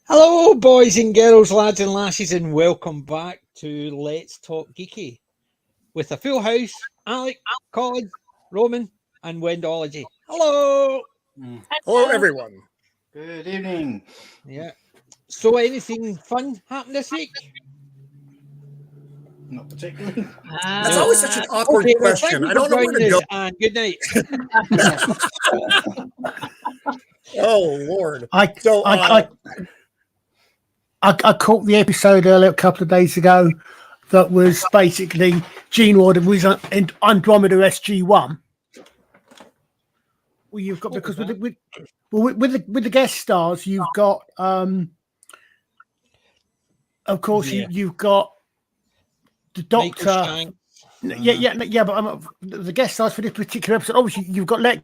Hello, boys and girls, lads and lasses, and welcome back to Let's Talk Geeky with a full house. Alec, Colin, Roman, and Wendology. Hello. Hello, everyone. Good evening. Yeah. So, anything fun happened this week? Not particularly. That's always such an awkward question. I don't know where to go. And good night. Oh Lord! I caught the episode earlier a couple of days ago that was basically Gene Ward was in Andromeda SG-1. Well, you've got because with the guest stars, you've got of course you've got the Doctor. Yeah, but the guest stars for this particular episode. Obviously, you've got Lex.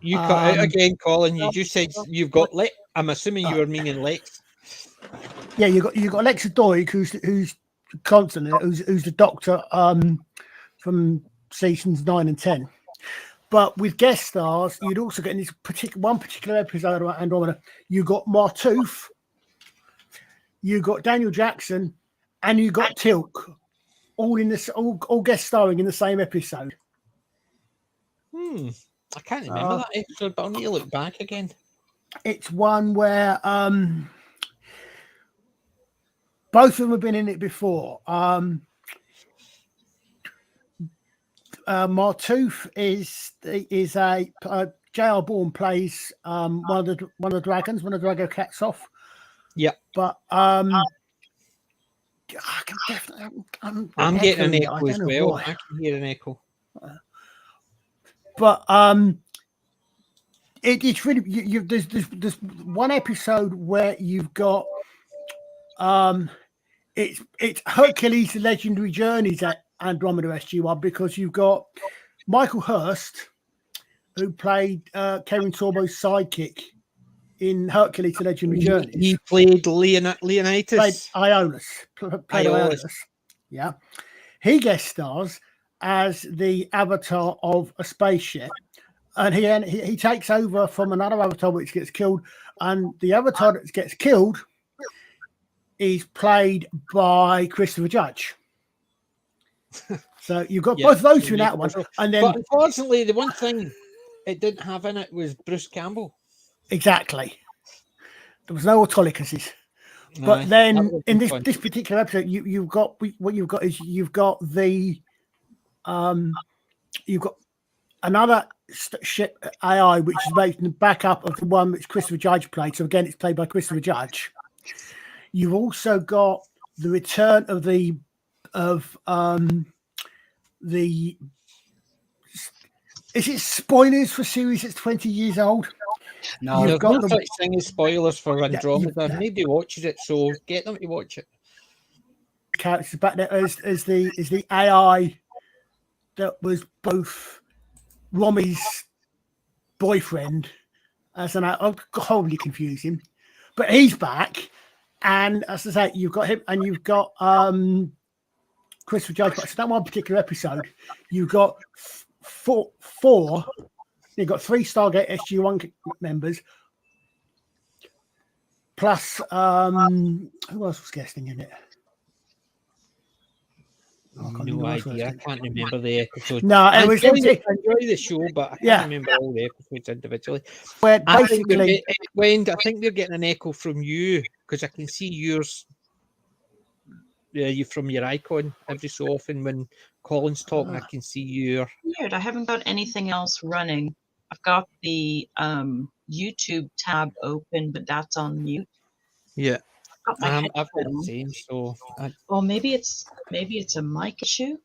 You cut out again, Colin. You just said you've got Lex. I'm assuming you were meaning Lex. Yeah, you got Alexa Doig, who's constant, who's the Doctor from seasons 9 and 10. But with guest stars, you'd also get in this particular episode of Andromeda. You got Martouf, you got Daniel Jackson, and you got Tilk, all in this, all guest starring in the same episode. I can't remember that episode, but I'll need to look back again. It's one where both of them have been in it before. Martouf is a J.R. Bourne plays one of the dragons, one of the Drago cats off. Yeah, but I can definitely. I'm getting an echo as well. I can hear an echo. But it's really there's one episode where you've got it's Hercules: The Legendary Journeys at Andromeda SG-1 because you've got Michael Hurst who played Kevin Sorbo's sidekick in Hercules: The Legendary Journeys. He played Leonidas. Played Iolaus. Yeah, he guest stars as the avatar of a spaceship, and he takes over from another avatar which gets killed, and the avatar that gets killed is played by Christopher Judge. So you've got both of those two in that one, and then but unfortunately the one thing it didn't have in it was Bruce Campbell. Exactly, there was no Autolycuses. But then in this particular episode, you've got you've got another ship AI which is making the backup of the one which Christopher Judge played. So again, it's played by Christopher Judge. You've also got the return of the is it spoilers for series that's 20 years old? No, there's no such thing as spoilers for Andromeda. Nobody watches it, so get them to watch it. Characters back there as the AI that was both Romy's boyfriend, as an I'll horribly confuse him, but he's back, and as I say, you've got him, and you've got Christopher Judge. So that one particular episode, you've got four. You've got 3 Stargate SG-1 members, plus who else was guesting in it? No idea. I can't remember the episode. No, I enjoy the show, but I can't remember all the episodes individually. Where basically, I think they're getting an echo from you because I can see yours. Yeah, you from your icon every so often when Colin's talking. I can see your. Weird. I haven't got anything else running. I've got the YouTube tab open, but that's on mute. Yeah. I've got the same, so. Well, maybe it's a mic issue.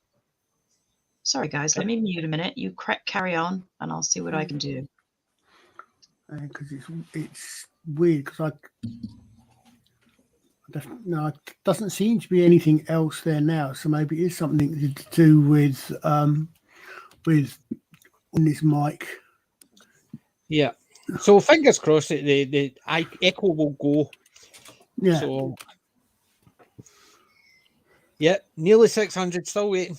Sorry, guys. Let me mute a minute. You carry on, and I'll see what I can do. Because it's weird because no, it doesn't seem to be anything else there now. So maybe it is something to do with on this mic. Yeah. So fingers crossed that the echo will go. Yeah. So, yeah, nearly 600, still waiting.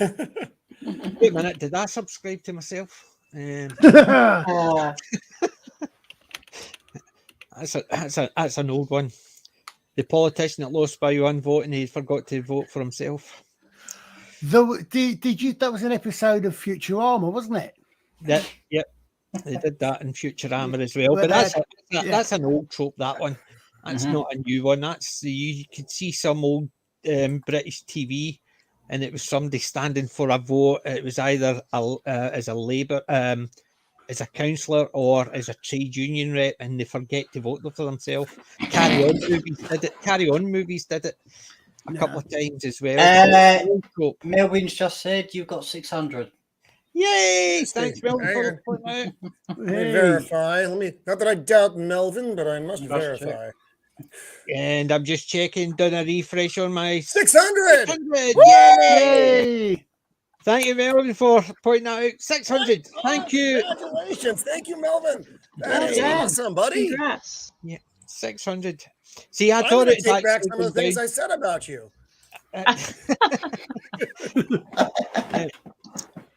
Wait a minute, did I subscribe to myself? That's an old one. The politician that lost by one vote and he forgot to vote for himself. Did you? That was an episode of Futurama, wasn't it? Yep. They did that in Futurama as well. But that's an old trope, that one. That's not a new one. You could see some old British TV, and it was somebody standing for a vote. It was either as a Labour, as a councillor, or as a trade union rep, and they forget to vote for themselves. Carry On movies did it a couple of times as well. Melvin's just said you've got 600. Yay! Thanks, Melvin, for pointing out. Let me verify. Not that I doubt Melvin, but I must verify. And I'm just checking, done a refresh on my 600. 600. Yay! Thank you, Melvin, for pointing that out. 600. Thank you. Congratulations. Thank you, Melvin. That is awesome, buddy. Congrats. Yeah, 600. See, I I'm thought going it to take back some of the things I said about you.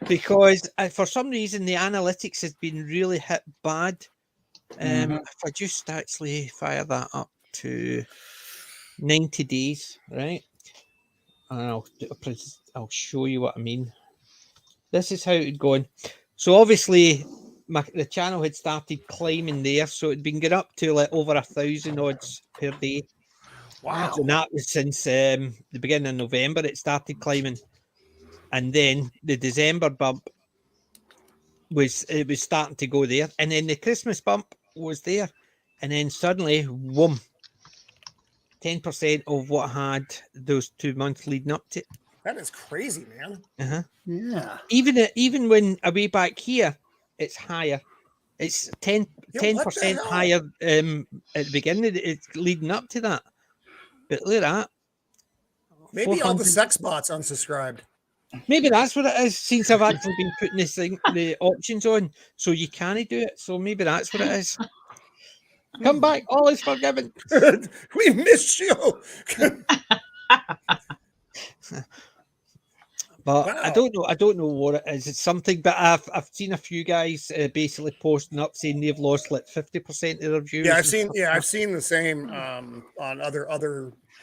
Because for some reason the analytics has been really hit bad. If I just actually fire that up to 90 days, right? And I'll show you what I mean. This is how it's going. So obviously the channel had started climbing there, so it'd been getting up to like over 1,000 odds per day. Wow. And that was since the beginning of November it started climbing. And then the December bump was starting to go there. And then the Christmas bump was there. And then suddenly, whoom, 10% of what had those 2 months leading up to it. That is crazy, man. Yeah. Even when way back here, it's higher. It's 10% higher at the beginning. It's leading up to that. But look at that. Maybe all the sex bots unsubscribed. Maybe that's what it is, since I've actually been putting the options on, so you can't do it. So maybe that's what it is. Come back, all is forgiven. We missed you. But wow. I don't know what it is. It's something, but I've seen a few guys basically posting up saying they've lost like 50% of their views. Yeah, I've seen the same on other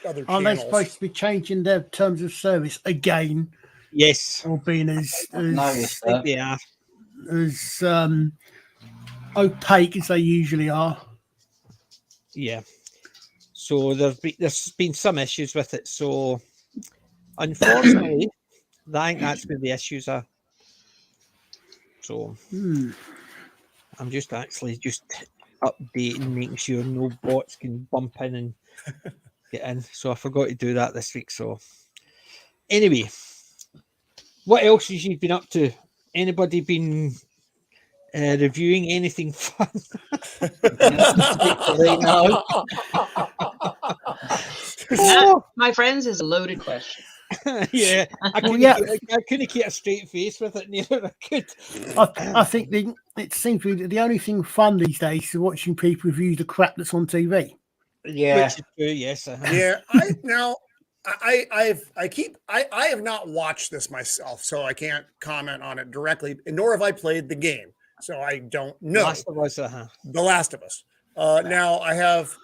channels. Are they supposed to be changing their terms of service again? Yes. Or being as they are. As opaque as they usually are. Yeah. So there's been some issues with it. So unfortunately, I think that's where the issues are. So I'm just updating, making sure no bots can bump in and get in. So I forgot to do that this week. So anyway, what else has you been up to? Anybody been reviewing anything fun? No. That, my friends, is a loaded question. Yeah, I couldn't keep a straight face with it. Neither I could. I think it seems to be the only thing fun these days is watching people review the crap that's on TV. Yeah, which is true. Yes. Yeah. I have not watched this myself, so I can't comment on it directly. Nor have I played the game, so I don't know. Last of Us. The Last of Us. Now I have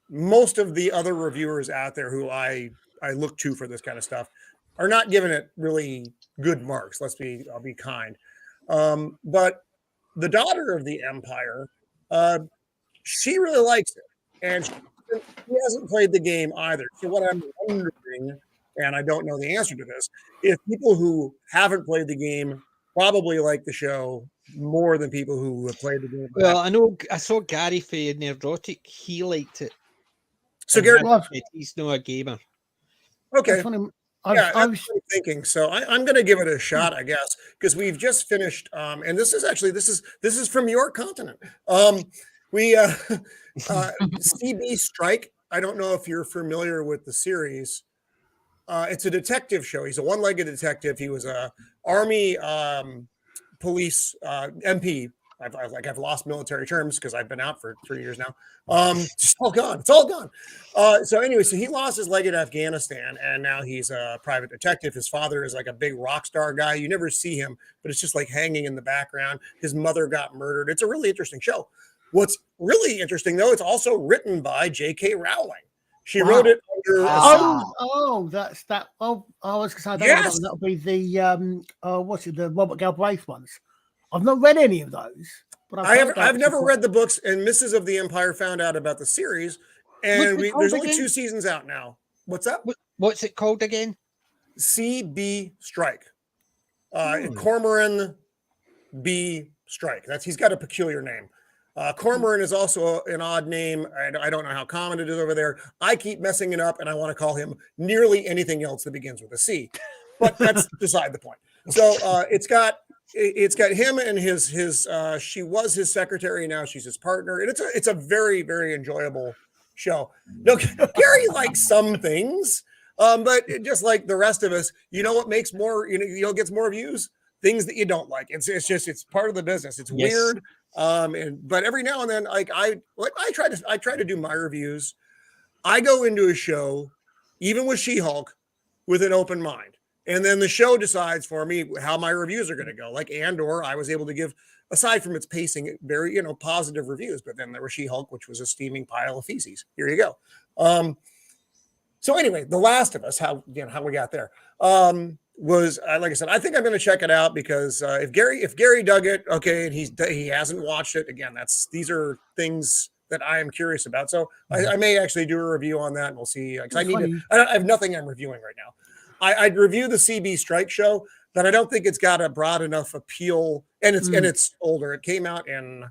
most of the other reviewers out there who I look to for this kind of stuff are not giving it really good marks. I'll be kind. But the daughter of the Empire, she really likes it. And she hasn't played the game either. So what I'm wondering, and I don't know the answer to this, if people who haven't played the game probably like the show more than people who have played the game. Well, I saw Gary for Nerdotic. He liked it. So Gary, he's not a gamer. Okay. I was thinking. So I'm going to give it a shot, I guess, because we've just finished. And this is from your continent. CB Strike. I don't know if you're familiar with the series. It's a detective show. He's a one-legged detective. He was a army police MP. I've lost military terms because I've been out for 3 years now. It's all gone. It's all gone. So anyway, so he lost his leg in Afghanistan, and now he's a private detective. His father is like a big rock star guy. You never see him, but it's just like hanging in the background. His mother got murdered. It's a really interesting show. What's really interesting, though, it's also written by J.K. Rowling. She Wow. wrote it under That's that. Oh, I was going to say Yes. that'll be the what's it? The Robert Galbraith ones. I've not read any of those, but I've never read the books, and Mrs. of the Empire found out about the series, and there's only 2 seasons out now. What's up? What's it called again? CB Strike. Cormoran B Strike. He's got a peculiar name. Cormoran is also an odd name. I don't know how common it is over there. I keep messing it up, and I want to call him nearly anything else that begins with a C, but that's beside the point. So it's got him and his she was his secretary, now she's his partner, and it's a very, very enjoyable show. No, Gary likes some things, but just like the rest of us, you know what makes more, gets more views? Things that you don't like. It's part of the business. It's weird. But every now and then, I try to do my reviews. I go into a show, even with She-Hulk, with an open mind. And then the show decides for me how my reviews are going to go. Like Andor, I was able to give, aside from its pacing, very, positive reviews. But then there was She-Hulk, which was a steaming pile of feces. Here you go. So anyway, The Last of Us, how we got there, was like I said, I think I'm going to check it out because if Gary dug it, okay, and he hasn't watched it again. These are things that I am curious about. So I may actually do a review on that, and we'll see. Because I have nothing I'm reviewing right now. I'd review the CB Strike show, but I don't think it's got a broad enough appeal, and it's older. It came out in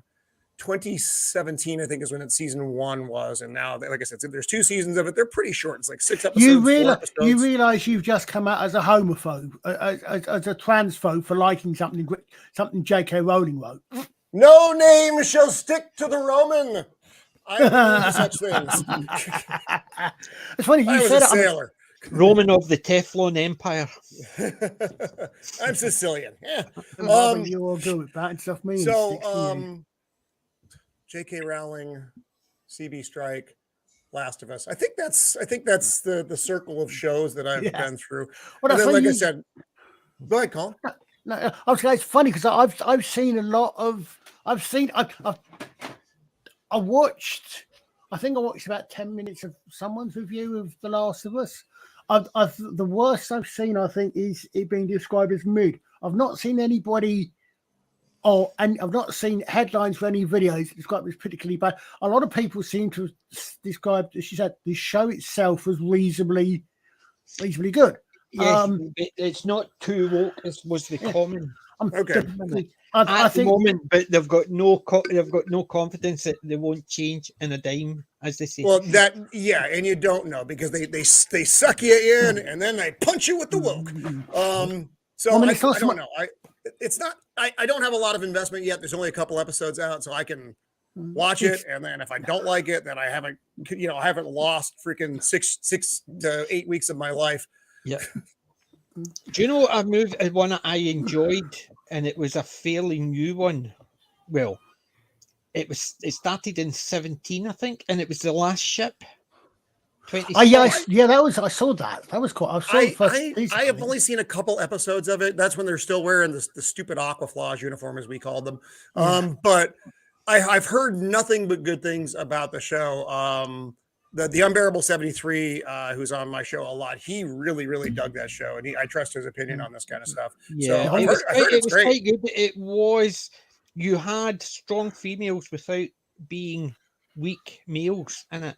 2017, I think, is when its season 1 was, and now, like I said, there's 2 seasons of it. They're pretty short. It's like 6 episodes. You realize you've just come out as a homophobe, as a transphobe for liking something J.K. Rowling wrote. No name shall stick to the Roman. I don't do such things. It's funny you said a sailor. Roman of the Teflon Empire. I'm Sicilian. Yeah. You're all good with that and stuff. Me. So, J.K. Rowling, CB Strike, Last of Us. I think that's the circle of shows that I've been through. Well, and then, like I said, go ahead, Colin. No, I was it's funny because I've seen a lot of I watched about 10 minutes of someone's review of The Last of Us. The worst I've seen, I think, is it being described as mid. I've not seen anybody, and I've not seen headlines for any videos described as particularly bad. A lot of people seem to describe, as she said, the show itself as reasonably good. Yes, it's not too woke, as was the common. Okay. I think, the moment, but they've got no confidence that they won't change in a dime, as they say. Well, and you don't know because they suck you in and then they punch you with the woke. So I don't know. I don't have a lot of investment yet. There's only a couple episodes out, so I can watch it, and then if I don't like it, then I haven't lost freaking 6 to 8 weeks of my life. Yeah. Do you know one I enjoyed, and it was a fairly new one? Well, it started in 2017, I think, and it was The Last Ship. I saw that. That was cool. I have only seen a couple episodes of it. That's when they're still wearing the stupid aquaflage uniform, as we called them. But I've heard nothing but good things about the show. The Unbearable 73, who's on my show a lot, he really, really dug that show, and I trust his opinion on this kind of stuff. Yeah, so it was quite good. It was, you had strong females without being weak males in it.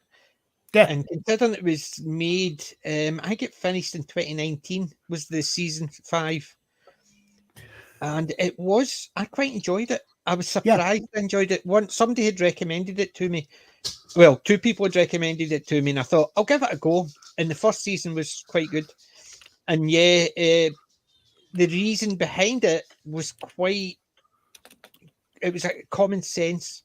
Yeah. And considering it was made, I think it finished in 2019, was the season 5. And I quite enjoyed it. I was surprised I enjoyed it. Somebody had recommended it to me. Well, 2 people had recommended it to me, and I thought, I'll give it a go. And the first season was quite good. And the reason behind it was it was like common sense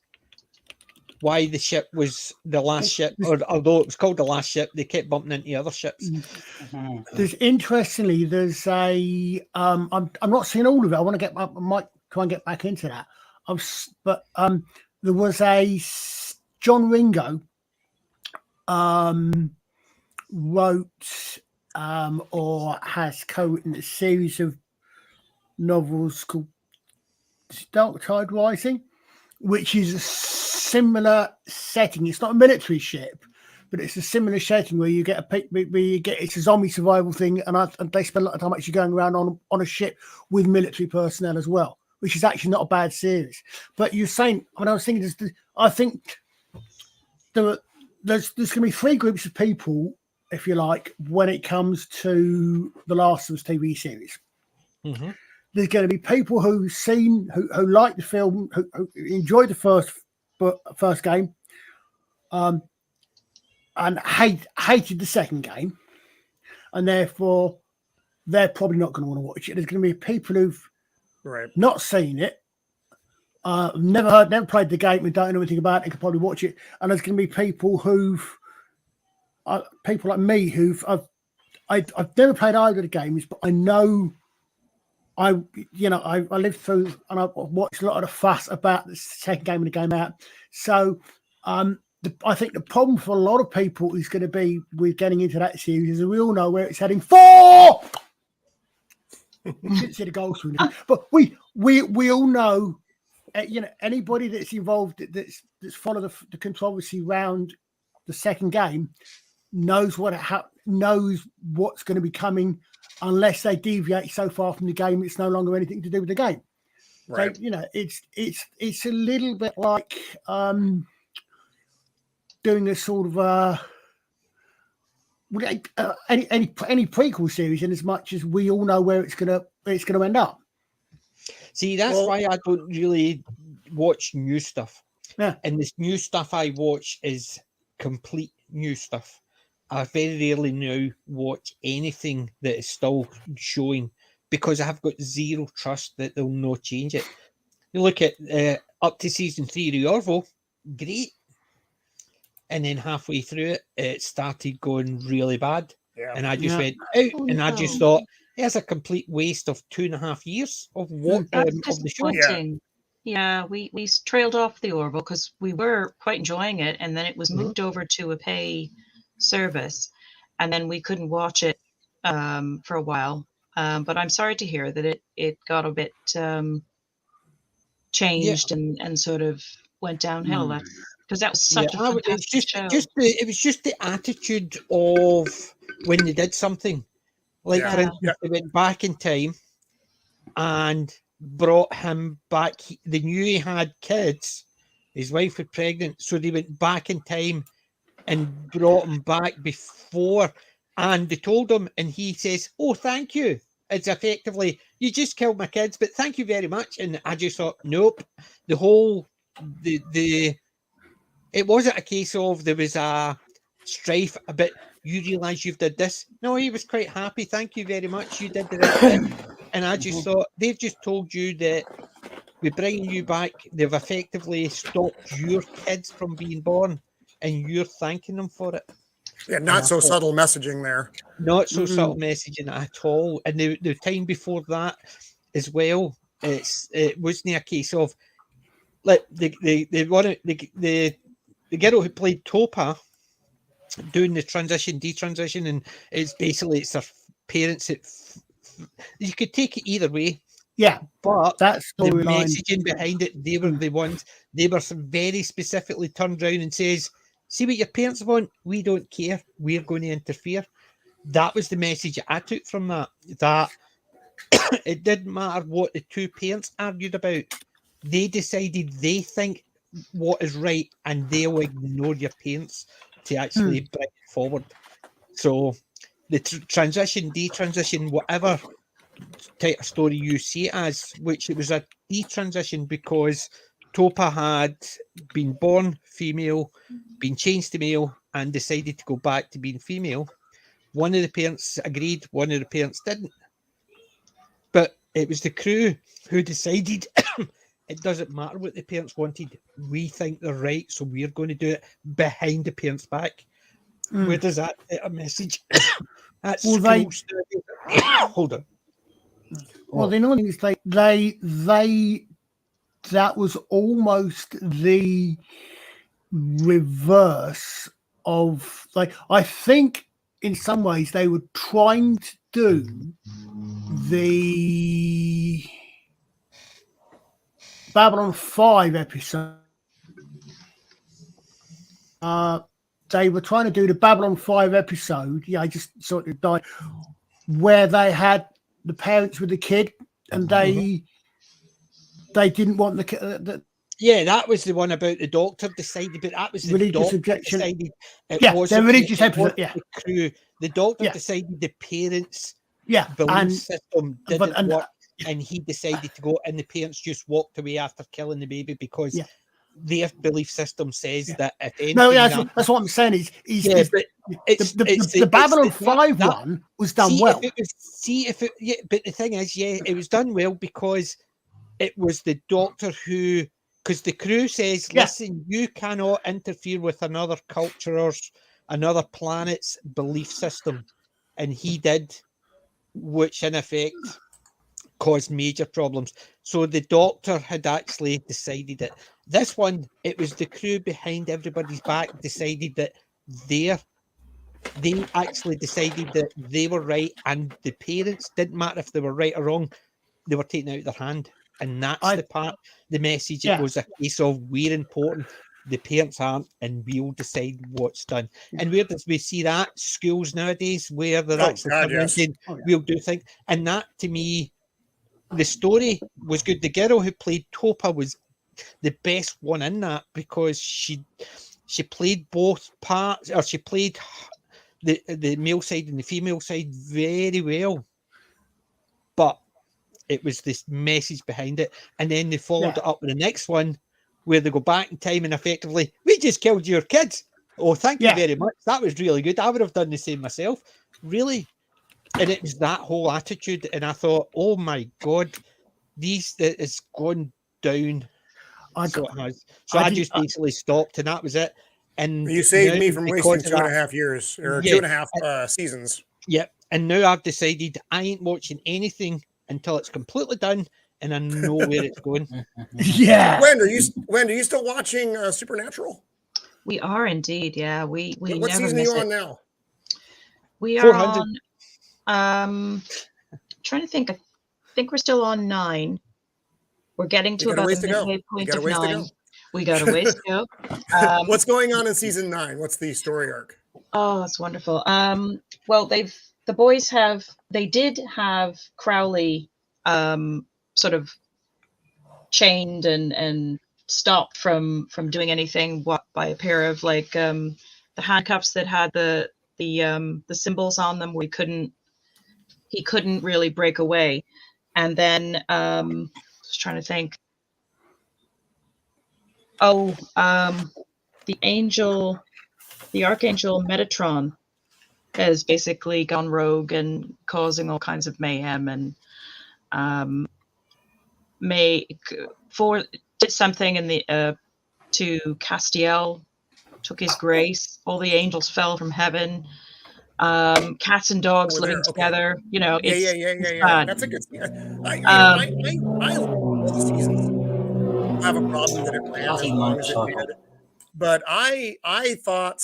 why the ship was the last ship, or although it was called The Last Ship, they kept bumping into other ships. There's a I'm not seeing all of it. I might try and get back into that. But there was a John Ringo wrote or has co-written a series of novels called Dark Tide Rising, which is similar setting. It's not a military ship, but it's a similar setting where you get it's a zombie survival thing, and they spend a lot of time actually going around on a ship with military personnel as well, which is actually not a bad series. But you're saying, when I was thinking, I think there's going to be three groups of people, if you like, when it comes to the Last of Us TV series. Mm-hmm. There's going to be people who like the film, who enjoyed the first game, and hated the second game, and therefore they're probably not going to want to watch it. There's going to be people who've not seen it, never played the game and don't know anything about it, can probably watch it. And there's going to be people people like me I've never played either of the games, but I know. I lived through and I watched a lot of the fuss about the second game of the game out. So I think the problem for a lot of people is going to be with getting into that series is we all know where it's heading for. We shouldn't see the goals through this, but we all know. Anybody that's involved that's followed the controversy around the second game knows knows what's going to be coming. Unless they deviate so far from the game, it's no longer anything to do with the game. Right. So, it's a little bit like doing a sort of any prequel series, in as much as we all know where it's gonna end up. See, that's why I don't really watch new stuff. Yeah. And this new stuff I watch is complete new stuff. I very rarely now watch anything that is still showing because I have got zero trust that they'll not change it. You look at up to season 3 of Orville, great. And then halfway through it, it started going really bad. Yeah. And I just went out and I just thought, it's a complete waste of 2.5 years of what of the show. Yeah, we trailed off the Orville because we were quite enjoying it, and then it was moved over to a pay service, and then we couldn't watch it for a while. But I'm sorry to hear that it got a bit changed and sort of went downhill. That's because that was such a fantastic show. It was just the attitude of when they did something. Like, for instance, they went back in time and brought him back. They knew he had kids. His wife was pregnant, so they went back in time and brought him back before. And they told him, and he says, "Oh, thank you." It's effectively, you just killed my kids, but thank you very much. And I just thought, nope. The whole, it wasn't a case of there was a strife about, you realise you've did this. No, he was quite happy. Thank you very much. You did the right thing. And I just thought, they've just told you that we're bringing you back. They've effectively stopped your kids from being born, and you're thanking them for it. Yeah, not so subtle messaging there. Not so subtle messaging at all. And the time before that as well, it wasn't a case of, like, the girl who played Topa doing the detransition, and it's their parents. You could take it either way. Yeah, but that's the messaging behind it. They were the ones. They were very specifically turned around and says, "See what your parents want. We don't care. We're going to interfere." That was the message I took from that. That it didn't matter what the two parents argued about. They decided they think what is right, and they'll ignore your parents to actually bring it forward. So the transition, detransition, whatever type of story you see it as, which it was a detransition because Topa had been born female, been changed to male, and decided to go back to being female. One of the parents agreed, one of the parents didn't. But it was the crew who decided it doesn't matter what the parents wanted. We think they're right, so we're going to do it behind the parents' back. Where does that a message? That's hold on. Well, the annoying thing is they that was almost the reverse of, like, I think in some ways they were trying to do the Babylon 5 episode they were trying to do the Babylon 5 episode. Yeah, I just sort of died, where they had the parents with the kid, and they didn't want the Yeah, that was the one about the doctor decided, but that was the religious doctor objection. decided. It Yeah, wasn't the religious it episode. wasn't Yeah, the crew. The doctor Yeah. decided the parents' yeah, belief and system but- didn't and- work, and he decided to go, and the parents just walked away after killing the baby because Yeah. their belief system says Yeah. that if anything, no, yeah, that's what I'm saying. Is but it's the Babylon 5 one was done see well. but the thing is, it was done well because it was the doctor who, because the crew says, Yeah. listen, you cannot interfere with another culture or another planet's belief system, and he did, which in effect caused major problems. So the doctor had actually decided it. This one, it was the crew behind everybody's back decided that they actually decided that they were right, and the parents didn't matter if they were right or wrong, they were taken out of their hand. And that's the part, the message. Yeah. It was a case of we're important, the parents aren't, and we'll decide what's done. And where does we see that? Schools nowadays, where they're actually saying, we'll do things. And that, to me, the story was good. The girl who played Topa was the best one in that, because she played both parts, or she played the male side and the female side very well. But it was this message behind it. And then they followed it up with the next one where they go back in time and effectively, we just killed your kids. Oh, thank you very much. That was really good. I would have done the same myself. Really. And it was that whole attitude. And I thought, oh my God, it's gone down. I just basically stopped, and that was it. And you saved me from wasting 2.5 years or 2.5 seasons. Yep. And now I've decided I ain't watching anything until it's completely done and I know where it's going. Yeah. Wendy, are you still watching Supernatural? We are indeed. Yeah. We what never season are you on now? We are on trying to think. I think we're still on 9. We're getting to about the midway point of 9. We got a ways to go. What's going on in season 9? What's the story arc? Oh, that's wonderful. Well, the boys did have Crowley sort of chained and stopped from doing anything by a pair of like the handcuffs that had the symbols on them, where he couldn't really break away. And then just trying to think. Oh, the Archangel Metatron has basically gone rogue and causing all kinds of mayhem, and did something in the to Castiel, took his grace. All the angels fell from heaven. Cats and dogs living together. You know, yeah. That's a good. I all the seasons have a problem that it ran as long as it did, but I thought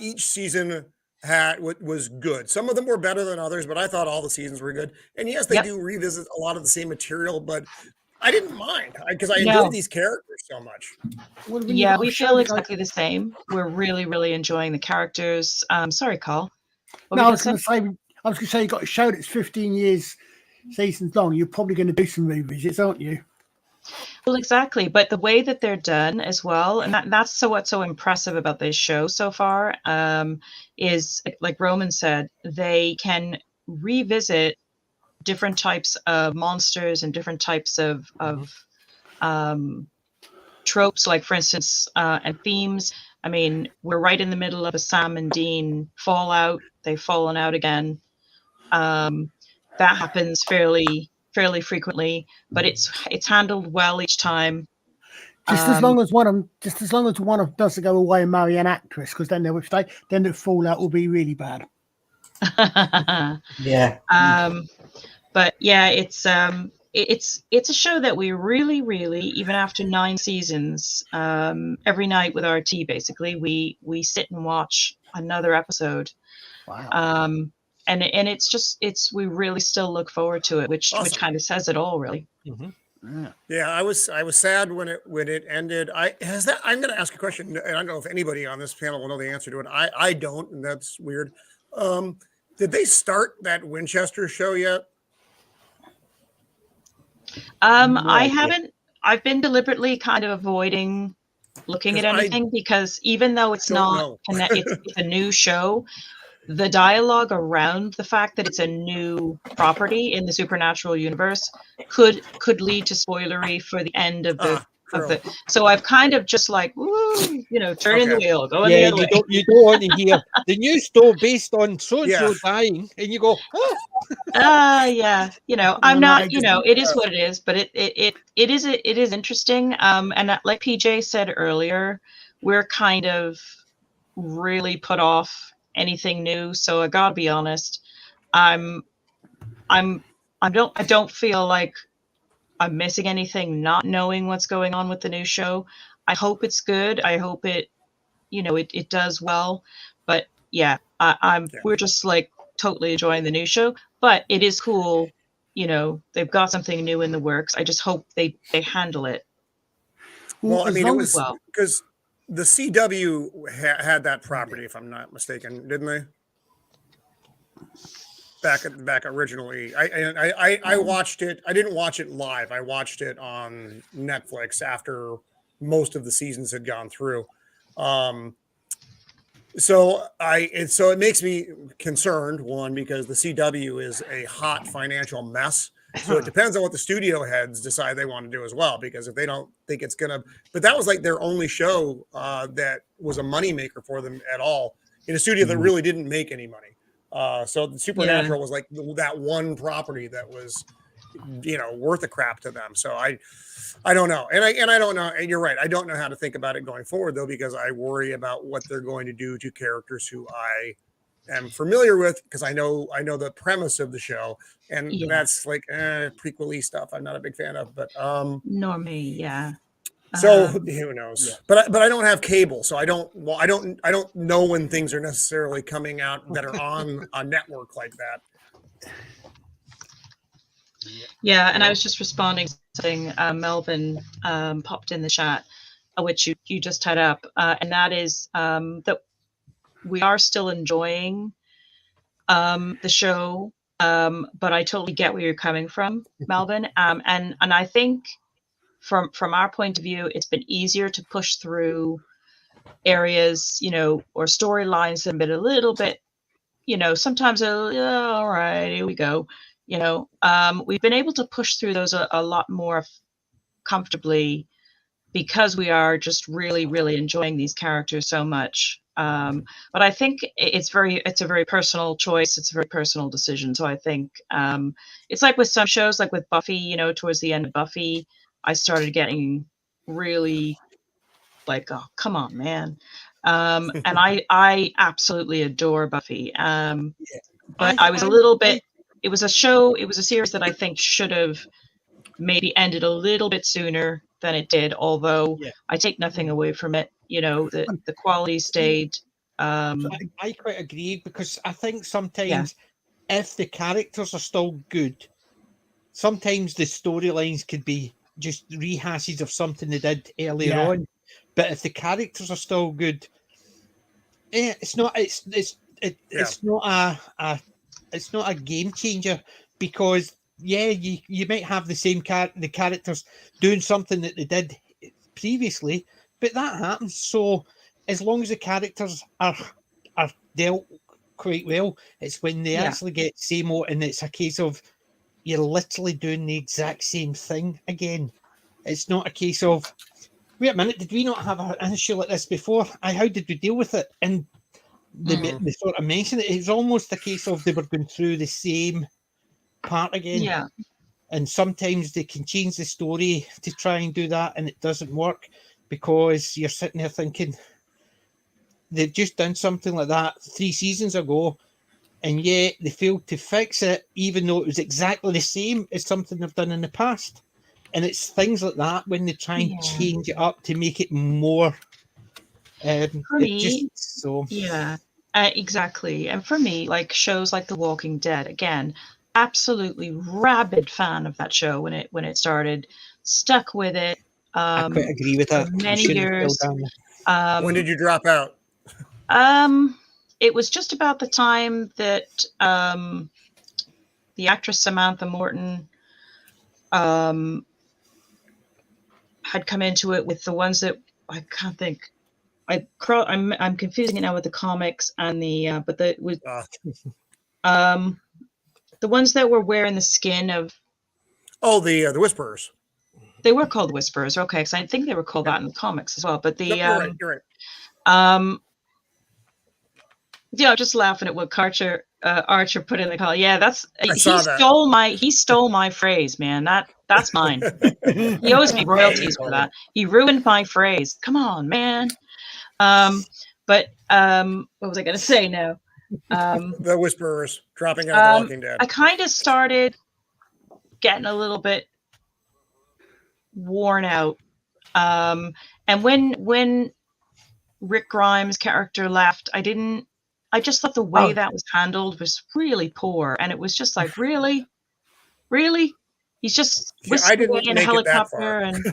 each season was good. Some of them were better than others, but I thought all the seasons were good. And yes, they do revisit a lot of the same material, but I didn't mind because I enjoyed these characters so much. Yeah, we feel exactly the same. We're really, really enjoying the characters. Sorry, Carl. I was going to say, you got a show that's 15 seasons long. You're probably going to do some revisits, aren't you? Well, exactly. But the way that they're done as well, and that's what's so impressive about this show so far, is like Roman said, they can revisit different types of monsters and different types of tropes, like for instance, and themes. I mean, we're right in the middle of a Sam and Dean fallout. They've fallen out again. That happens fairly frequently, but it's handled well each time. Just as long as one of them doesn't go away and marry an actress, because then the fallout will be really bad. Yeah. But yeah, it's a show that we really, really, even after 9 seasons, every night with our tea, basically, we sit and watch another episode. Wow. And we really still look forward to it, which kind of says it all, really. Mm-hmm. Yeah, I was sad when it ended. I'm going to ask a question, and I don't know if anybody on this panel will know the answer to it. I don't, and that's weird. Did they start that Winchester show yet? I haven't. I've been deliberately kind of avoiding looking at 'Cause I anything because even though it's don't not know. it's a new show, the dialogue around the fact that it's a new property in the supernatural universe could lead to spoilery for the end of the True. so I've kind of just like, woo, turning the Okay. wheel, going Yeah, the other way. you don't want to hear the news story based on so and so Yeah. dying, and you go, oh, Yeah, I'm not, it is what it is, but it is interesting. And like PJ said earlier, we're kind of really put off anything new. So I gotta be honest, I'm I don't feel like I'm missing anything, not knowing what's going on with the new show. I hope it's good. I hope it does well. But yeah, we're just like totally enjoying the new show. But it is cool, they've got something new in the works. I just hope they handle it. Well, I mean, it was well. because the CW had that property, if I'm not mistaken, didn't they? Back originally, I watched it. I didn't watch it live. I watched it on Netflix after most of the seasons had gone through. So it makes me concerned, one, because the CW is a hot financial mess. So it depends on what the studio heads decide they want to do as well, because if they don't think it's gonna, but that was like their only show that was a moneymaker for them at all in a studio that really didn't make any money. So the Supernatural was like that one property that was, worth a crap to them. So I don't know. And I don't know. And you're right. I don't know how to think about it going forward though, because I worry about what they're going to do to characters who I am familiar with, because I know the premise of the show, and that's like prequel-y stuff I'm not a big fan of, but nor me, yeah. So who knows? But I don't have cable, so I don't know when things are necessarily coming out that are on a network like that. Yeah, and I was just responding to something Melvin popped in the chat, which you just tied up, and that is that we are still enjoying the show, but I totally get where you're coming from, Melvin, and I think from our point of view, it's been easier to push through areas, or storylines that have been a little bit, sometimes all right, here we go. We've been able to push through those a lot more comfortably because we are just really, really enjoying these characters so much. But I think it's a very personal choice. It's a very personal decision. So I think it's like with some shows, like with Buffy, towards the end of Buffy, I started getting really like, oh, come on, man. And I absolutely adore Buffy. But I was a little bit, it was a series that I think should have maybe ended a little bit sooner than it did, although I take nothing away from it. The quality stayed. I quite agree, because I think sometimes if the characters are still good, sometimes the storylines could be just rehashes of something they did earlier on. But if the characters are still good, it's not a game changer, because you might have the same the characters doing something that they did previously, but that happens. So as long as the characters are dealt quite well, it's when they actually get same old, and it's a case of you're literally doing the exact same thing again. It's not a case of, wait a minute, did we not have an issue like this before? How did we deal with it? And they sort of mentioned it. It was almost a case of they were going through the same part again. Yeah. And sometimes they can change the story to try and do that, and it doesn't work, because you're sitting there thinking, they've just done something like that 3 seasons ago, and yet they failed to fix it, even though it was exactly the same as something they've done in the past. And it's things like that when they try and change it up to make it more. For me, exactly. And for me, like shows like The Walking Dead, again, absolutely rabid fan of that show when it started. Stuck with it. I quite agree with For that. You many shouldn't have years. fell down. When did you drop out? It was just about the time that the actress Samantha Morton had come into it with the ones that I can't think. I'm confusing it now with the comics and the but the with the ones that were wearing the skin of. Oh, the Whisperers. They were called Whisperers, okay, because I think they were called that in the comics as well. But the Nope, you're right. You're right. yeah, just laughing at what Archer put in the call. Yeah, that's I saw that. He stole my phrase, man. That's mine. He owes me royalties for that. He ruined my phrase. Come on, man. But what was I going to say now? The Whisperers dropping out of The Walking Dead. I kind of started getting a little bit worn out. And when Rick Grimes' character left, I just thought the way that was handled was really poor. And it was just like, really? He's just whisked away in a helicopter. And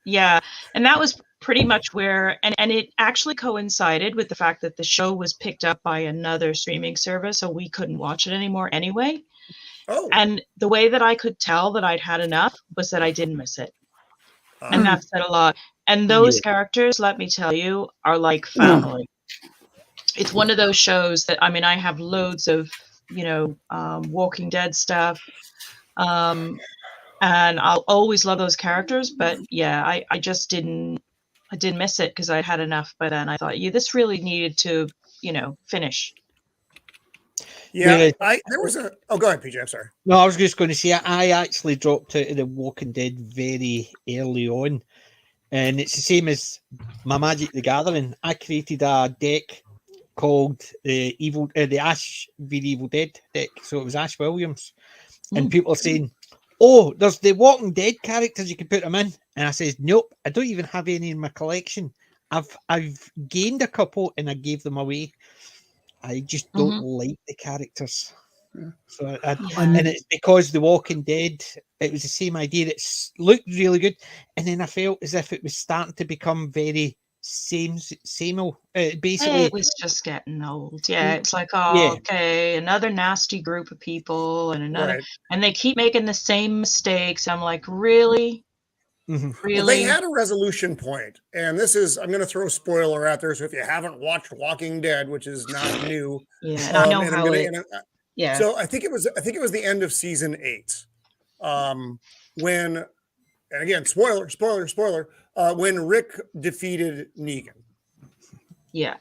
yeah. And that was pretty much where, and it actually coincided with the fact that the show was picked up by another streaming service, so we couldn't watch it anymore anyway. Oh. And the way that I could tell that I'd had enough was that I didn't miss it. And that said a lot. And those characters, let me tell you, are like family. It's one of those shows that, I mean, I have loads of, Walking Dead stuff. And I'll always love those characters. But yeah, I just didn't miss it because I'd had enough by then. I thought, this really needed to, finish. Yeah, there was a. Oh, go ahead, PJ. I'm sorry. No, I was just going to say I actually dropped out of The Walking Dead very early on, and it's the same as my Magic the Gathering. I created a deck called the Ash v Evil Dead deck, so it was Ash Williams, and people are saying, "Oh, there's the Walking Dead characters, you can put them in," and I says, "Nope, I don't even have any in my collection. I've gained a couple and I gave them away. I just don't like the characters." So and it's because The Walking Dead, it was the same idea. It looked really good, and then I felt as if it was starting to become very same old. Basically, it was just getting old. Yeah, it's like, okay, another nasty group of people, and another, and they keep making the same mistakes. I'm like, really? Really? Well, they had a resolution point, and this is, I'm going to throw a spoiler out there. So if you haven't watched Walking Dead, which is not new, I know how yeah. So I think it was the end of season 8, when, and again, spoiler, when Rick defeated Negan. Yeah.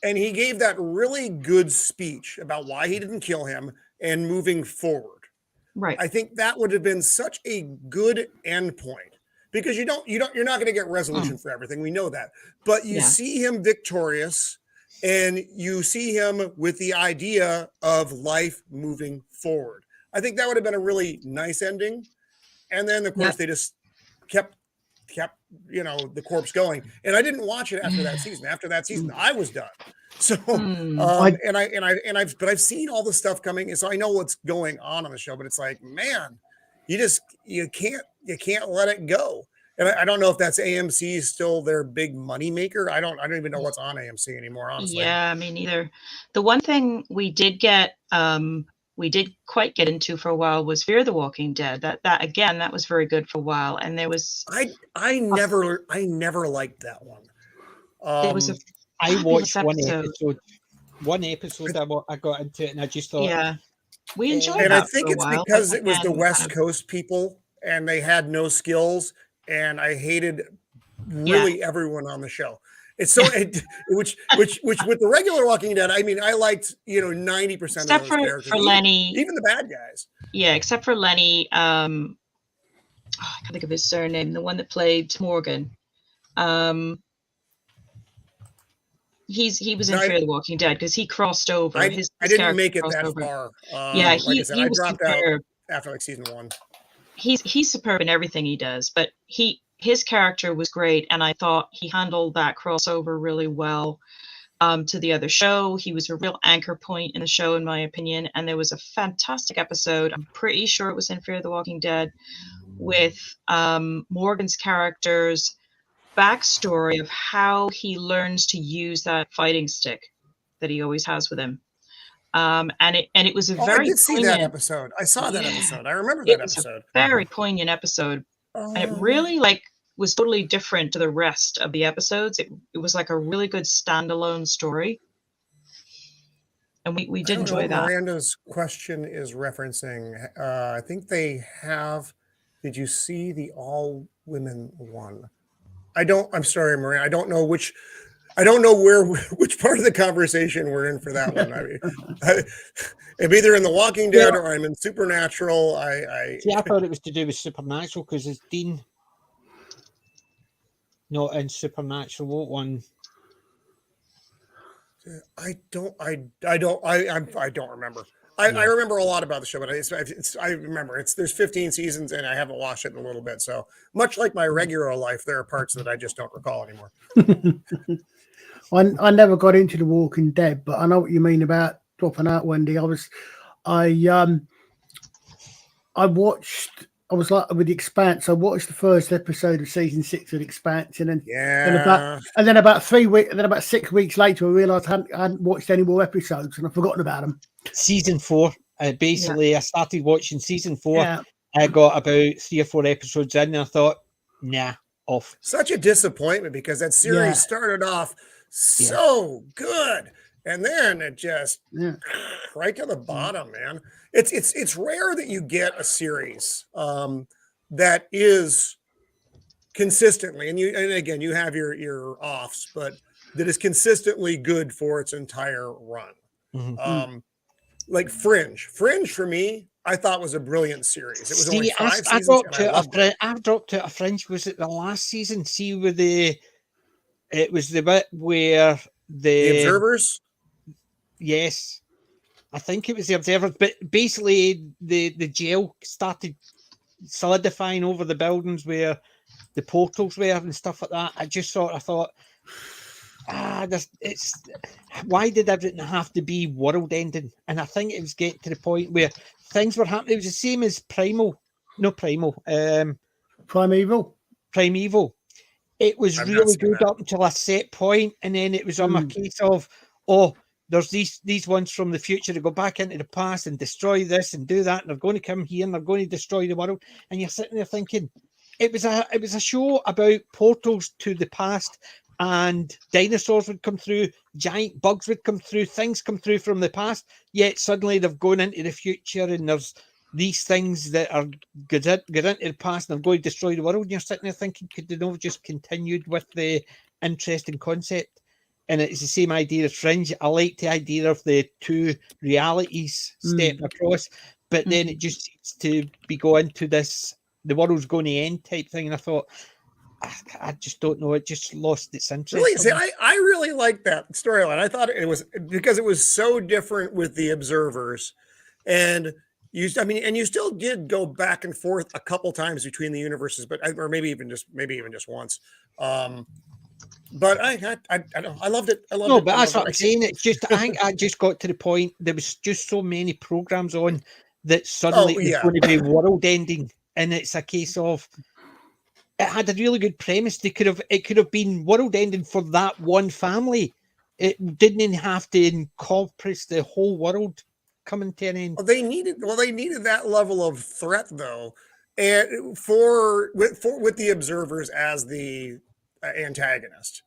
And he gave that really good speech about why he didn't kill him and moving forward. Right. I think that would have been such a good end point. Because you're not going to get resolution for everything. We know that. But you see him victorious, and you see him with the idea of life moving forward. I think that would have been a really nice ending. And then, of course, they just kept the corpse going. And I didn't watch it after that season. After that season, I was done. So but I've seen all the stuff coming, and so I know what's going on the show. But it's like, man, you can't let it go. And I don't know if that's AMC still their big money maker. I don't even know what's on AMC anymore, honestly. Yeah, me neither. The one thing we did quite get into for a while was Fear the Walking Dead. That was very good for a while. And there was I never liked that one. There was I watched one episode I got into it, and I just thought, we enjoyed it. And that I think for a it's while, because it was the West Coast people, and they had no skills, and I hated really everyone on the show. It's so which with the regular Walking Dead, I mean, I liked 90% of those characters, for Lenny, even the bad guys. Yeah, except for Lenny. I can't think of his surname. The one that played Morgan. He was in Fear the Walking Dead because he crossed over. I didn't make it that far. Like I said, I dropped superb. out after season 1. He's superb in everything he does, but his character was great, and I thought he handled that crossover really well. to the other show. He was a real anchor point in the show, in my opinion. And there was a fantastic episode, I'm pretty sure it was in Fear the Walking Dead, with Morgan's character's backstory of how he learns to use that fighting stick that he always has with him. And it was a I very did see that episode. I saw that episode. I remember that episode. Very poignant episode. And it really was totally different to the rest of the episodes. It was like a really good standalone story. And we did enjoy that. Miranda's question is referencing, I think they have, did you see the all women one? I'm sorry, Miranda. I don't know which part of the conversation we're in for that one. I mean, I'm either in The Walking Dead or I'm in Supernatural. I thought it was to do with Supernatural because it's Dean not in Supernatural. What one? I don't remember. I remember a lot about the show, but I remember there's 15 seasons and I haven't watched it in a little bit. So much like my regular life, there are parts that I just don't recall anymore. I never got into The Walking Dead, but I know what you mean about dropping out, Wendy. I was like with The Expanse. I watched the first episode of season 6 of The Expanse, and then about 6 weeks later, I realised I hadn't watched any more episodes, and I've forgotten about them. Season 4. I started watching season 4. Yeah. I got about 3 or 4 episodes in, and I thought, nah, off. Such a disappointment because that series started off so good, and then it just right to the bottom, man. It's rare that you get a series that is consistently, and again you have your offs, but that is consistently good for its entire run. Mm-hmm. Like Fringe for me, I thought was a brilliant series. It was only 5 seasons. I dropped to a Fringe. Was it the last season? See, with it was the bit where the Observers. Yes, I think it was the Observers. But basically, the jail started solidifying over the buildings where the portals were and stuff like that. I thought. Why did everything have to be world ending? And I think it was getting to the point where things were happening. It was the same as Primeval. It was really good up until a set point, and then it was on a case of, there's these ones from the future that go back into the past and destroy this and do that, and they're going to come here and they're going to destroy the world. And you're sitting there thinking, it was a show about portals to the past. And dinosaurs would come through, giant bugs would come through, things come through from the past, yet suddenly they've gone into the future and there's these things that are get into the past and they're going to destroy the world. And you're sitting there thinking, could they not have just continued with the interesting concept? And it's the same idea as Fringe. I like the idea of the two realities stepping across, but then it just seems to be going to this, the world's going to end type thing. And I thought, I just don't know. It just lost its interest. Really, see, I really like that storyline. I thought it was because it was so different with the Observers, and you still did go back and forth a couple times between the universes, or maybe even just once. But I loved it. I loved it. But that's what I'm saying. It's just I think I just got to the point. There was just so many programs on that suddenly it's going to be world ending, and it's a case of. It had a really good premise. It could have been world ending for that one family. It didn't have to encompass the whole world coming to an end. They needed that level of threat though, and with the Observers as the antagonist.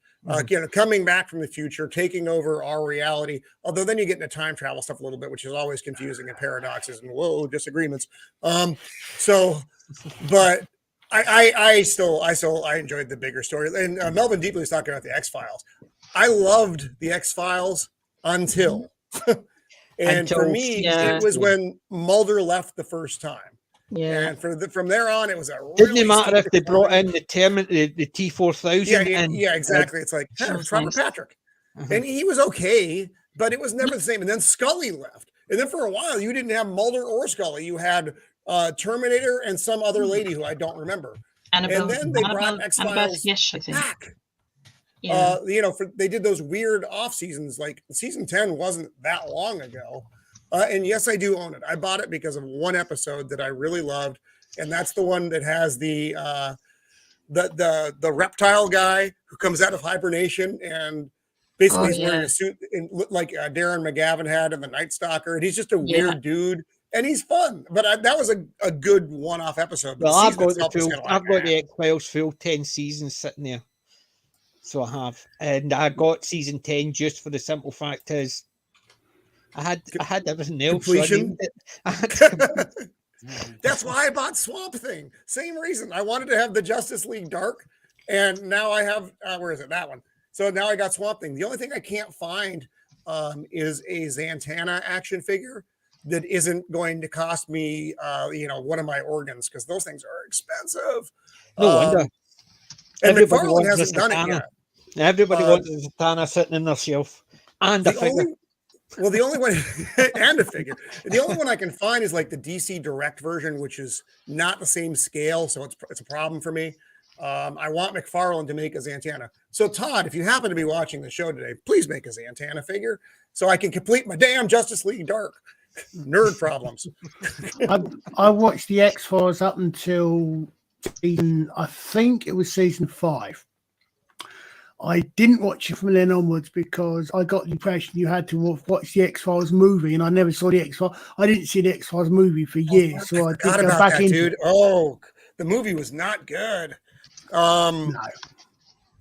Coming back from the future, taking over our reality. Although then you get into time travel stuff a little bit, which is always confusing and paradoxes and disagreements. But I still enjoyed the bigger story. And Melvin Deeply was talking about the X-Files. I loved the X-Files until for me it was when Mulder left the first time. Yeah, and from there on, it was a. Didn't it matter if they brought in the T-4000? Yeah, exactly. It's like Robert Patrick, and he was okay, but it was never the same. And then Scully left, and then for a while you didn't have Mulder or Scully. You had Terminator and some other lady who I don't remember. And then they brought X-Files back. Yeah. They did those weird off seasons. Like season 10 wasn't that long ago. And yes, I do own it. I bought it because of one episode that I really loved, and that's the one that has the reptile guy who comes out of hibernation and basically he's wearing a suit like Darren McGavin had in The Night Stalker, and he's just a weird dude, and he's fun. But that was a good one-off episode. But Well, I've got the X-Files full 10 seasons sitting there, so I have, and I got season 10 just for the simple fact is I had everything else. Completion. So That's why I bought Swamp Thing. Same reason. I wanted to have the Justice League Dark, and now I have where is it? That one. So now I got Swamp Thing. The only thing I can't find is a Zatanna action figure that isn't going to cost me one of my organs, because those things are expensive. No wonder. And McFarlane hasn't done it yet. Everybody wants a Zatanna sitting in their shelf and a figure. The only one and a figure. The only one I can find is like the DC Direct version, which is not the same scale, so it's a problem for me. I want McFarlane to make a Zatanna. So Todd, if you happen to be watching the show today, please make a Zatanna figure so I can complete my damn Justice League Dark. Nerd problems. I watched the X-Files up until I think it was season 5. I didn't watch it from then onwards because I got the impression you had to watch the X-Files movie, and I never saw the X-Files. I didn't see the X-Files movie for years, so I did go back into dude. Oh, the movie was not good. No.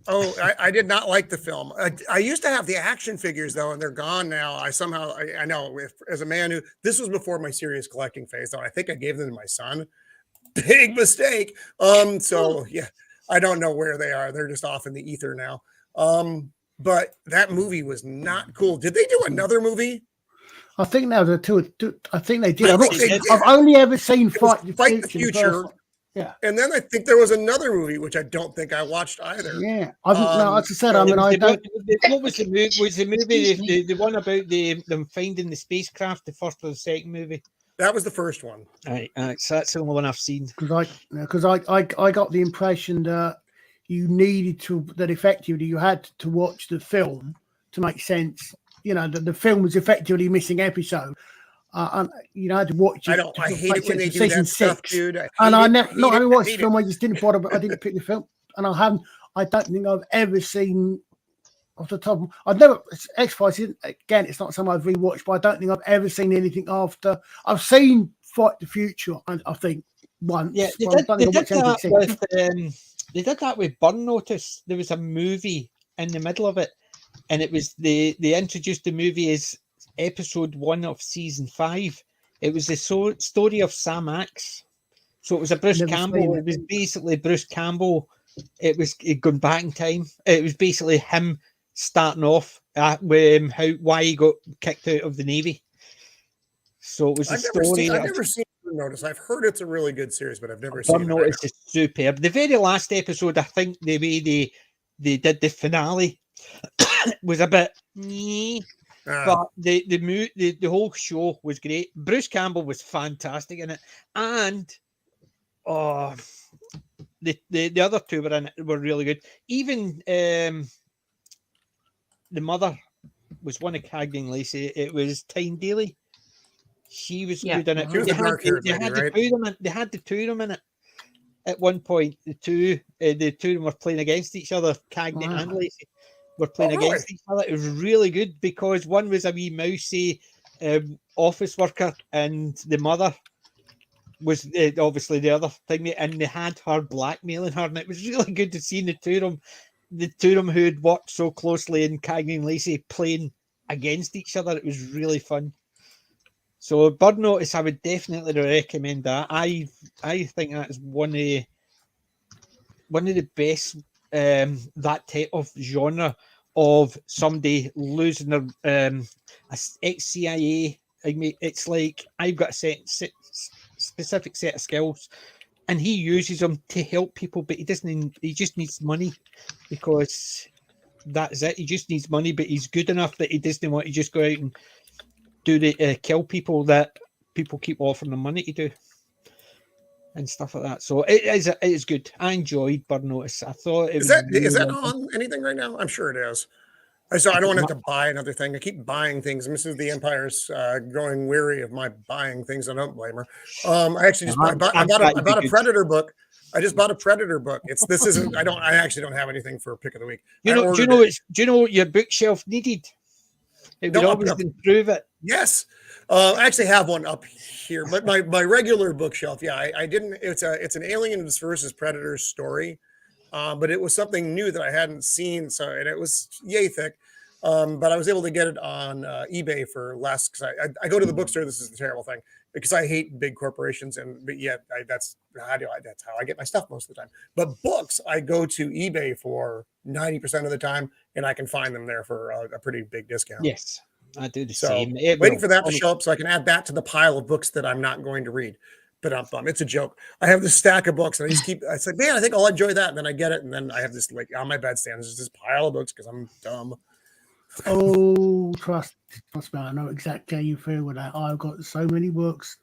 I did not like the film. I used to have the action figures though, and they're gone now. I know as a man who, this was before my serious collecting phase though. I think I gave them to my son. Big mistake. So yeah. I don't know where they are. They're just off in the ether now. But that movie was not cool. Did they do another movie? I think now the two. I think they did. I've only ever seen Fight the Future. Yeah. And then I think there was another movie which I don't think I watched either. Yeah. As I said, I mean, I don't. What was the movie? Was the movie the one about them finding the spacecraft? The first or the second movie? That was the first one. All right, so that's the only one I've seen. Because I got the impression that you needed to, that effectively you had to watch the film to make sense. You know, the film was effectively missing episode. And you had to watch it. I hate it when they do that stuff, dude. I never not only watched the film, I just didn't bother, but I didn't pick the film. And I don't think I've ever seen off the top. I've never X-Files. Again, it's not something I've rewatched, but I don't think I've ever seen anything after. I've seen Fight the Future, and I think once. Yeah, they did that with Burn Notice. There was a movie in the middle of it, and it was they introduced the movie as episode 1 of season 5. It was the story of Sam Axe. So it was a Bruce Campbell. It was basically Bruce Campbell. It was going back in time. It was basically him starting off with why he got kicked out of the Navy. So it was a story. I've never seen Burn Notice. I've heard it's a really good series, but I've never seen it. Burn Notice is superb. The very last episode, I think the way they did the finale was a bit, but the whole show was great. Bruce Campbell was fantastic in it, and the other two were really good. Even the mother was one of Cagney Lacey. It was Tyne Daly. She was good in it. She was They had the two of them in it at one point. The two of them were playing against each other. Cagney and Lacey were playing against each other. It was really good because one was a wee mousy office worker, and the mother was obviously the other thing, and they had her blackmailing her, and it was really good to see the two of them who had worked so closely in Cagney and Lacey playing against each other. It was really fun. So Burn Notice, I would definitely recommend that. I think that's one of the best that type of genre of somebody losing their ex-CIA. I mean, it's like I've got a specific set of skills, and he uses them to help people, but he just needs money, because that's it. He just needs money, but he's good enough that he doesn't want to just go out and do the kill people that people keep offering him money to do. and stuff like that. So it is good. I enjoyed Burn Notice. I thought it Is was that really on anything right now? I'm sure it is. So I don't want to have to buy another thing. I keep buying things. Mrs. The Empire's growing weary of my buying things. I don't blame her. I actually just I bought a Predator book. I just bought a Predator book. This isn't. I actually don't have anything for pick of the week. Do you know what your bookshelf needed? It would always improve it. Yes. I actually have one up here, but my regular bookshelf. Yeah, I didn't. It's an Aliens versus Predators story. But it was something new that I hadn't seen. So, and it was yay thick. But I was able to get it on eBay for less because I go to the bookstore. This is the terrible thing because I hate big corporations, but yet that's how I get my stuff most of the time. But books, I go to eBay for 90% of the time, and I can find them there for a pretty big discount. Yes, I do the so, same. Waiting for that to show up so I can add that to the pile of books that I'm not going to read. But it's a joke. I have this stack of books and I say, man, I think I'll enjoy that. And then I get it. And then I have this like on my bedstand, there's this pile of books because I'm dumb. Oh, trust me, I know exactly how you feel with that. I've got so many books.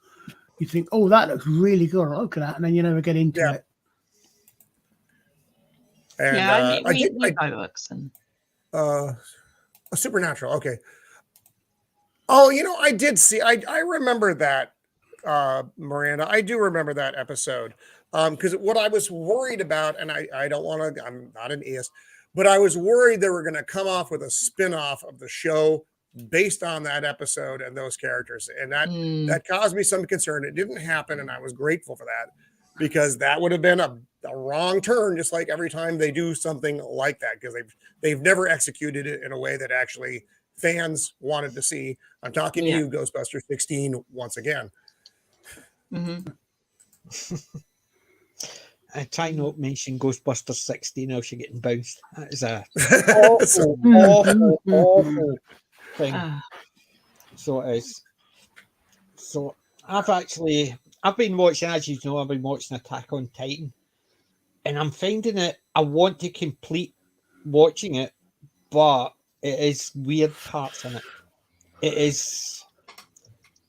You think, oh, that looks really good. I'll look at that. And then you never get into it. And, we buy books. And Supernatural. Okay. Oh, I did see, I remember that. Miranda, I do remember that episode because what I was worried about, and I don't want to, I'm not an atheist, but I was worried they were going to come off with a spin-off of the show based on that episode and those characters, and that caused me some concern. It didn't happen, and I was grateful for that because that would have been a wrong turn, just like every time they do something like that, because they've never executed it in a way that actually fans wanted to see. I'm talking to you, Ghostbusters 16, once again. I try not to mention Ghostbusters 16 else you're getting bounced. That is a awful thing. So it is. So I've been watching, as you know, I've been watching Attack on Titan, and I'm finding it, I want to complete watching it, but it is weird parts in it. It is.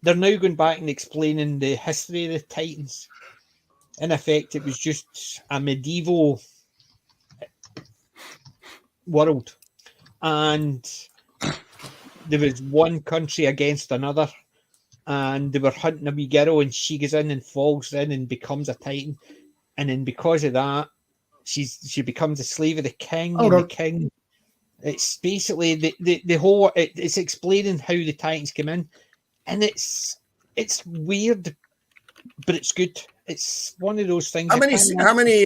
They're now going back and explaining the history of the Titans. In effect, it was just a medieval world. And there was one country against another. And they were hunting a wee girl, and she goes in and falls in and becomes a Titan. And then because of that, she becomes a slave of the king. The king. It's basically the whole. It's explaining how the Titans came in. And it's weird, but it's good. It's one of those things. How many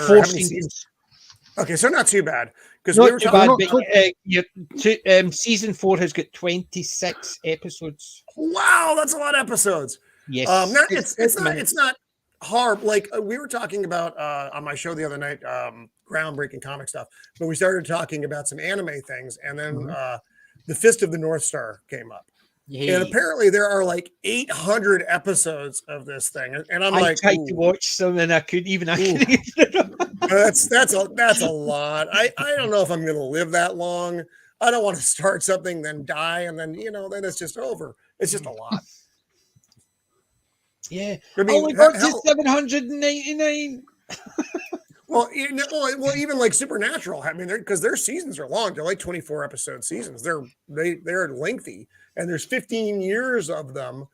4 seasons. Okay, so not too bad. Because we were season 4 has got 26 episodes. Wow, that's a lot of episodes. Yes. It's not hard. Like we were talking about on my show the other night, groundbreaking comic stuff. But we started talking about some anime things, and then the Fist of the North Star came up. Yeah. And apparently there are like 800 episodes of this thing, and I tried to watch some, and I couldn't even. That's a lot. I don't know if I'm going to live that long. I don't want to start something, then die, and then then it's just over. It's just a lot. Yeah, I mean, only got to 799. Well, even like Supernatural. I mean, because their seasons are long. They're like 24 episode seasons. They're lengthy, and there's 15 years of them.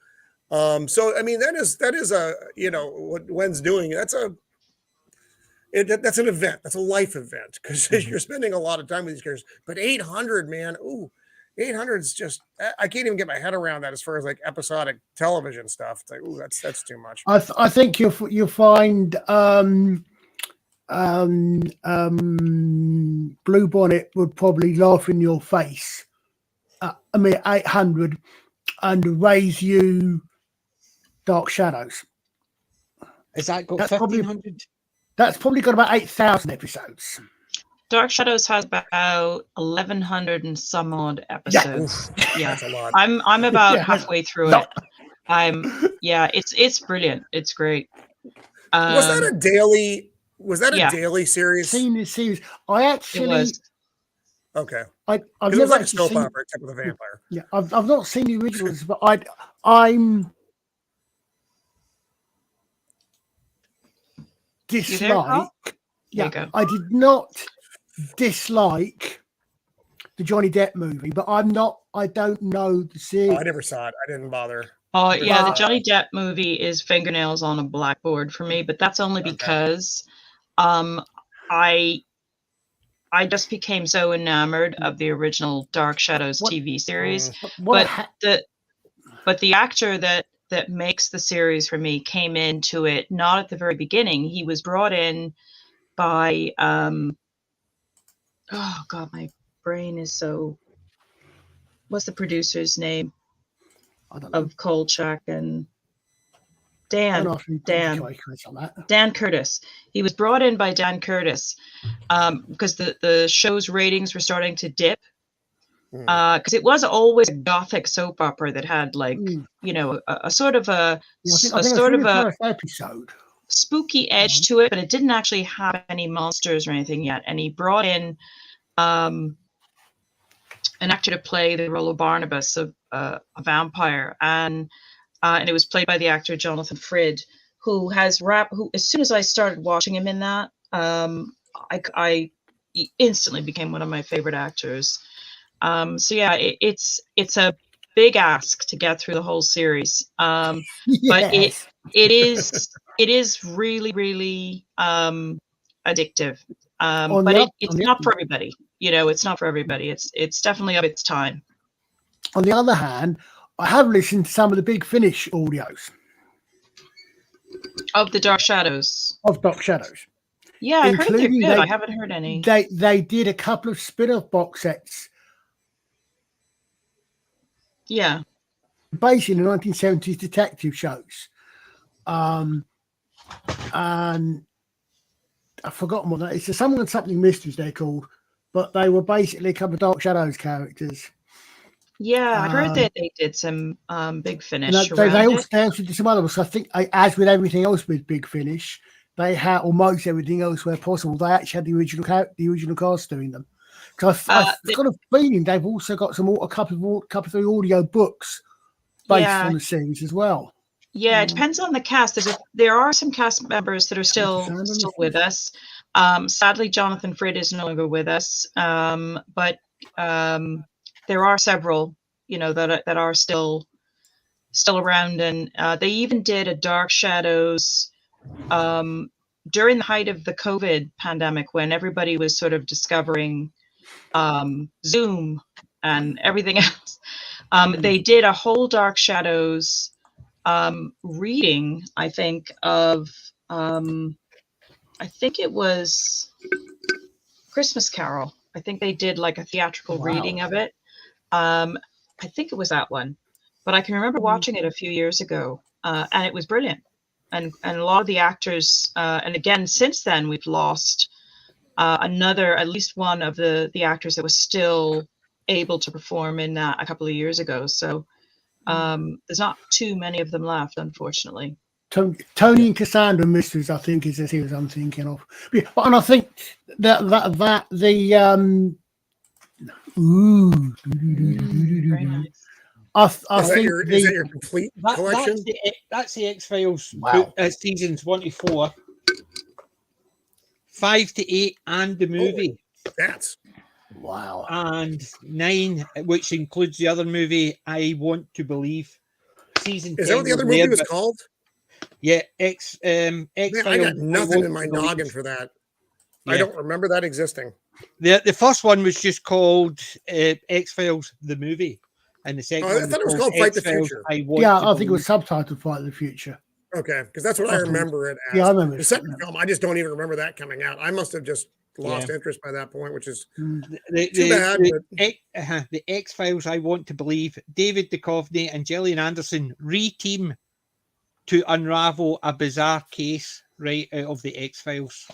So I mean, that is a what Wen's doing. That's an event. That's a life event because you're spending a lot of time with these characters. But 800, man, 800 is just. I can't even get my head around that as far as like episodic television stuff. It's like, that's too much. I think you'll find. Blue Bonnet would probably laugh in your face. 800 and raise you Dark Shadows. Has that got 1,500? That's probably got about 8,000 episodes. Dark Shadows has about 1,100 and some odd episodes. Yeah, that's a lot. I'm about halfway through it. It's brilliant. It's great. Was that a daily? Was that a daily series? Series. I actually. Okay. I've never never like a actually soap opera except with a vampire. Yeah, I've not seen the originals, but I'm. there, Carl? dislike. There you go. I did not dislike the Johnny Depp movie, but I don't know the series. I never saw it. I didn't bother. Oh Never yeah, saw the it. Johnny Depp movie is fingernails on a blackboard for me, but that's only Okay. because I just became so enamored of the original Dark Shadows What- TV series. What But the actor that makes the series for me came into it not at the very beginning. He was brought in by oh god, my brain is so. What's the producer's name I don't know. of Kolchak and Don't ask me Dan on that. Dan Curtis. He was brought in by Dan Curtis because the show's ratings were starting to dip. Because it was always a gothic soap opera that had like a sort of a I think the first episode. spooky edge to it, but it didn't actually have any monsters or anything yet. And he brought in an actor to play the role of Barnabas, a vampire, and it was played by the actor Jonathan Frid, who as soon as I started watching him in that, I instantly became one of my favorite actors. So yeah, it's a big ask to get through the whole series, but Yes. it is really, really addictive. But it's not for everybody. It's not for everybody. It's definitely of its time. On the other hand, I have listened to some of the Big Finish audios Of the Dark Shadows. of Dark Shadows. Yeah, I heard they're Including good. I haven't heard any. They did a couple of spin-off box sets Yeah. based in the 1970s detective shows. And I've forgotten what that is. It's something mysteries they're called, but they were basically a couple of Dark Shadows characters. Yeah, I heard that they did some Big Finish. They also did some other ones. I think, as with everything else with Big Finish, they had almost everything else where possible. They actually had the original cast doing them. Because I've got a feeling they've also got a couple of audio books based on the series as well. Yeah, it depends on the cast. There are some cast members that are still with us. Sadly, Jonathan Frid is no longer with us. But there are several, that are still around, and they even did a Dark Shadows during the height of the COVID pandemic, when everybody was sort of discovering Zoom and everything else. They did a whole Dark Shadows reading, I think, of I think it was Christmas Carol. I think they did like a theatrical reading of it. I think it was that one, but I can remember watching it a few years ago, and it was brilliant. And a lot of the actors, and again, since then we've lost at least one of the actors that was still able to perform in that a couple of years ago. So there's not too many of them left, unfortunately. Tony and Cassandra Mysteries, I think, is the series I'm thinking of. And I think that the Very nice. Is that your complete collection? That's the X-Files. Wow. Seasons 1 to 4, 5 to 8, and the movie. That's Wow. And 9, which includes the other movie, I Want to Believe. Season 10. Is that what the other movie was called? Yeah, X-Files. I got nothing in my noggin for that. Yeah. I don't remember that existing. The first one was just called X-Files, the movie. And the second one I thought it was called Fight the Future. I think it was subtitled Fight the Future. Okay, because that's what I remember it as. Yeah, I remember the second film. I just don't even remember that coming out. I must have just lost interest by that point, which is too bad. The X-Files, I Want to Believe, David Duchovny and Gillian Anderson re-team to unravel a bizarre case right out of the X-Files.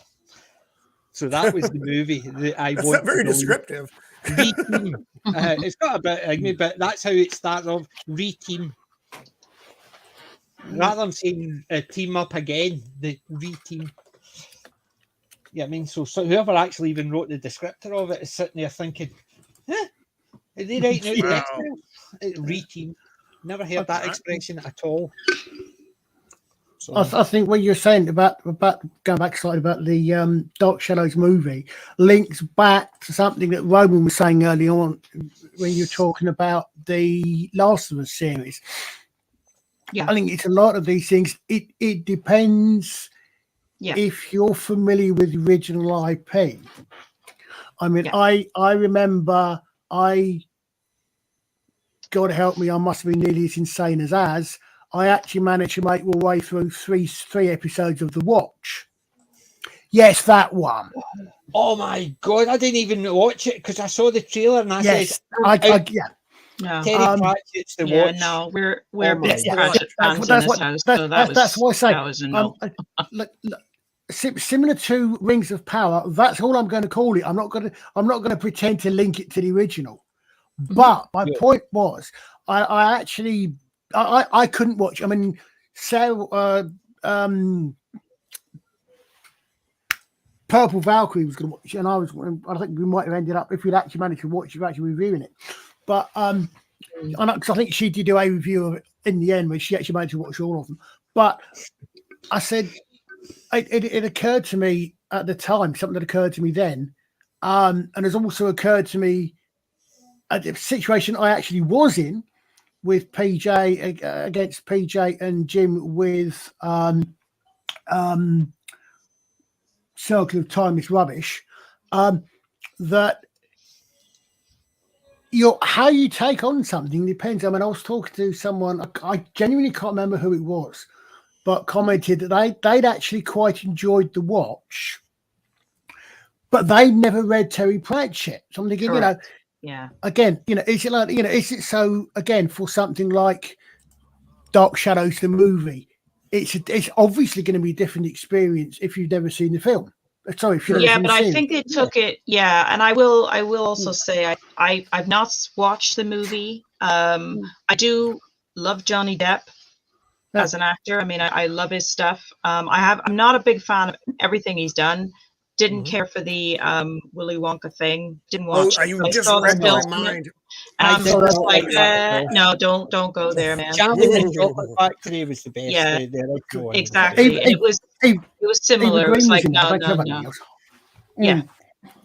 So that was the movie that I That's Want not very to Believe. descriptive. Re-team. It's got a bit, but that's how it starts off. Re-team. Rather than saying team up again, the re-team. Yeah, I mean, so whoever actually even wrote the descriptor of it is sitting there thinking, are they writing out the X-Files? Re-team. Never heard that expression at all. So I think what you're saying about going back slightly about the Dark Shadows movie links back to something that Roman was saying early on when you're talking about the Last of Us series. Yeah. I think it's a lot of these things. It depends Yeah. if you're familiar with the original IP. I mean, Yeah. I remember God help me, I must have been nearly as insane as I actually managed to make my way through three episodes of The Watch. Yes, that one. Oh my God, I didn't even watch it because I saw the trailer and I said, Yeah. No. Terry Pratchett's The Yeah, Watch. no, we're Oh my big God. Pratchett fans in this house, so that's why I say. that was a no. Look, similar to Rings of Power, that's all I'm going to call it. I'm not going to pretend to link it to the original. But my point was, I actually couldn't watch. I mean, Sarah, Purple Valkyrie was going to watch, and I think we might have ended up, if we'd actually managed to watch it, actually reviewing it. But because I think she did do a review of it in the end, where she actually managed to watch all of them. But I said it occurred to me at the time, something that occurred to me then, and has also occurred to me at the situation I actually was in with PJ against PJ and Jim with Circle of Time is Rubbish. That how you take on something depends. I mean, I was talking to someone, I genuinely can't remember who it was, but commented that they'd actually quite enjoyed The Watch, but they never read Terry Pratchett. So I'm thinking, Correct. Yeah. Again, is it like, is it so again for something like Dark Shadows, the movie? It's obviously going to be a different experience if you've never seen the film. Sorry, if you've never seen but the I series. think it took it. Yeah, and I will also say I've not watched the movie. I do love Johnny Depp as an actor. I mean, I love his stuff. I'm not a big fan of everything he's done. Didn't care for the Willy Wonka thing. Didn't watch it. you I just saw the read my stills from it, mind. and I'm just like, that. no, don't go there, man. Charlie and the Chocolate Factory was the best. Yeah, the original one. exactly. And it was similar. It was like no.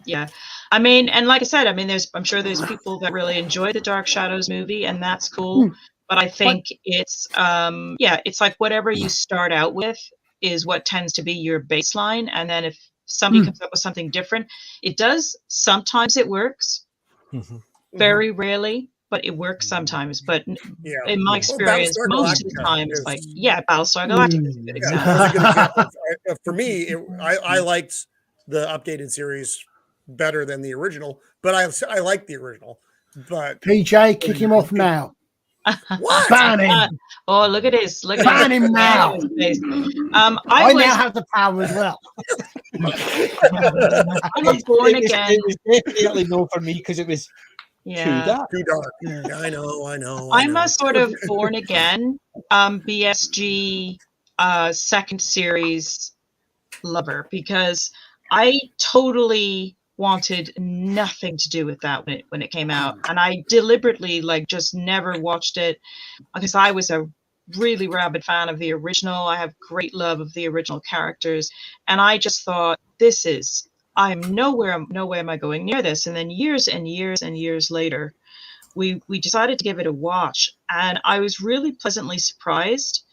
Yeah. I mean, and like I said, I mean, I'm sure there's people that really enjoy the Dark Shadows movie, and that's cool. But I think it's it's like whatever you start out with is what tends to be your baseline, and then if somebody comes up with something different, it does. Sometimes it works. Very rarely, but it works sometimes. But in my experience, most of the time, it's like, Battlestar Galactica is a good example. That's a good example. For me, I liked the updated series better than the original, but I like the original. But PJ, kick him off now. What? Ban him. Oh, look at his. Ban him now. I now have the power as well. I'm a born again. It was definitely no for me because it was too dark. Too dark. Yeah, I know. I'm a sort of born again BSG second series lover, because I totally wanted nothing to do with that when it came out, and I deliberately just never watched it because I was a really rabid fan of the original. I have great love of the original characters, and I just thought, I'm no way am I going near this. And then years and years and years later, we decided to give it a watch, and I was really pleasantly surprised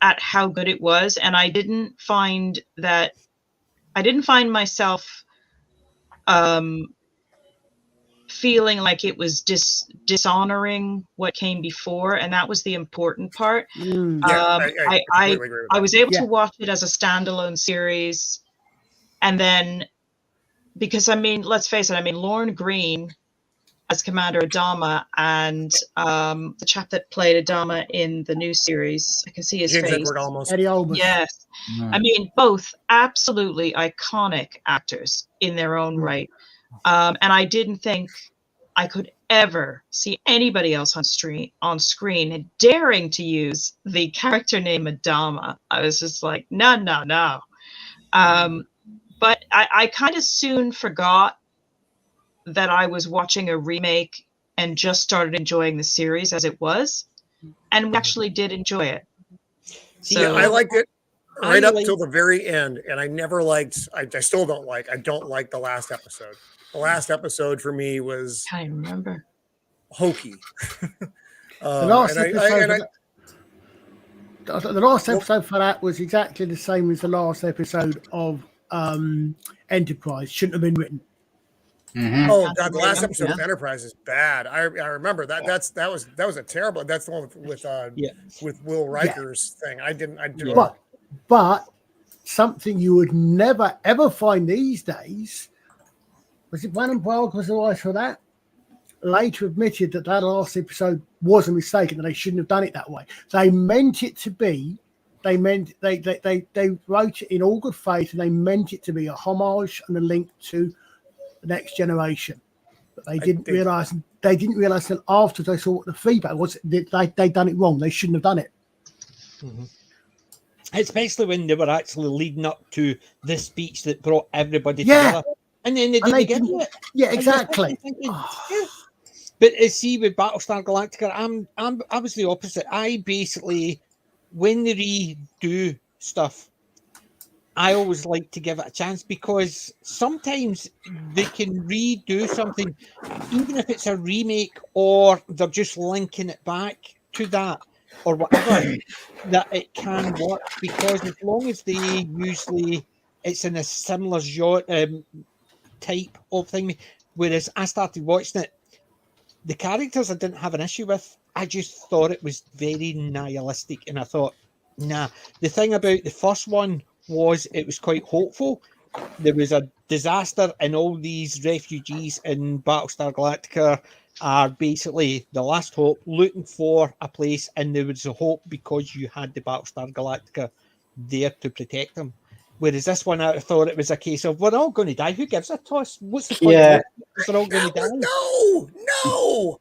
at how good it was. And I didn't find myself feeling like it was dishonoring what came before, and that was the important part. I was able to watch it as a standalone series, and then because let's face it, Lorne Greene as Commander Adama, and the chap that played Adama in the new series, I can see his face. Eddie Olmos. Yes. Both absolutely iconic actors in their own right. And I didn't think I could ever see anybody else on screen daring to use the character name Adama. I was just like, no. But I kind of soon forgot that I was watching a remake and just started enjoying the series as it was, and we actually did enjoy it. I liked it. right up like- till the very end, and I never liked. I still don't like. I don't like the last episode. The last episode for me was I remember. hokey. The last and episode. The last Nope. episode for that was exactly the same as the last episode of Enterprise. Shouldn't have been written. Mhm. oh god, the last episode Yeah. of Enterprise is bad. I remember that. That was a terrible. That's the one Yeah. with Will Riker's thing. I didn't. But something you would never ever find these days was it Brandon Brock was the voice for that. Later admitted that last episode was a mistake and that they shouldn't have done it that way. They meant it to be. They meant they wrote it in all good faith and they meant it to be a homage and a link to the Next Generation. But they didn't realize. They didn't realize that after they saw what the feedback was, they done it wrong. They shouldn't have done it. Mm-hmm. Especially when they were actually leading up to the speech that brought everybody together, and then they didn't get it. Yeah, exactly. But see, with Battlestar Galactica, I was the opposite. I basically, when they redo stuff, I always like to give it a chance because sometimes they can redo something, even if it's a remake or they're just linking it back to that or whatever, that it can work because as long as they usually it's in a similar genre type of thing. Whereas I started watching it, the characters I didn't have an issue with. I just thought it was very nihilistic, and I thought, nah. The thing about the first one was it was quite hopeful. There was a disaster, and all these refugees in Battlestar Galactica are basically the last hope, looking for a place, and there was a hope because you had the Battlestar Galactica there to protect them. Whereas this one, I thought it was a case of we're all going to die. Who gives a toss? What's the point? Yeah. We're all going to die. No.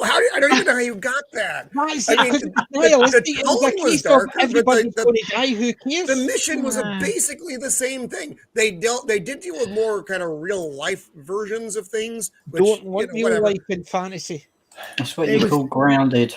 I don't even know how you got that. Right, I mean, the tone was darker, but everybody's going to die. Who cares? the mission was basically the same thing. They did deal with more kind of real life versions of things. Which, Don't want real whatever. life in fantasy. That's what you call grounded.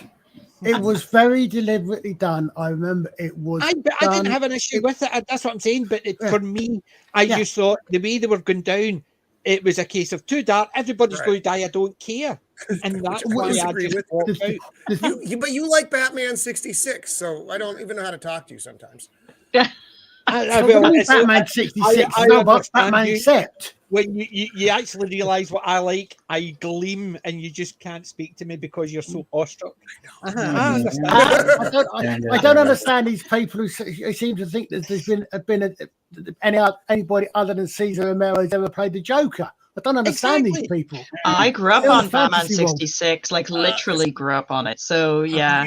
It was very deliberately done. I remember it was. I didn't have an issue with it. That's what I'm saying. But for me, I just thought the way they were going down, it was a case of too dark. Everybody's going to die. I don't care, and that's why I just walked out. But you like Batman 66, so I don't even know how to talk to you sometimes. Batman 66. No, but Batman Accept. When you actually realise what I like, I gleam, and you just can't speak to me because you're so awestruck. I understand. I don't understand these people who seem to think that there's been anybody other than Cesar Romero who's ever played the Joker. I don't understand these people. I grew up They're on Batman fantasy world. 66, like literally grew up on it. So yeah,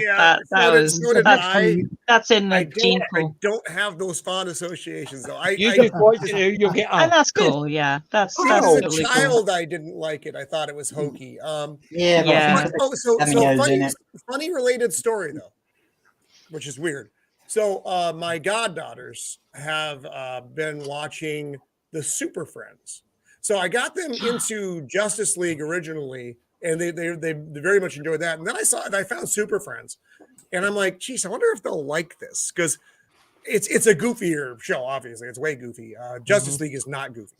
that's in the gene pool. I don't have those fond associations though. You just watch it, you'll get and that's cool. Yeah, that's as a totally child, cool. I didn't like it. I thought it was hokey. Yeah. So funny related story though, which is weird. So my goddaughters have been watching the Super Friends. So I got them into Justice League originally, and they very much enjoyed that. And then I found Super Friends, and I'm like, geez, I wonder if they'll like this because it's a goofier show. Obviously, it's way goofy. Justice League is not goofy.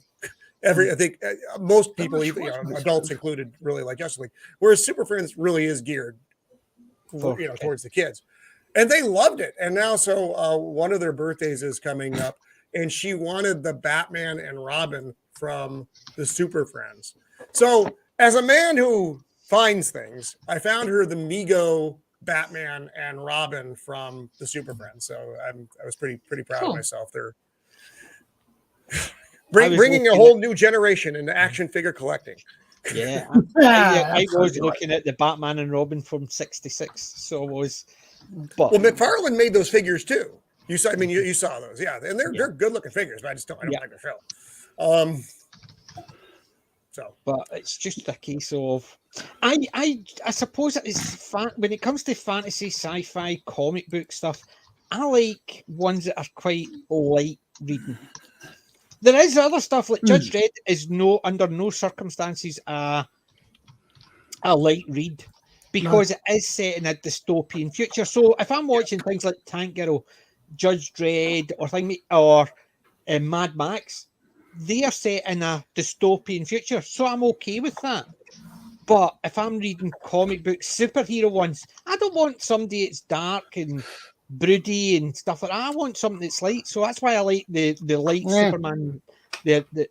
I think most people, adults included, really like Justice League. Whereas Super Friends really is geared, towards the kids, and they loved it. And now, so one of their birthdays is coming up, and she wanted the Batman and Robin from the Super Friends. So as a man who finds things, I found her the Mego Batman and Robin from the Super Friends. So I was pretty proud of myself. They're bringing a whole new generation into action figure collecting. Yeah, I was looking at the Batman and Robin from '66. So I was. But McFarlane made those figures too. You saw those, yeah, and they're good looking figures, but I don't like the show. But it's just a case of I suppose it's when it comes to fantasy, sci-fi, comic book stuff, I like ones that are quite light reading. There is other stuff like Judge Dredd is under no circumstances a light read because it is set in a dystopian future. So if I'm watching things like Tank Girl, Judge Dredd or Mad Max, they are set in a dystopian future, so I'm okay with that. But if I'm reading comic books, superhero ones, I don't want somebody that's dark and broody and stuff like that. I want something that's light. So that's why I like the light Superman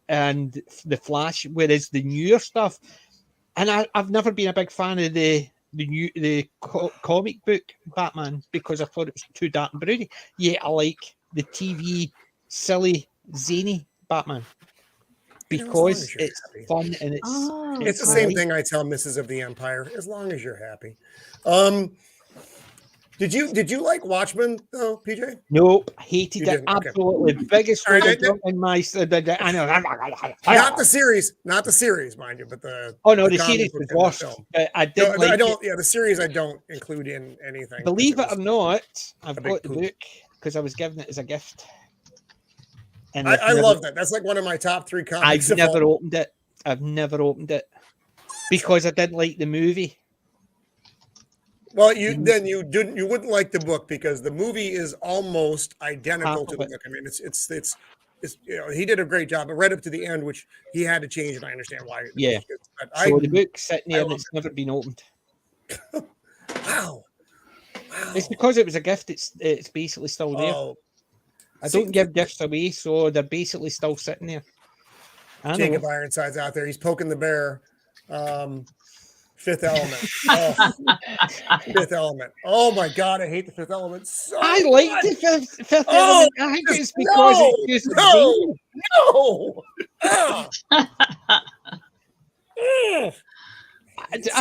and the Flash, whereas the newer stuff, and I've never been a big fan of the comic book Batman because I thought it was too dark and broody. Yeah, I like the TV silly zany Batman. Because it's happy. Fun and it's the same thing I tell Mrs. of the Empire. As long as you're happy. Did you like Watchmen though, PJ? Nope, hated it. Absolutely, okay. Biggest one in my. I know. Not the series, mind you, but the. The series was worse. I did. I don't. Yeah, the series I don't include in anything. Believe it or not, I've got the book because I was given it as a gift. And I love that. That's like one of my top 3 comics. I've never opened it. I've never opened it because I didn't like the movie. Well, you wouldn't like the book because the movie is almost identical to the book. I mean, it's he did a great job, but right up to the end, which he had to change, and I understand why. Yeah. So the book's sitting there and it's never been opened. Wow. It's because it was a gift. It's basically still there. Oh. I don't give gifts away, so they're basically still sitting there. Jacob Ironside's out there. He's poking the bear. Fifth Element. Oh. Fifth Element. Oh my God, I hate the Fifth Element so I like much. the Fifth Element. I think it's because it's just I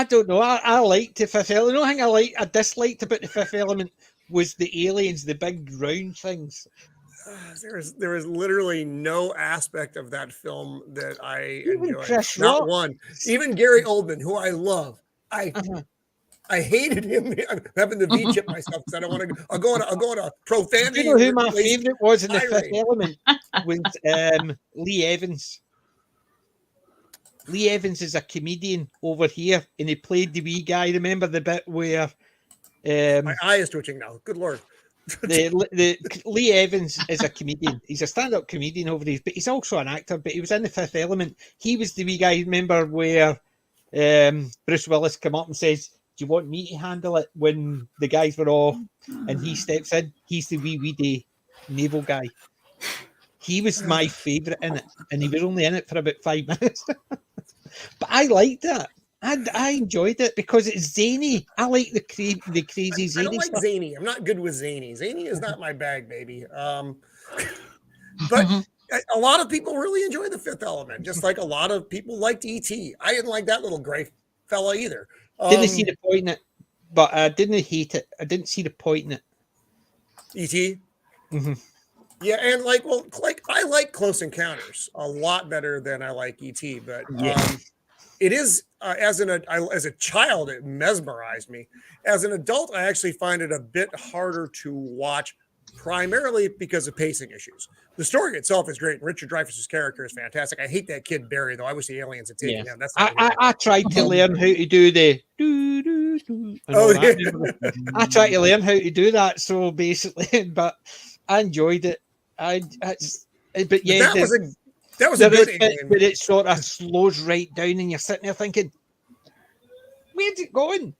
don't know. I liked the Fifth Element. The only thing I disliked about the Fifth Element was the aliens, the big round things. There was literally no aspect of that film that I enjoyed. Not one. Even Gary Oldman, who I love, I hated him. I'm having to V-chip myself because I don't want to. I'll go on a profanity. You know who my favorite was in the Fifth Element was Lee Evans. Lee Evans is a comedian over here, and he played the wee guy. Remember the bit where my eye is twitching now. Good Lord. the Lee Evans is a comedian. He's a stand-up comedian over these, but he's also an actor. But he was in the Fifth Element. He was the wee guy. Remember where Bruce Willis come up and says, "Do you want me to handle it?" When the guys were off, and he steps in. He's the wee naval guy. He was my favourite in it, and he was only in it for about 5 minutes. But I liked that. I enjoyed it because it's zany. I like the crazy zany. I don't like stuff. zany. I'm not good with zany. Zany is not my bag, baby. But a lot of people really enjoy the Fifth Element, just like a lot of people liked E.T. I didn't like that little gray fella either. Didn't see the point in it, but I didn't hate it. I didn't see the point in it. E.T. Mm-hmm. Yeah, and I like Close Encounters a lot better than I like E.T. But it is as a child, it mesmerized me. As an adult, I actually find it a bit harder to watch, primarily because of pacing issues. The story itself is great. Richard Dreyfuss's character is fantastic. I hate that kid Barry, though. I wish the aliens had taken him. That's I tried to learn how to do the do. I tried to learn how to do that. So basically, but I enjoyed it. But yeah, that was a good alien. But it sort of slows right down, and you're sitting there thinking, "Where's it going?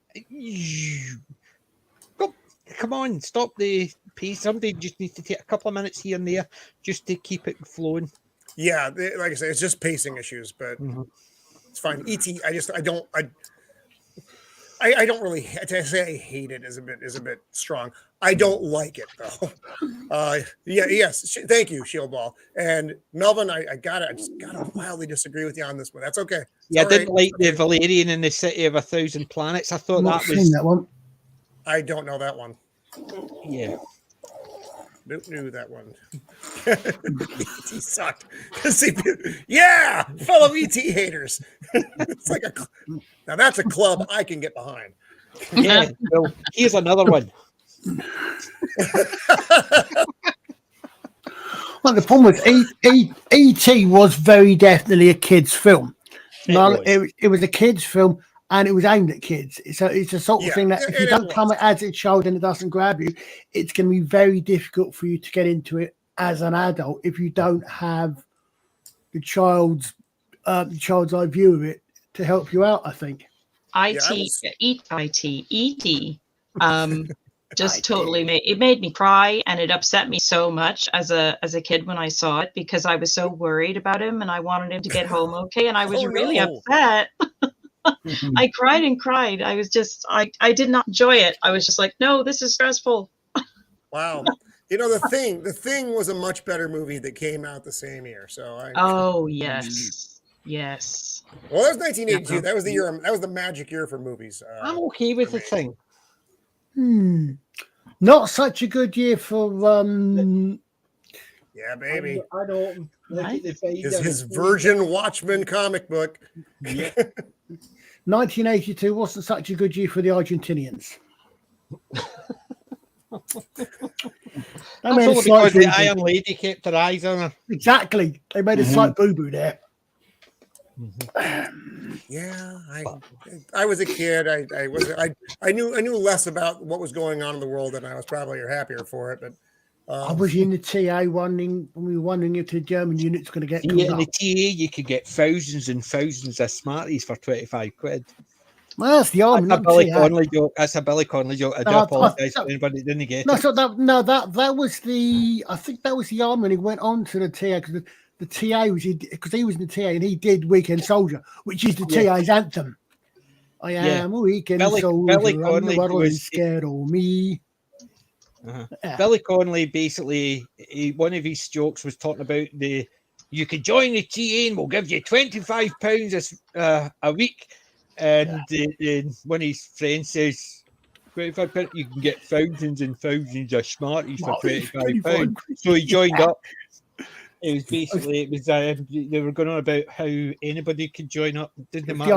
Come on, stop the pace. Somebody just needs to take a couple of minutes here and there just to keep it flowing." Yeah, like I say, it's just pacing issues, but it's fine. E.T. I don't really. To say I hate it is a bit strong. I don't like it though. Yes. Thank you, Shield Ball and Melvin. I just gotta wildly disagree with you on this one. That's okay. I didn't like the Valerian in the City of 1,000 Planets. I thought that one. I don't know that one. Yeah. Don't knew that one. E.T. sucked. Yeah, fellow E.T. haters. It's like now that's a club I can get behind. Yeah, well, here's another one. Well, the problem with E.T. was very definitely a kid's film. It was a kid's film, and it was aimed at kids. So it's a sort of thing that if you don't come as a child and it doesn't grab you, it's going to be very difficult for you to get into it as an adult if you don't have the child's eye view of it to help you out, I think. E.T. Just totally made me cry, and it upset me so much as a kid when I saw it, because I was so worried about him and I wanted him to get home okay, and I was really upset. I cried and cried. I was just I did not enjoy it. I was just like, no, this is stressful. Wow. You know, the thing was a much better movie that came out the same year. So yes. Well, that was 1982. That was the year. That was the magic year for movies. I'm okay with The Thing. Not such a good year for yeah, baby. I don't like his Virgin Watchmen comic book. Yeah. 1982 wasn't such a good year for the Argentinians. That's only because the Iron Lady kept her eyes on her. Exactly. They made a slight boo-boo there. Yeah, I was a kid. I knew less about what was going on in the world, and I was probably happier for it. But I was in the TA when we were wondering if the German unit's going to get in the TA, you could get thousands and thousands of Smarties for 25 quid. Well, that's the army. That's a Billy Connolly joke. That's a Billy Connolly joke. I do apologise to anybody that didn't get it. That was the. I think that was the army, and he went on to the TA because the TA was because he was in the TA and he did Weekend Soldier, which is the TA's anthem. I am a weekend soldier. Billy Connolly was scared of me. Billy Connolly basically, one of his jokes was talking about you could join the TA and we'll give you £25 a week. And one of his friends says, £25, you can get thousands and thousands of Smarties for £25. So he joined up. It was basically, they were going on about how anybody could join up. Didn't matter.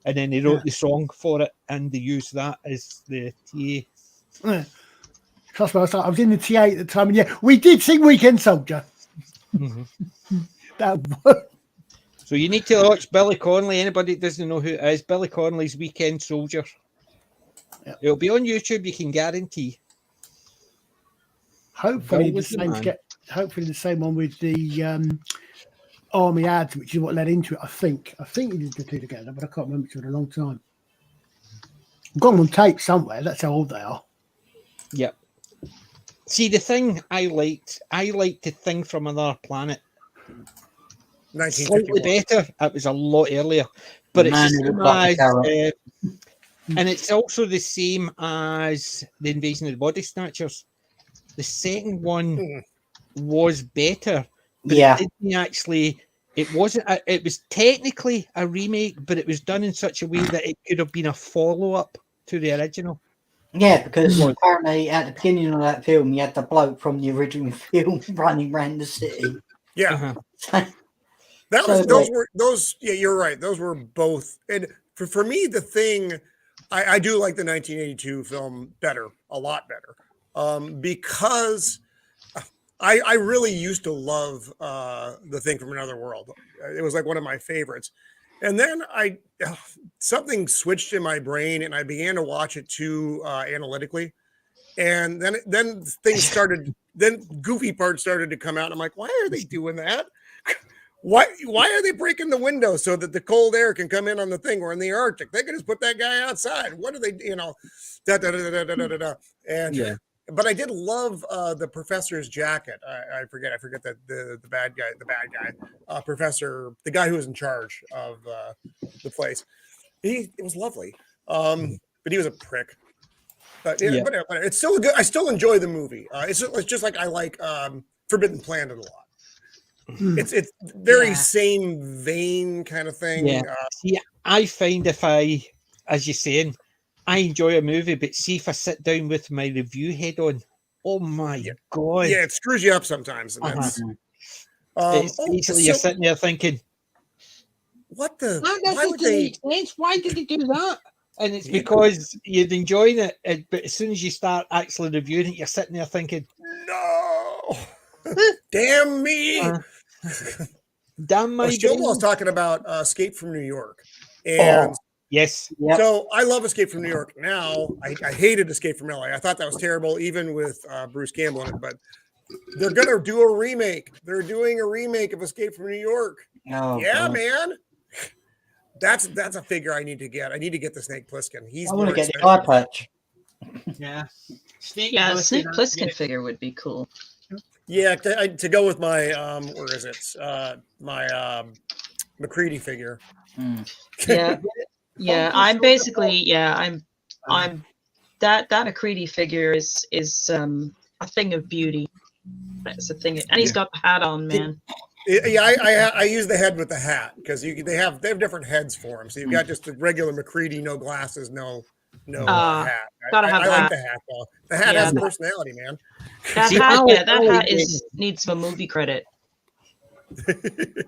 And then they wrote the song for it, and they used that as the TA. Trust me, I was in the TA at the time, and we did sing Weekend Soldier. So you need to watch Billy Connolly. Anybody that doesn't know who it is, Billy Connolly's Weekend Soldier. Yep. It'll be on YouTube, you can guarantee. Hopefully the same one with the army ads, which is what led into it. I think we did the two together, but I can't remember. It's been a long time. I've got them on tape somewhere. That's how old they are. Yep. See, the thing I liked The Thing from Another Planet. Slightly better. It was a lot earlier, but and it's also the same as The Invasion of the Body Snatchers. The second one was better, but it didn't actually. It wasn't. It was technically a remake, but it was done in such a way that it could have been a follow-up to the original. Yeah, because apparently at the beginning of that film, you had the bloke from the original film running around the city. Yeah. Those. Yeah, you're right. Those were both. And for me, The Thing, I do like the 1982 film better, a lot better, because I really used to love The Thing from Another World. It was like one of my favorites. And then something switched in my brain, and I began to watch it too analytically. And then things started. Then goofy parts started to come out. And I'm like, why are they doing that? Why are they breaking the window so that the cold air can come in on the thing? We're in the Arctic. They could just put that guy outside. What are they? And but I did love the professor's jacket. I forget that the bad guy, professor, the guy who was in charge of the place. It was lovely, but he was a prick. But it's still good. I still enjoy the movie. It's just like I like Forbidden Planet a lot. It's very same vein kind of thing. Yeah. See, I find as you're saying, I enjoy a movie, but see if I sit down with my review head on, oh my god! Yeah, it screws you up sometimes. And it's basically you're sitting there thinking, "What the? Why would they? Why did they do that?" And it's because you're enjoying it, but as soon as you start actually reviewing it, you're sitting there thinking, "No, damn me." Damn my Stillwell's talking about Escape from New York. And Yes. Yep. so I love Escape from New York. Now I hated Escape from LA. I thought that was terrible, even with Bruce Campbell in it. But they're gonna do a remake. They're doing a remake of Escape from New York. Oh, Yeah, God. man. That's a figure I need to get. I need to get the Snake Plissken. He's I want to more get the expensive. eye patch. Yeah. Snake Yeah, Plissken, Snake I'd Plissken get. figure would be cool. Yeah, to go with my where is it? My McCready figure. Yeah, yeah. Funky I'm Silver basically I'm that McCready figure is a thing of beauty. It's a thing, and he's got the hat on, man. Yeah, I use the head with the hat because they have different heads for them. So you've got just the regular McCready, no glasses, no hat. Gotta have I like that. the hat though. The hat Yeah. has personality, man. That See, hat, Alec yeah, that always hat did. needs some movie credit. And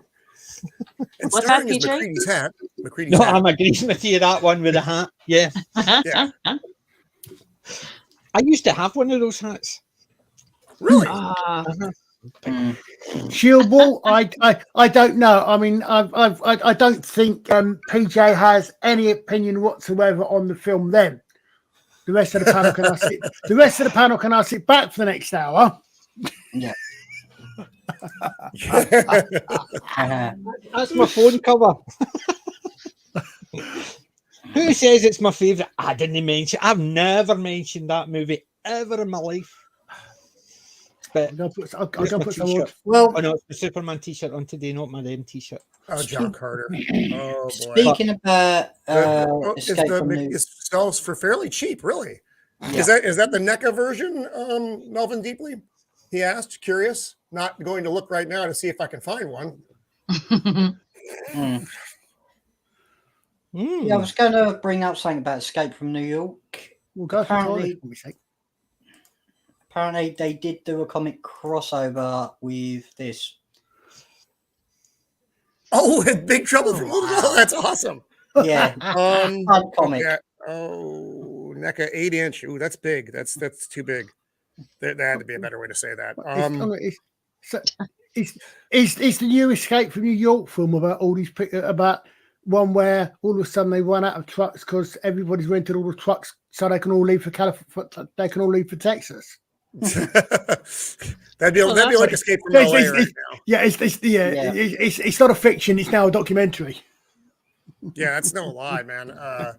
What's starring that, is PJ? McCready's hat. McCready's No, hat. I'm agreeing with you. That one with the hat. Yeah. Yeah. I used to have one of those hats. Really? Shield Wall, I don't know. I mean, I don't think PJ has any opinion whatsoever on the film. Then the rest of the panel can I sit? The rest of the panel can I sit back for the next hour? Yeah. That's my phone cover. Who says it's my favourite? I didn't mention. I've never mentioned that movie ever in my life. But I'm gonna put some my more. t-shirt. Well, Oh no, it's the Superman t-shirt on today, not my them t-shirt. Oh, John Carter. Oh boy. speaking about Escape from New It sells for fairly cheap, really. Yeah. Is that the NECA version, Melvin Deeply? He asked, curious. Not going to look right now to see if I can find one. Yeah, I was going to bring up something about Escape from New York. We'll go for Apparently- toilet, for sake. Apparently, they did do a comic crossover with this. Oh, Big Trouble from Little wow. Devil. That's awesome. Yeah, fun comic. Okay. Oh, NECA 8-inch. Ooh, that's big. That's too big. There had to be a better way to say that. It's the new Escape from New York film about all these about one where all of a sudden they run out of trucks because everybody's rented all the trucks so they can all leave for California. They can all leave for Texas. that'd be like Escape from LA right now. Yeah, it's not a fiction. It's now a documentary. Yeah, that's no lie, man. I'm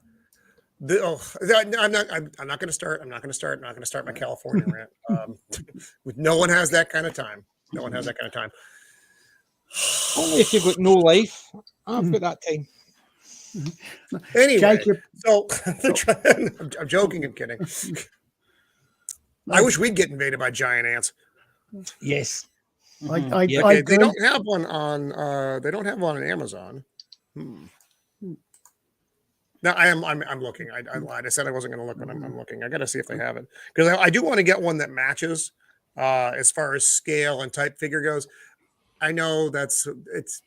not going to start. I'm not going to start my California rant. No one has that kind of time. No one has that kind of time. Only if you've got no life. I've got that time. Anyway, Jacob. so I'm joking and kidding. I wish we'd get invaded by giant ants. Yes. I They don't have one on. They don't have one on Amazon. No, I'm looking. I lied. I said I wasn't going to look, but I'm looking. I got to see if they have it because I do want to get one that matches as far as scale and type figure goes. I know but it's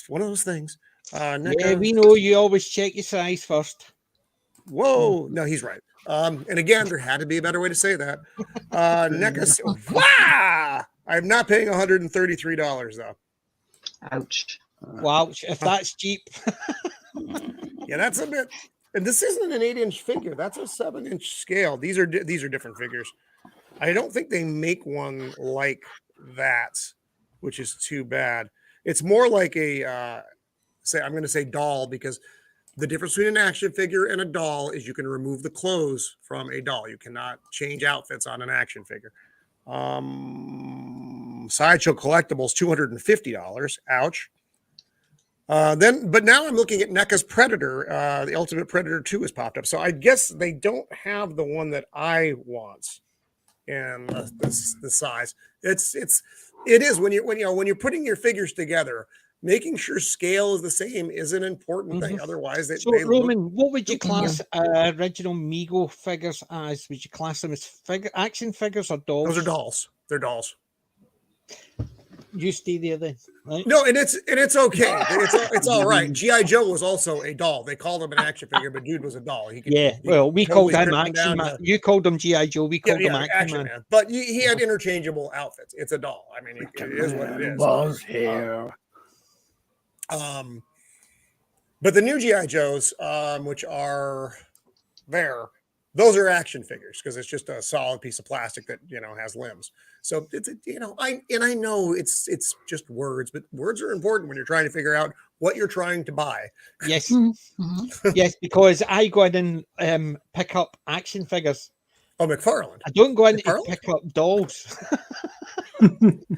one of those things. Yeah, we know you always check your size first. Whoa, no, he's right. And again, there had to be a better way to say that. NECA. Wow, I'm not paying $133 though. Ouch. Wow, if that's cheap. Yeah, that's a bit. And this isn't an 8-inch figure. That's a 7-inch scale. These are different figures. I don't think they make one like that, which is too bad. It's more like a I'm going to say doll because the difference between an action figure and a doll is you can remove the clothes from a doll. You cannot change outfits on an action figure. Sideshow Collectibles, $250. Ouch. But now I'm looking at NECA's Predator. The Ultimate Predator 2 has popped up. So I guess they don't have the one that I want in the size. It is when you're putting your figures together, making sure scale is the same is an important thing. Otherwise, Roman, what would you class original Mego figures as? Would you class them as action figures or dolls? Those are dolls. They're dolls. You stay there then, right? No, and it's okay. It's all right. G.I. Joe was also a doll. They called him an action figure, but dude was a doll. We called him Action Man. You called him G.I. Joe. We called him Action Man. But he had interchangeable outfits. It's a doll. I mean, it is what it is. Was here. But the new GI Joes, which are there, those are action figures because it's just a solid piece of plastic that has limbs. So it's I know it's just words, but words are important when you're trying to figure out what you're trying to buy. Yes, Mm-hmm. yes, because I go in and pick up action figures. Oh, McFarlane. I don't go in to McFarlane? pick up dolls.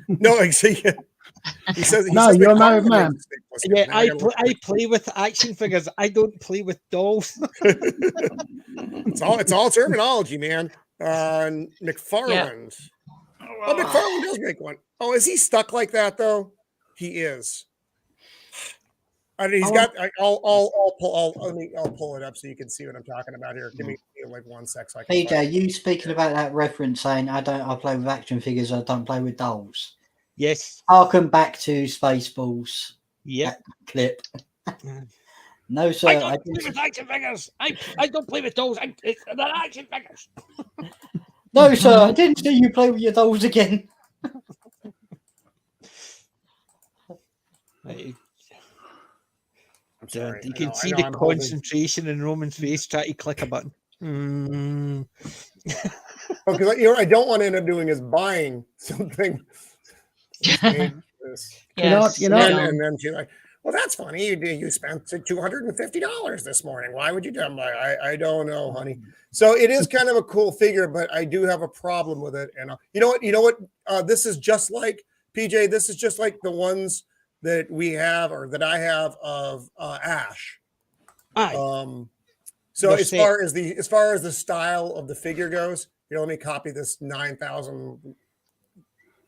No, he says No, you're a married McFarlane man. makes a big mistake. Yeah, Now I gotta look I play with action figures. I don't play with dolls. it's all terminology, man. McFarland. Oh, McFarlane does make one. Oh, is he stuck like that though? He is. I mean, he's got. I'll pull it up so you can see what I'm talking about here. Give me like 1 sec. So I can find PJ, you speaking about that reference saying I play with action figures, I don't play with dolls. Yes. Harken back to Spaceballs. Yep. Clip. No, sir. I don't play with action figures. I don't play with dolls. They're action figures. No, sir. I didn't see you play with your dolls again. Right. I'm sorry. You can see the concentration in Roman's face trying to click a button. Because I don't want to end up doing is buying something. Yes. And then she's like, "Well, that's funny. You spent $250 this morning. Why would you do that?" I don't know, honey. So it is kind of a cool figure, but I do have a problem with it. And you know what? This is just like PJ. This is just like the ones that we have or that I have of Ash. So as far as the style of the figure goes, let me copy this 9,000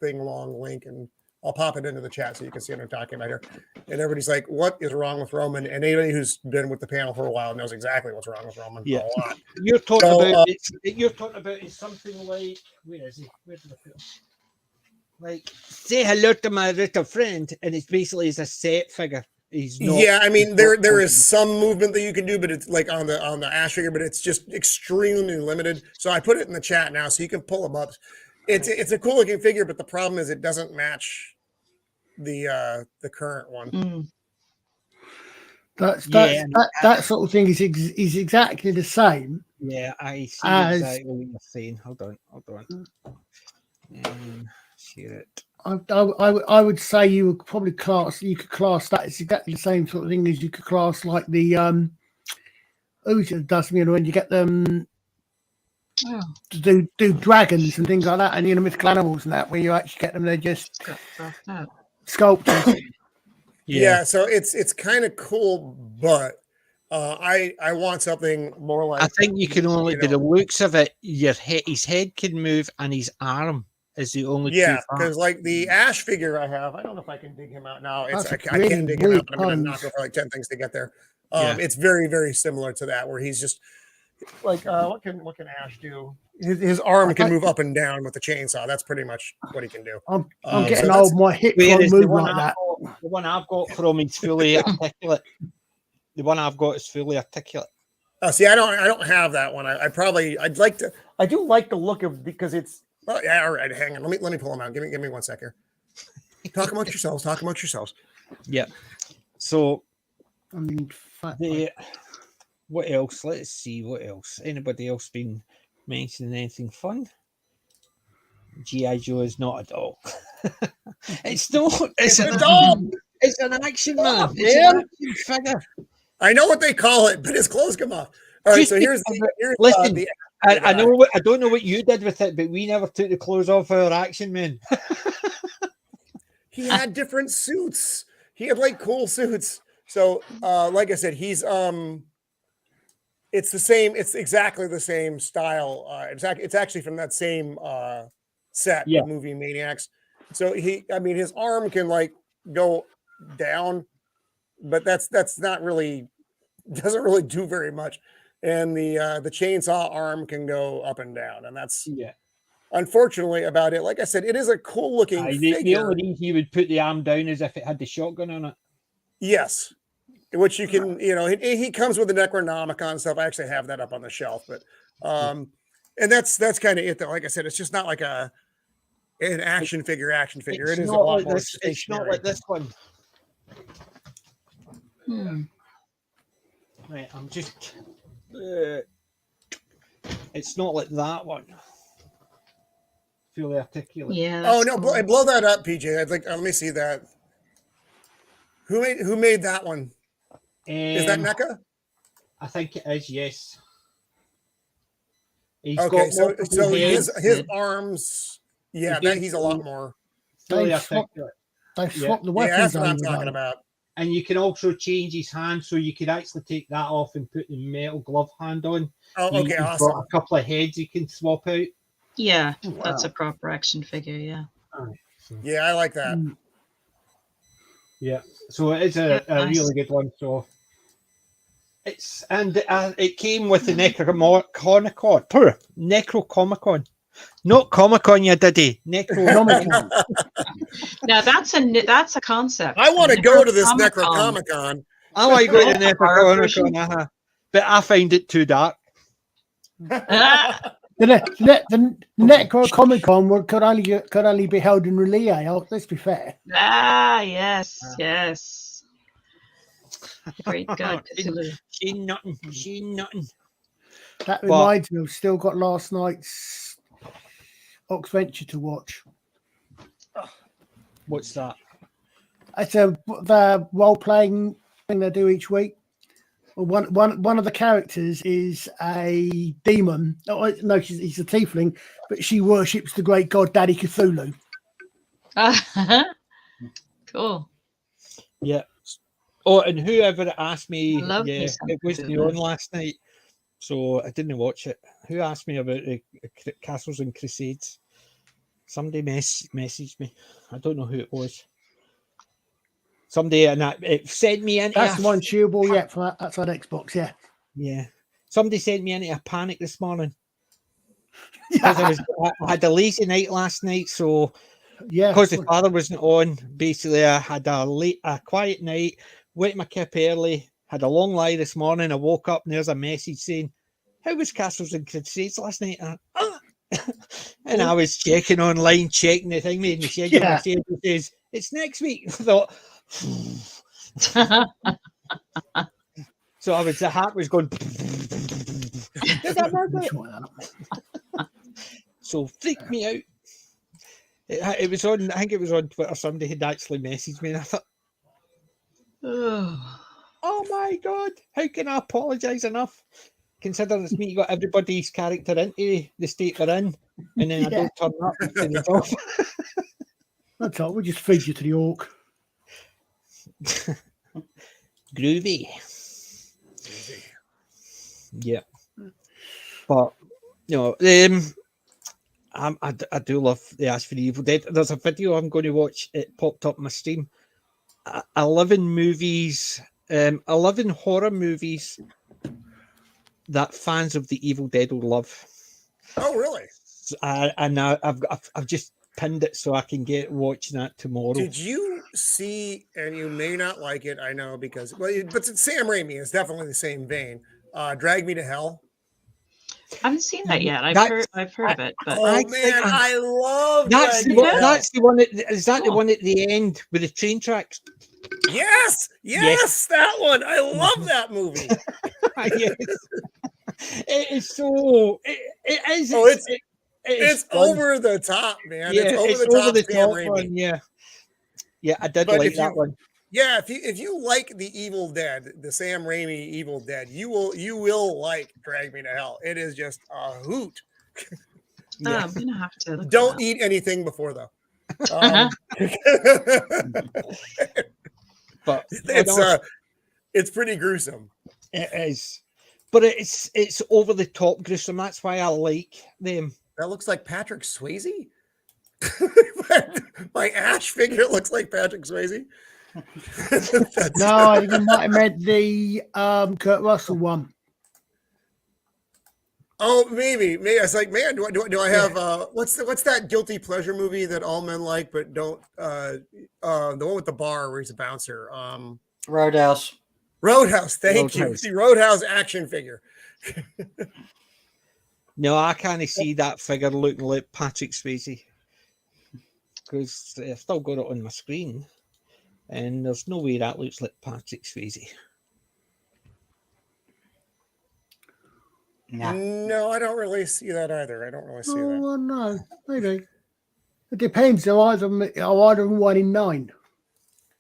thing long link and I'll pop it into the chat so you can see what I'm talking about here. And everybody's like, "What is wrong with Roman?" And anybody who's been with the panel for a while knows exactly what's wrong with Roman. Yeah, a lot. You're talking about it's something like, where is he? Where did I put him? Like, say hello to my little friend, and it's basically a set figure. He's not. Yeah, I mean there is some movement that you can do, but it's like on the Ash figure, but it's just extremely limited. So I put it in the chat now, so you can pull them up. It's a cool looking figure, but the problem is it doesn't match the current one. That sort of thing is exactly the same. Yeah, I see exactly what you're saying. Hold on. Share it. I would say you could class that as exactly the same sort of thing as you could class like the does when you get them to do dragons and things like that, and mythical animals and that, where you actually get them, they're just sculptures. Yeah, so it's kind of cool, but I want something more like. I think you can only by the looks of it, his head can move and his arm is the only. Yeah, because like the Ash figure I have, I don't know if I can dig him out now. I can't dig him out. I'm going to knock over like 10 things to get there. It's very, very similar to that, where he's just like, what can Ash do? His arm can move up and down with the chainsaw. That's pretty much what he can do. I'm getting old. My hip can't move like that. The one I've got from is fully articulate. The one I've got is fully articulate. See, I don't have that one. I do like the look of, because it's. Oh, yeah, all right. Hang on. Let me pull them out. Give me 1 sec here. Talk amongst yourselves. Yeah. So, I mean, what else? Let's see. What else? Anybody else been mentioning anything fun? G.I. Joe is not a doll. It's not. It's a doll. It's an action man. It's an action figure. I know what they call it, but his clothes come off. All right. So here's listen. I know. I don't know what you did with it, but we never took the clothes off our action men. He had different suits. He had like cool suits. So, like I said, he's it's the same. It's exactly the same style. It's actually from that same set of movie Maniacs. So his arm can like go down, but that's not really, doesn't really do very much. And the chainsaw arm can go up and down, and that's unfortunately about it. Like I said, it is a cool looking figure. The only thing he would put the arm down is if it had the shotgun on it. Yes, which you can, he comes with the Necronomicon stuff. I actually have that up on the shelf, but and that's kind of it. Though, like I said, it's just not like an action figure. It is a lot more. It's not like this one. Right, I'm just. It's not like that one. Fully articulate. Yeah. Oh That's no, cool. blow that up, PJ. I'd like. Let me see that. Who made that one? Is that NECA? I think it is. Yes. He's Okay, got so multiple heads. his arms. Yeah, that he's a lot more. Fully They've swapped, articulate. they've Yeah. swapped the Yeah, weapons that's what I'm over, talking though. about. And you can also change his hand, so you could actually take that off and put the metal glove hand on. Oh, okay, You've awesome. got a couple of heads you can swap out. Yeah, Wow. that's a proper action figure. Yeah. Yeah, I like that. Yeah, so it is a Nice. really good one. So it's it came with the Necrocomicon, not Comic Con, you diddy. Nomicon. Now that's a concept. I want to go to this Necrocomicon. Necrocomicon. I like going to Yeah, horror version. Necrocomicon, but I find it too dark. Ah, The Necrocomicon could only be held in R'lyeh. Let's be fair. yes. The great god Cthulhu. She nothing. That reminds me, I've still got last night's Oxventure to watch. What's that? It's the role-playing thing they do each week. One of the characters is a demon. Oh, no, he's a tiefling, but she worships the great god Daddy Cthulhu. Cool. Yeah. Oh, and whoever asked me, Love me it some wasn't Cthulhu. on last night, so I didn't watch it. Who asked me about the Castles and Crusades? Somebody messaged me. I don't know who it was. Somebody, and it sent me into That's the one chewable yet from outside Xbox. Yeah. Somebody sent me into a panic this morning. Because I had a lazy night last night, so because the father wasn't on, basically I had a quiet night, went to my kip early, had a long lie this morning. I woke up and there's a message saying, "How was Castles and Crusades last night?" And I was checking online, checking the thing, made me schedule. My schedule says it's next week. I thought. So the heart was going. So freaked me out. It was on. I think it was on Twitter. Somebody had actually messaged me, and I thought, "Oh my god, how can I apologise enough? Considering it's me, got everybody's character into the state they're in, and then I don't turn up to the job." That's all. We'll just feed you to the orc. Groovy. Yeah, but I do love the Ash for the Evil Dead. There's a video I'm going to watch. It popped up on my stream. 11 movies, 11 horror movies that fans of the Evil Dead will love. Oh, really? And I've just pinned it so I can get watching that tomorrow. Did you see? And you may not like it. I know but it's Sam Raimi. It's definitely the same vein. Drag Me to Hell. I haven't seen that yet. I've heard of it, but I love that's the one. That's the one. Is that the one at the end with the train tracks? Yes, that one. I love that movie. Yes. It is so. It is. Oh, it's fun. over the top, man. Yeah, it's over the top Sam Raimi. One. Yeah, I did like that one. Yeah, if you like the Evil Dead, the Sam Raimi Evil Dead, you will like Drag Me to Hell. It is just a hoot. I'm gonna have to. Don't eat anything before though. But it's pretty gruesome. It is, but it's over the top gruesome. That's why I like them. That looks like Patrick Swayze. My Ash figure looks like Patrick Swayze. No, I think you might have meant the Kurt Russell one. Oh, maybe. It's like, man, do I have what's that guilty pleasure movie that all men like but don't? The one with the bar where he's a bouncer. Roadhouse. Thank you. The Roadhouse action figure. No, I can't see that figure looking like Patrick Swayze because I've still got it on my screen, and there's no way that looks like Patrick Swayze. Nah. No, I don't really see that either. I don't really see that. Oh, no, maybe. It depends. Are either 1 in 9.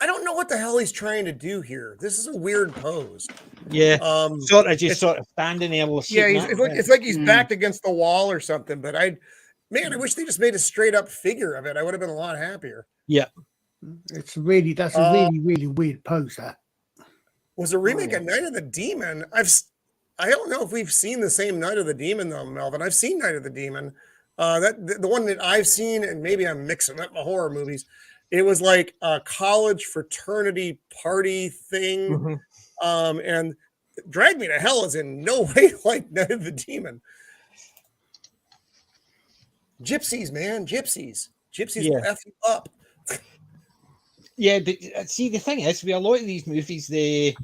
I don't know what the hell he's trying to do here. This is a weird pose. Yeah, sort of it's- sort of standing there. Yeah, it's like he's Hmm. backed against the wall or something. But I wish they just made a straight up figure of it. I would have been a lot happier. Yeah. That's a really really weird pose. That Was a remake of Night of the Demon. I don't know if we've seen the same Night of the Demon though, Melvin. I've seen Night of the Demon. The one that I've seen, and maybe I'm mixing up my horror movies. It was like a college fraternity party thing. And Drag Me to Hell is in no way like Night of the Demon. Gypsies, man, gypsies will F you up. Yeah, see, the thing is, with a lot of these movies, they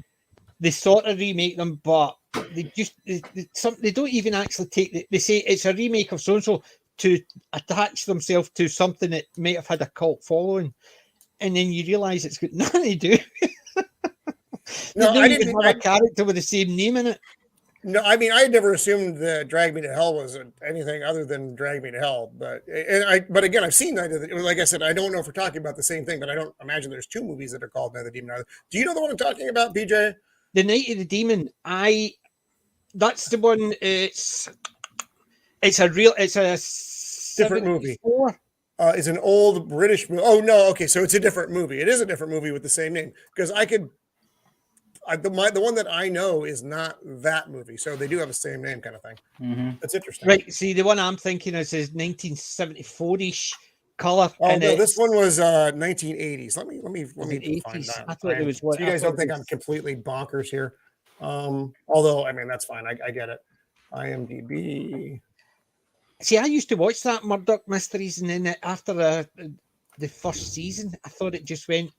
sort of remake them, but they don't even actually take. They say it's a remake of so and so to attach themselves to something that might have had a cult following, and then you realise it's got nothing to do. No, they I don't didn't. even have a character with the same name in it. No, I mean, I had never assumed that Drag Me to Hell was anything other than Drag Me to Hell. But again, I've seen Night of the. Like I said, I don't know if we're talking about the same thing, but I don't imagine there's two movies that are called Night of the Demon. Do you know the one I'm talking about, PJ? The Night of the Demon. That's the one. It's a Different movie. 74. It's an old British movie. Oh no, okay, so it's a different movie. It is a different movie with the same name because the one that I know is not that movie, so they do have the same name, kind of thing. Mm-hmm. That's interesting, Right. See, the one I'm thinking is 1974-ish color. Oh and no, this one was 1980s. Let me find 80s? that. I thought it was what. So you guys don't think I'm completely bonkers here? Although I mean that's fine. I get it. IMDb. See, I used to watch that Murdoch Mysteries, and then after the first season, I thought it just went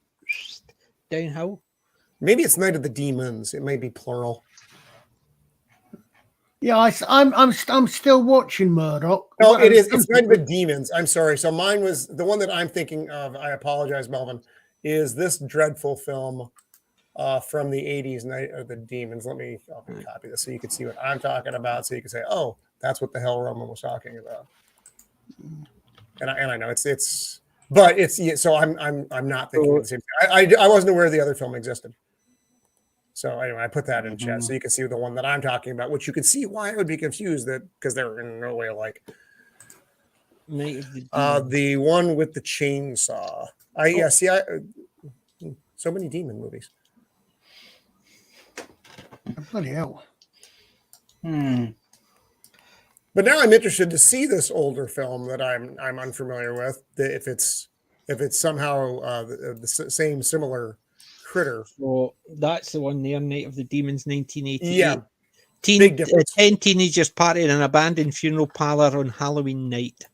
downhill. Maybe it's Night of the Demons. It may be plural. Yeah, I'm still watching Murdoch. No, it is. It's Night of the Demons. I'm sorry. So mine was the one that I'm thinking of. I apologize, Melvin. Is this dreadful film from the 80s, Night of the Demons? I'll copy this so you can see what I'm talking about. So you can say, "Oh, that's what the hell Roman was talking about." And I know it's, but it's so I'm not thinking of the same thing. I wasn't aware the other film existed. So anyway, I put that in chat so you can see the one that I'm talking about, which you can see why I would be confused because they're in no way alike. The one with the chainsaw. So many demon movies. Bloody hell. But now I'm interested to see this older film that I'm unfamiliar with. If it's somehow the same similar critter. So that's the one there, Night of the Demons, 1988. Yeah, big difference. 10 teenagers party in an abandoned funeral parlor on Halloween night.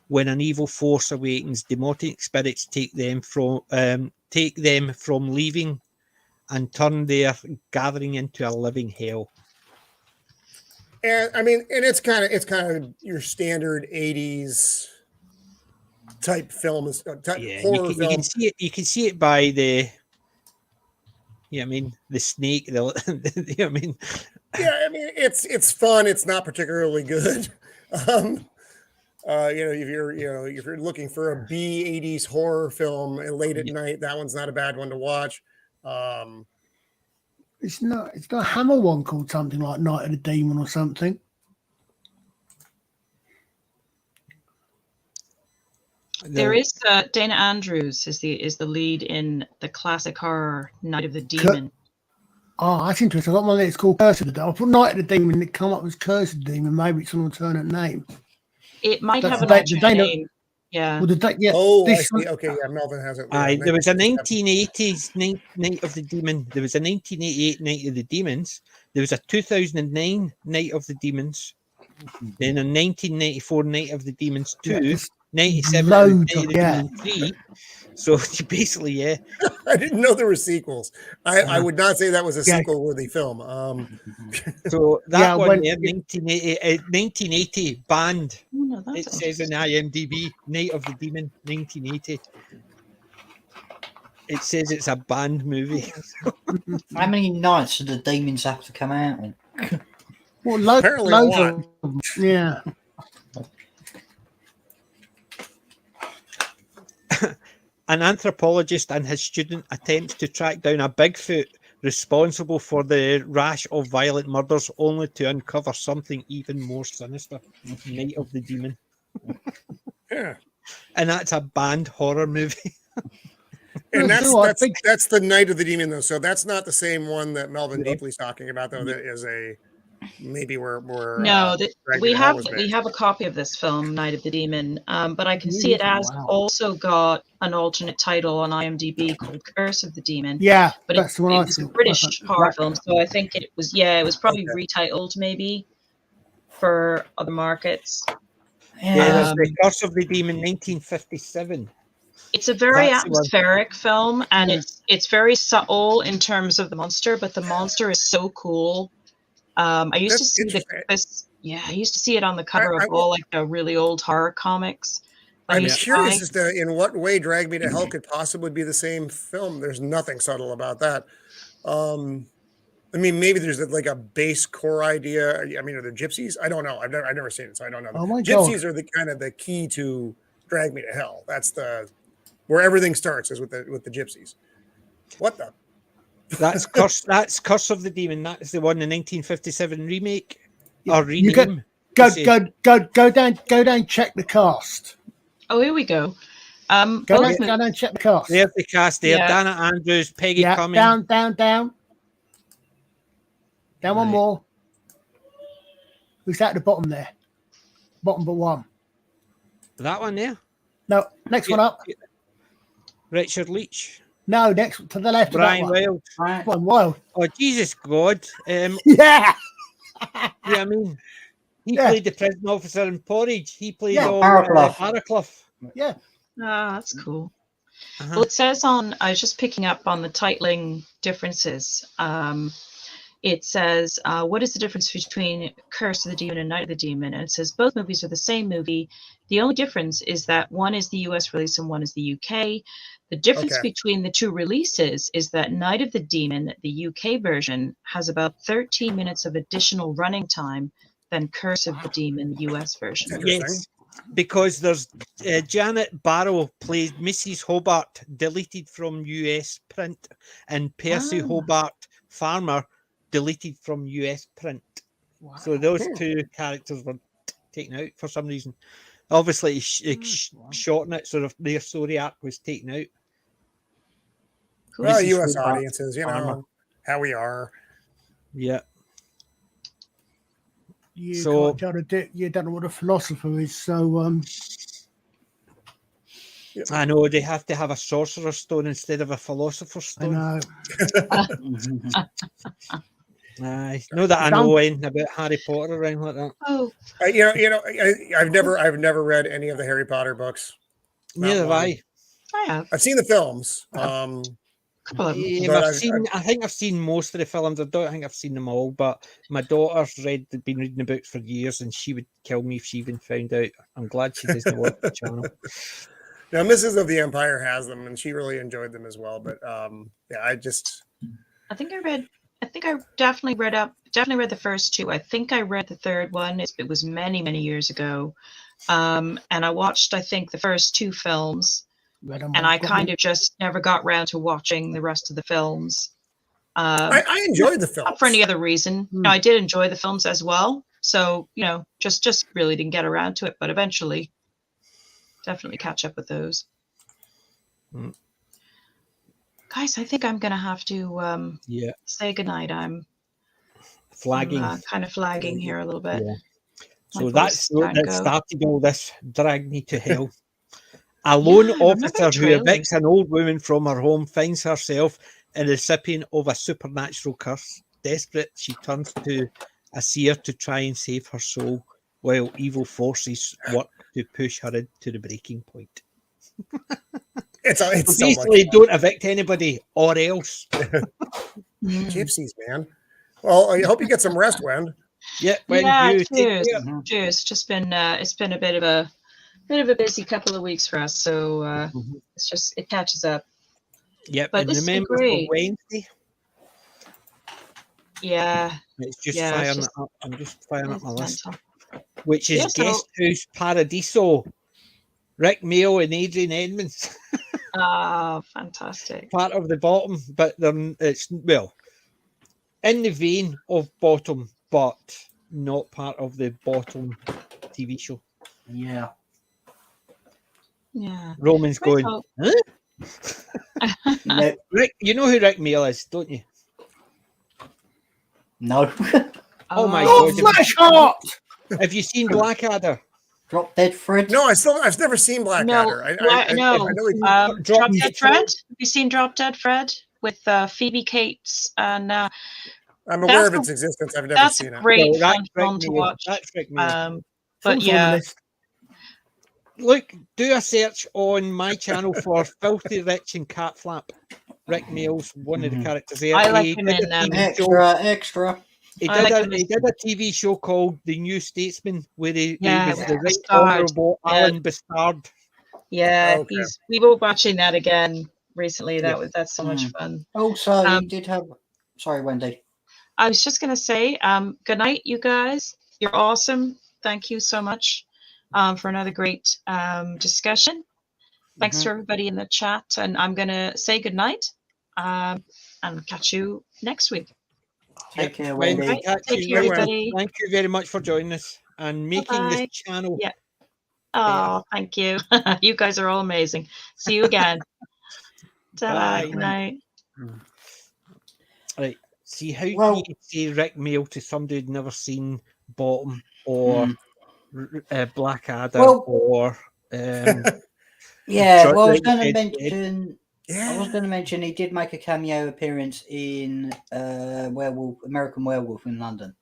When an evil force awakens, demonic spirits take them from leaving and turn their gathering into a living hell. And I mean, and it's kind of your standard 80s type film, horror film. You can see it by the. Yeah, I mean the snake. I mean, yeah, I mean it's fun. It's not particularly good. If you're looking for a B80s horror film late at night, that one's not a bad one to watch. It's not a Hammer one called something like Night of the Demon or something. There is Dana Andrews is the lead in the classic horror Night of the Demon. Oh, that's interesting. I got one that's called Curse of the Demon. I put Night of the Demon, it come up as Curse of the Demon. Maybe it's an alternate name. It might That's have an alternate name. Yeah. Well, I see. Okay, yeah, Melvin has it. There was a 1980s Night of the Demon. There was a 1988 Night of the Demons. There was a 2009 Night of the Demons. Then a 1994 Night of the Demons 2. 97 Night of the Demons 3. So basically, yeah. I didn't know there were sequels. I would not say that was a sequel-worthy film. So that one there, 1980 banned. Oh, no, it says in IMDb, Night of the Demon, 1980. It says it's a banned movie. How many nights do the demons have to come out in? Well, Apparently a loads lot. of them. Yeah. An anthropologist and his student attempts to track down a Bigfoot responsible for the rash of violent murders, only to uncover something even more sinister. Night of the Demon. Yeah. And that's a banned horror movie. And Well, so what, big- that's the Night of the Demon though. So that's not the same one that Melvin Yeah. Deeply's talking about though. That is a maybe where No, Drag we Me to Hell have was we based. have a copy of this film, Night of the Demon, but I can see it Really? has Wow. also got an alternate title on IMDb called Curse of the Demon. Yeah, But that's the one it I was a thought. British horror Right. film, so I think it was probably Okay. retitled maybe for other markets. Yeah, there's Um, the Curse of the Demon, 1957. It's a very That's the one. atmospheric film, and Yeah. it's very subtle in terms of the monster, but the monster is so cool. I used to That's see interesting. I used to see it on the cover of all like the really old horror comics. I I'm used to curious buy. as to in what way Drag Me to Hell could possibly be the same film. There's nothing subtle about that. I mean, maybe there's like a base core idea. I mean, are there gypsies? I don't know. I've never seen it, so I don't know. Oh my Gypsies God. are the kind of the key to Drag Me to Hell. That's where everything starts is with the gypsies. What the? That's Curse of the Demon. That's the one, the 1957 remake Yeah, or you rename. Go down, check the cast. Oh, here we go. Go Both down, check the cast. There's the cast there. Yeah. Dana Andrews, Peggy Yeah, Cummings. down. Down one Right. more. Who's that at the bottom there? Bottom but one. That one there. No, next one up. Richard Leach. No, next to the left. Brian of that Wilde. Right. one. Wild. Oh, Jesus God. Yeah. Yeah, I mean, he Yeah. played the prison officer in Porridge. He played Yeah, Barraclough. Yeah. that's cool. Uh-huh. Well, it says I was just picking up on the titling differences. It says, what is the difference between Curse of the Demon and Night of the Demon? And it says both movies are the same movie. The only difference is that one is the US release and one is the UK. The difference Okay. between the two releases is that Night of the Demon, the UK version, has about 13 minutes of additional running time than Curse of the Demon, the US version. Interesting. Yes, because there's Janet Barrow plays Mrs. Hobart, deleted from US print, and Percy Ah. Hobart Farmer, deleted from US print. Wow. So those two characters were taken out for some reason. Obviously, shorten it so their story arc was taken out. Cool. Well, Mrs. U.S. Hobart audiences, Farmer. how we are. Yeah. You So- can't tell you don't know what a philosopher is, so I know they have to have a sorcerer's stone instead of a philosopher's I stone. know. Aye, not that I know anything about Harry Potter or anything like that. Oh, I've never read any of the Harry Potter books. Not Neither have one. I. I have I've seen the films. a couple of them. But I think I've seen most of the films. I don't think I've seen them all, but my daughter's been reading the books for years, and she would kill me if she even found out. I'm glad she doesn't watch the channel. Now, Mrs. of the Empire has them, and she really enjoyed them as well. But yeah, I think I definitely read the first two. I think I read the third one. It was many years ago. And I watched, I think, the first two films, and I kind of just never got round to watching the rest of the films. I enjoyed the films. Not for any other reason. No, I did enjoy the films as well. So, just really didn't get around to it, but eventually definitely catch up with those. Mm. Guys, I think I'm going to have to Yeah, say goodnight. I'm flagging. kind of flagging here a little bit. Yeah. My So voice that's is starting that to go. started all this. Drag Me to Hell. A lone Yeah, I remember officer the who trailers. evicts an old woman from her home finds herself a recipient of a supernatural curse. Desperate, she turns to a seer to try and save her soul, while evil forces work to push her into the breaking point. It's so much Basically, fun. don't evict anybody or else. Gypsies, man. Well, I hope you get some rest, Wen. Yeah, when Yeah, you cheers. take care. Cheers. Just been it's been a bit of a busy couple of weeks for us, so it catches up. Yep, But and this has been remember for great. Wednesday. Yeah. It's just Yeah, firing it's it up. I'm just firing up it's my list, mental. which is Yeah, so- Guest House Paradiso, Rick Mail and Adrian Edmonds, Ah, fantastic. part of the bottom, but it's well in the vein of bottom, but not part of the bottom TV show. Yeah. Yeah. Roman's Right, going, well- huh? No. Rick, you know who Rick Mail is, don't you? No. Oh my Oh, God. Flash Heart! Have you seen Blackadder? Drop Dead Fred. No, I've never seen Blackadder. No, I know he- Drop Drop Dead Dead Fred. Have you seen Drop Dead Fred with Phoebe Cates? And I'm aware that's of its existence. I've never that's seen a it. great Well, fun film to watch. That's Rick Mail. It's But also on the yeah, list. Look, do a search on my channel for Filthy Rich and Cat Flap. Rick Mail's one of the characters there. I like He him did in, a TV show. Extra. He I did, like a, him he as- did a TV show called The New Statesman, where he was with the Right Bastard. Honourable Yeah. Alan Bastard. Yeah, Okay. we were watching that again recently. That's so much fun. Also, Um, he did have. Sorry, Wendy. I was just gonna say, good night, you guys. You're awesome. Thank you so much for another great discussion. Thanks to everybody in the chat, and I'm gonna say good night and catch you next week. Take care, Wendy, Wendy. Right, catch take you care, later. everybody. Thank you very much for joining us and making this Bye-bye. channel. Yeah. Oh, thank you. You guys are all amazing. See you again. Ta-da. Bye. Good night. Right. See how Well- you say Rick Mail to somebody who'd never seen Bottom or Blackadder Well- or Yeah, Short well, I was Round going to Head mention. Yeah. I was going to mention he did make a cameo appearance in American Werewolf in London.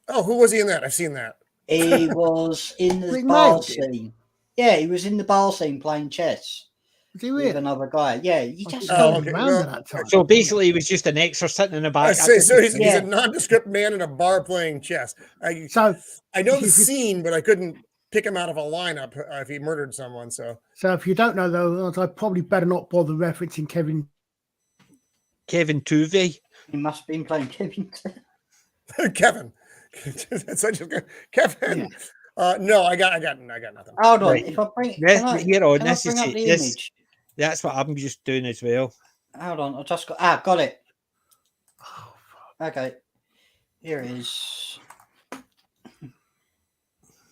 Oh, who was he in that? I've seen that. He was in the Rick bar Mail did? scene. Yeah, he was in the bar scene playing chess Was he with really? another guy. Yeah, you I just didn't Oh, know he okay. was around Well, at that time. So basically, he was just an extra sitting in the back. So he's Yeah. a nondescript man in a bar playing chess. I So, know the if you- scene, but I couldn't pick him out of a lineup if he murdered someone. So so if you don't know those, I probably better not bother referencing Kevin. Kevin Tuvey. he must have been playing Kevin. Kevin, Kevin. No, I got nothing. Hold on, Right. if I bring, Yes, can I, here on can I this bring is up it. the This- image? That's what I'm just doing as well. Hold on, I just got it. Okay, here it is.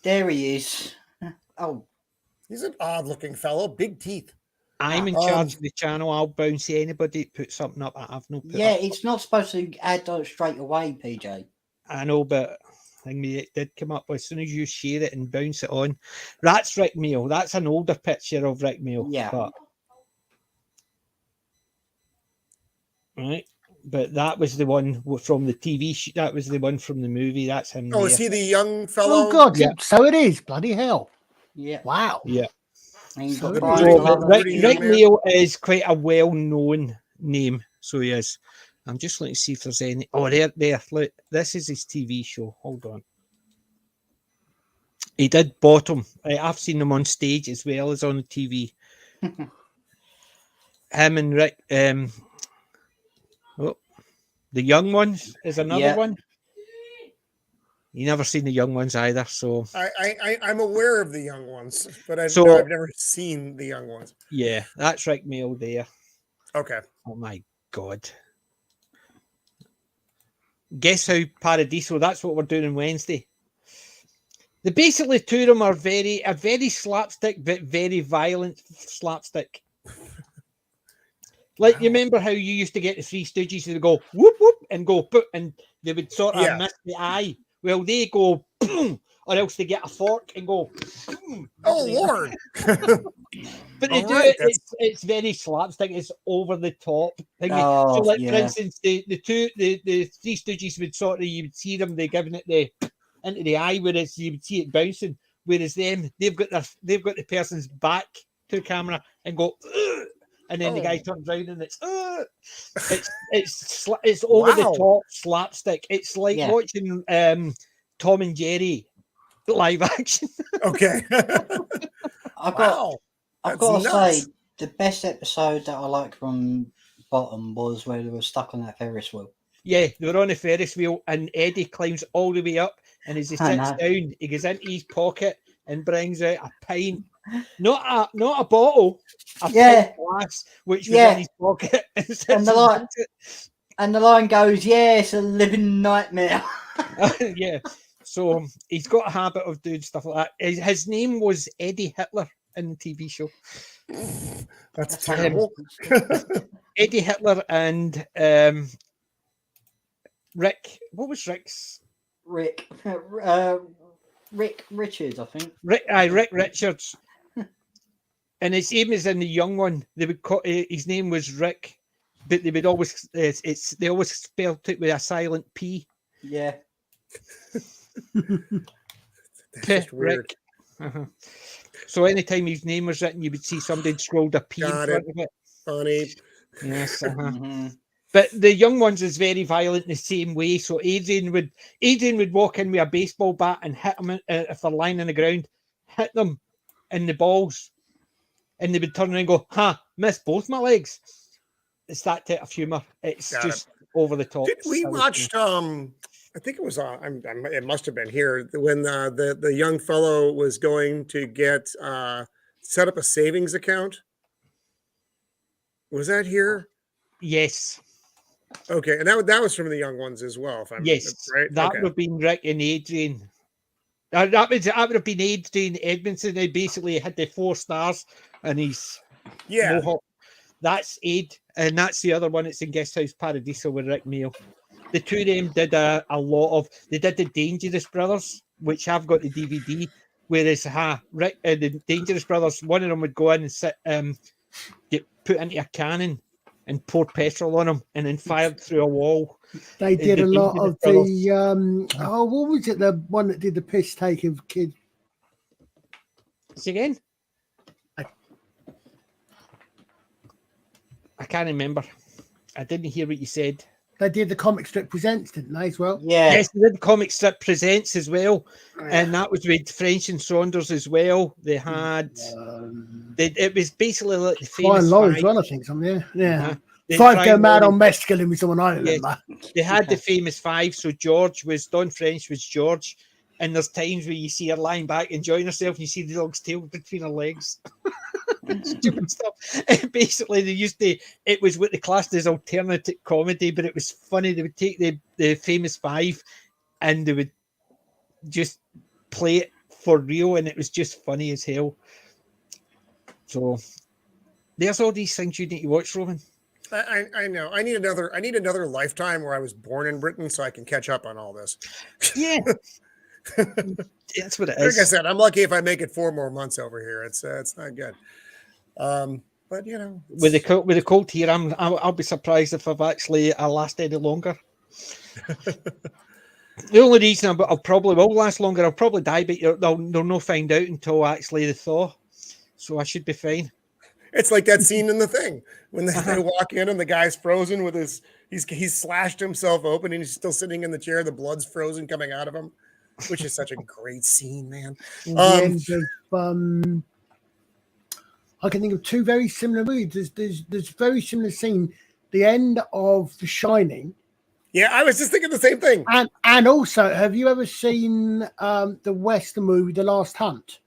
There he is. Oh, He's an odd-looking fellow, big teeth. I'm in charge of the channel. I'll bounce anybody that puts something up that I've not put yeah, up. it's not supposed to add those straight away, PJ. I know, but I mean, it did come up as soon as you share it and bounce it on. That's Rick Mail. That's an older picture of Rick Mail. Yeah. But, right. But that was the one from the TV. That was the one from the movie. That's him. Oh, there. is he the young fellow? Oh God! Yeah. So it is. Bloody hell! Yeah, Wow. Yeah. and you've So got it Brian is. So, Glover. Rick, Pretty Rick young man. Mail is quite a well-known name. So he is. I'm just looking to see if there's any. Oh, there. Look, this is his TV show. Hold on. He did Bottom. I've seen him on stage as well as on the TV. Him and Rick. The Young Ones is another Yeah. one. You never seen the Young Ones either, so I'm aware of the young ones, but I've never seen the young ones. yeah, that's Rick Mail there. Okay. Oh my God. Guess How Paradiso, that's what we're doing on Wednesday. The basically two of them are very slapstick, but very violent slapstick. Like, you remember how you used to get the Three Stooges who would go whoop whoop and go put, and they would sort of Yeah. miss the eye. Well, they go boom, or else they get a fork and go boom. Oh Lord. But they All do right, it. It's very slapstick. It's over the top. Thingy. Oh, So, like for yeah. instance, the Three Stooges would sort of, you would see them, they giving it the into the eye, whereas you would see it bouncing. Whereas them, they've got the person's back to the camera and go, "Ugh," and then the guy Oh. turns around and it's it's over the Wow. top slapstick. It's like Yeah. watching Tom and Jerry live action. Okay. I've got Wow. I've That's got to nuts. say, the best episode that I liked from Bottom was where they were stuck on that Ferris wheel. Yeah, they were on a Ferris wheel, and Eddie climbs all the way up, and as he I sits know. down, he goes into his pocket and brings out a pint, not a bottle, a Yeah. pint glass, which was Yeah. in his pocket, and sits And and the light- drinks it. And the line goes, yeah, it's a living nightmare. Yeah, so he's got a habit of doing stuff like that. His name was Eddie Hitler in the TV show. That's terrible. Eddie Hitler and Rick. What was Rick's? Rick Richards, I think. Rick Richards. And his name is in the young one. They would call his name was Rick, but they would always they always spelled it with a silent P. Yeah. That's just weird. Uh-huh. So anytime his name was written, you would see somebody scrolled a P Got in front of it. Funny. Yes. Mm-hmm. But the young ones is very violent in the same way. So Adrian would walk in with a baseball bat and hit them if they're lying on the ground, hit them in the balls, and they would turn around and go, "Ha, missed both my legs." It's that type of humor. It's Got just over the top. We watched I think it was on it must have been here when the young fellow was going to get set up a savings account. Was that here? Yes. Okay, and that was from the young ones as well. If I'm right, That okay. would have been Rick and Adrian. That would have been Adrian Edmondson. They basically had the 4 stars, and he's Mohawk. That's Aid, and that's the other one. It's in Guest House Paradiso with Rick Mail. The two of them did a lot of. They did the Dangerous Brothers, which I've got the DVD. Whereas Rick, the Dangerous Brothers, one of them would go in and sit, get put into a cannon and pour petrol on him, and then fired through a wall. They did The a lot Dangerous of Brothers. the what was it? The one that did the piss take of kids. Say again. I can't remember. I didn't hear what you said. They did the comic strip presents, didn't they, as well? Yeah. Yes, they did Comic Strip Presents as well, and that was with French and Saunders as well. They had, it was basically like the Brian famous Law as five. well, I think. Yeah. They- Five Go Brian Mad Law- on Mescaline was the one I remember. They had the famous five. So Don French was George, and there's times where you see her lying back enjoying herself, and you see the dog's tail between her legs. Stupid stuff. And basically, it was what they classed as alternative comedy, but it was funny. They would take the famous five and they would just play it for real, and it was just funny as hell. So there's all these things you need to watch, Roman. I know. I need another lifetime where I was born in Britain so I can catch up on all this. Yeah. That's what it Like is. I said, I'm lucky if I make it 4 more months over here. It's not good. But you know, With the cold here, I'll be surprised if I last any longer. The only reason I'll probably will last longer, I'll probably die, but they'll not find out until actually the thaw. So I should be fine. it's like that scene in The Thing when they walk in and the guy's frozen with he's slashed himself open and he's still sitting in the chair. The blood's frozen coming out of him, which is such a great scene, man. The end of, I can think of 2 very similar movies. There's very similar scene. The end of The Shining. Yeah, I was just thinking the same thing. And also, have you ever seen the Western movie, The Last Hunt?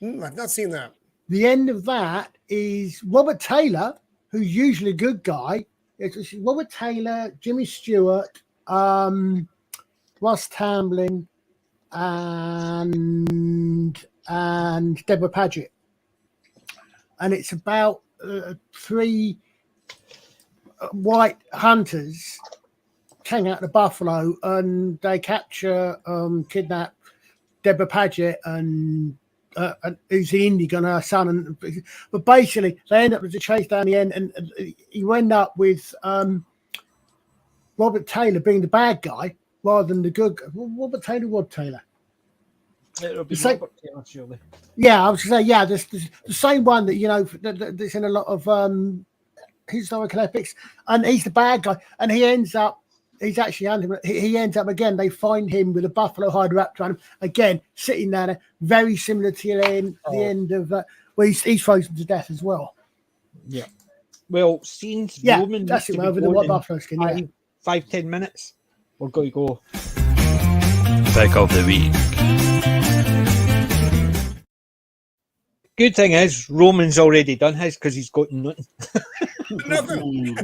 I've not seen that. The end of that is Robert Taylor, who's usually a good guy. It's Robert Taylor, Jimmy Stewart, Russ Tamblyn, and Deborah Paget. And it's about 3 white hunters hang out the buffalo, and they capture, kidnap Deborah Paget and who's the indie gun, her son. But basically, they end up with a chase down the end, and you end up with Robert Taylor being the bad guy rather than the good guy. Robert Taylor. It'll be same- Robert Taylor, surely. Yeah, I was going to say, yeah, there's the same one that that's in a lot of historical epics, and he's the bad guy, and he ends up again, they find him with a buffalo hide wrapped around him, again, sitting down there, very similar to the end of, where he's frozen to death as well. Yeah. Well, since Yeah, Roman that's needs it, to be over the going white in buffalo skin, yeah. 5-10 minutes, we're going to go. Pick of the week. Good thing is, Roman's already done his because he's got nothing. Nothing.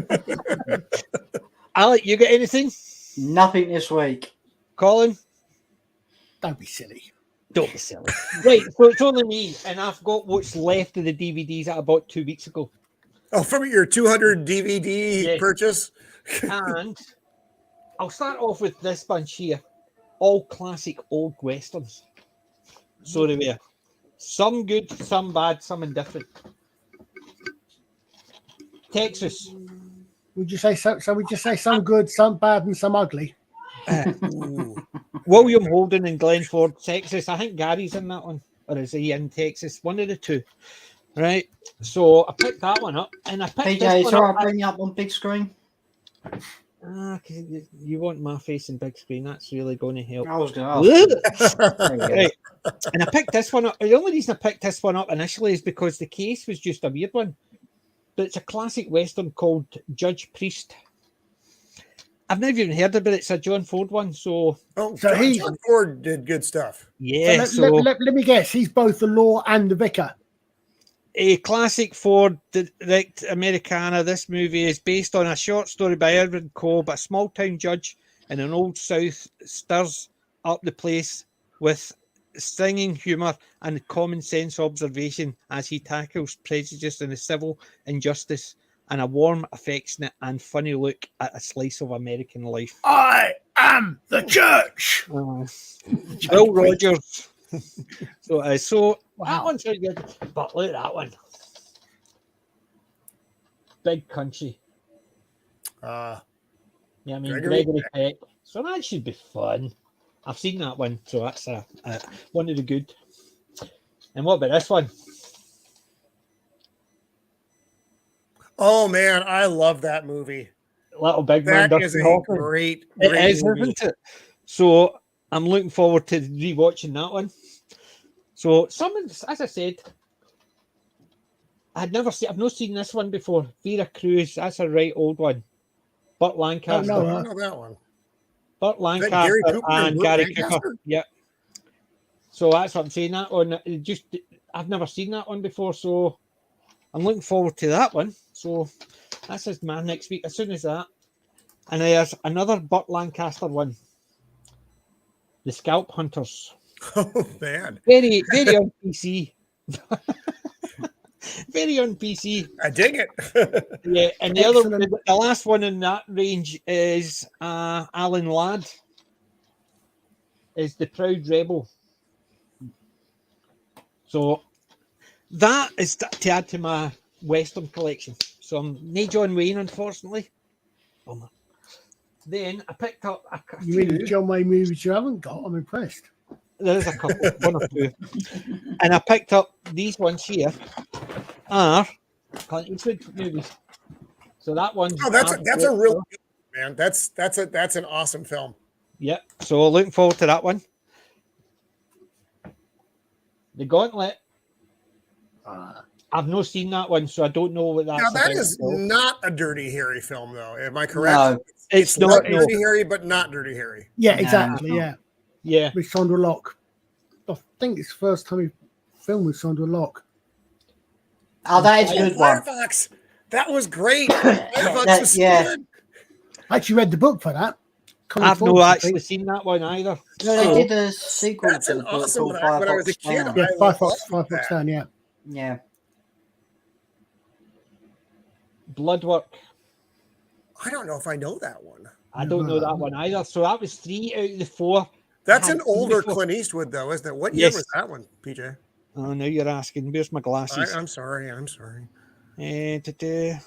Alec, you got anything? Nothing this week. Colin? Don't be silly. Don't be silly. Right, so it's only me, and I've got what's left of the DVDs that I bought 2 weeks ago. Oh, from your 200 DVD Yeah. purchase? And I'll start off with this bunch here. All classic old westerns. So they were. Some good, some bad, some indifferent. Texas. Would you say so? So we just say some good, some bad, and some ugly. Ooh. William Holden and Glenn Ford, Texas. I think Gary's in that one. Or is he in Texas? One of the two. Right. So I picked that one up. And I picked PJ, this it's one all up. right, bring you up on big screen. Okay, you want my face in big screen. That's really going to help. I was going to ask. Right. And I picked this one up. The only reason I picked this one up initially is because the case was just a weird one. But it's a classic Western called Judge Priest. I've never even heard of it. It's a John Ford one. So, John Ford did good stuff. yeah. Let me guess. He's both the law and the vicar. A classic Ford direct Americana. This movie is based on a short story by Irvin Cobb. A small town judge in an old South stirs up the place with stinging humour and common sense observation as he tackles prejudice and the civil injustice and a warm, affectionate and funny look at a slice of American life. I am the church. Bill Rogers. So that one's very good. But look at that one. Big Country. Yeah, I mean, Gregory Peck. So that should be fun. I've seen that one, so that's one of the good. And what about this one? Oh man, I love that movie. Little Big Man. That is a great It is, movie. isn't it? So I'm looking forward to rewatching that one. So as I said, I've not seen this one before. Vera Cruz, that's a right old one. Burt Lancaster. I don't know that one. Burt Lancaster Gary Cooper and Burt Gary Lancaster? Cooper. Yeah. So that's what I'm saying. That one, I've never seen that one before, so I'm looking forward to that one. So that's just my next week. As soon as that, and there's another Burt Lancaster one, The Scalp Hunters. Oh man, Very on PC. Very on PC. I dig it. Yeah, and the last one in that range is Alan Ladd. Is The Proud Rebel. So that is to add to my Western collection. So I'm no John Wayne, unfortunately. Then I picked up You mean the John Wayne movies you haven't got? I'm impressed. There's a couple, one or two. And I picked up these ones here are Clint Eastwood movies. So that one's that's a real good one, man. That's an awesome film. Yep. So looking forward to that one. The Gauntlet. I've not seen that one, so I don't know what that's Now that about. is not a Dirty Harry film, though. Am I correct? No, It's not not. No. Dirty Harry, but not Dirty Harry. Yeah, No, exactly. no. Yeah, Yeah. with Sandra Lock. I think it's the first time he filmed with Sandra Lock. Oh, that is a good one. Firefox. That was great. Firefox that- was so yeah. good. I actually read the book for that. Colin I've Ford, not I actually think. seen that one either. No, they did a sequel That's to an the book awesome called one. When I was a Firefox kid, Down. Yeah, I loved Firefox that. Down. Yeah. Yeah. Bloodwork. I don't know if I know that one. I don't know that one either. So that was 3 out of the 4. That's I an had seen older before. Clint Eastwood, though, isn't it? What year Yes. was that one, PJ? Oh, now you're asking. Where's my glasses? I'm sorry. I'm sorry. 80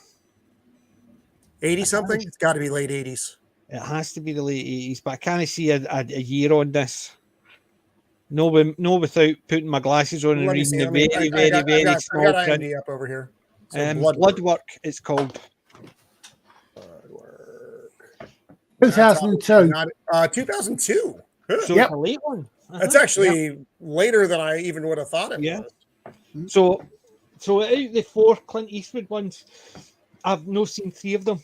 something? It's got to be late 80s. It has to be the late 80s, but I can't see a year on this. No, without putting my glasses on and Let me reading see. the I mean, very I small got print. IMDb up over here. So Bloodwork, it's called. Bloodwork. 2002. 2002. So Yep. it's a late one. That's actually later than I even would have thought it Yeah. was. So out of the 4 Clint Eastwood ones, I've not seen 3 of them.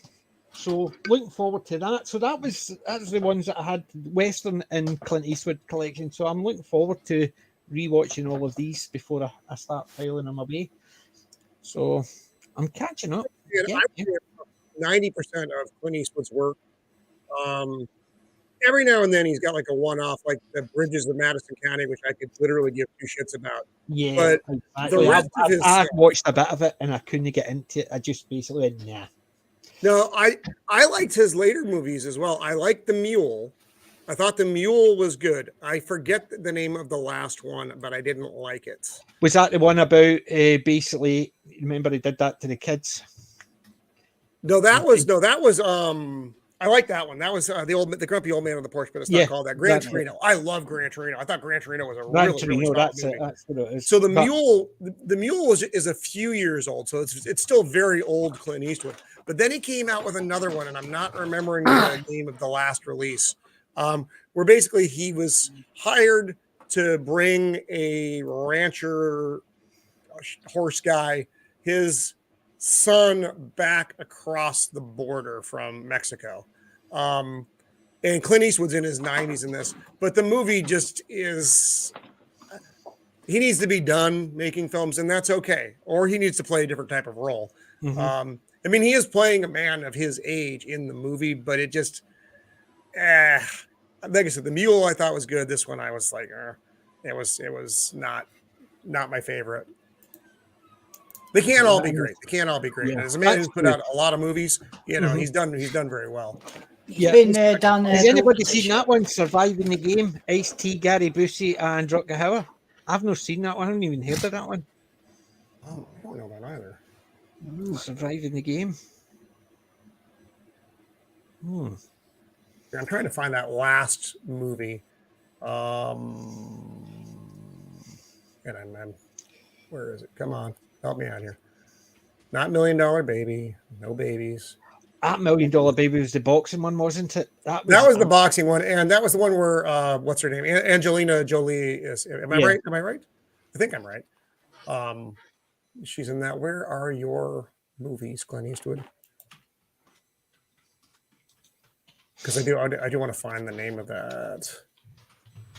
So looking forward to that. So that's the ones that I had, Western and Clint Eastwood collection. So I'm looking forward to rewatching all of these before I start filing them away. So I'm catching up. And Yeah, I would say 90% of Clint Eastwood's work. Every now and then he's got like a one-off, like the Bridges of Madison County, which I could literally give two shits about. yeah. But Exactly. the rest of his I stuff, watched a bit of it and I couldn't get into it. I just basically went, nah. no, I liked his later movies as well. I liked The Mule. I thought The Mule was good. I forget the name of the last one, but I didn't like it. Was that the one about basically? Remember he did that to the kids? No, that was I like that one. That was the grumpy old man on the porch, but it's not called that. Gran Torino. I love Gran Torino. I thought Gran Torino was a really solid that's movie. it. That's what it is. So the Mule is a few years old, so it's still very old Clint Eastwood. But then he came out with another one, and I'm not remembering the name of the last release. Where basically he was hired to bring a rancher horse guy, his son, back across the border from Mexico. And Clint Eastwood's in his 90s in this, but the movie just is, he needs to be done making films, and that's okay. Or he needs to play a different type of role. I mean, he is playing a man of his age in the movie, but it just, like I said, The Mule I thought was good. This one I was like, it was not my favorite. They can't all be great. They can't all be great. Yeah. As a man who's put out a lot of movies, you know, he's done very well. Yeah. Been there, done there. Has anybody seen that one? Surviving the Game, Ice-T, Gary Busey, and Rutger Hauer. I've not seen that one. I haven't even heard of that one. Oh, I don't know that either. Surviving the Game. I'm trying to find that last movie. And I'm where is it? Come on, help me out here. Not $1 Million Baby. No babies. That $1 Million Baby was the boxing one, wasn't it? That was the boxing one, and that was the one where what's her name? Angelina Jolie is. Am I right? Am I right? I think I'm right. She's in that. Where are your movies, Clint Eastwood? Because I do want to find the name of that.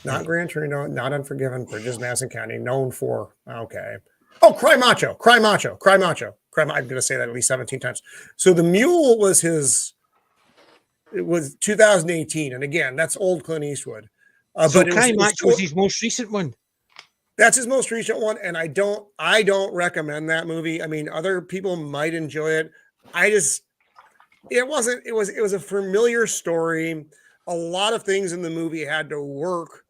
Not Gran Torino, not Unforgiven, Bridges, Madison County, known for, okay. Oh, Cry Macho, Cry Macho, Cry Macho. I'm going to say that at least 17 times. So The Mule was it was 2018. And again, that's old Clint Eastwood. So Cry Macho was his most recent one. That's his most recent one. And I don't recommend that movie. I mean, other people might enjoy it. It was a familiar story. A lot of things in the movie had to work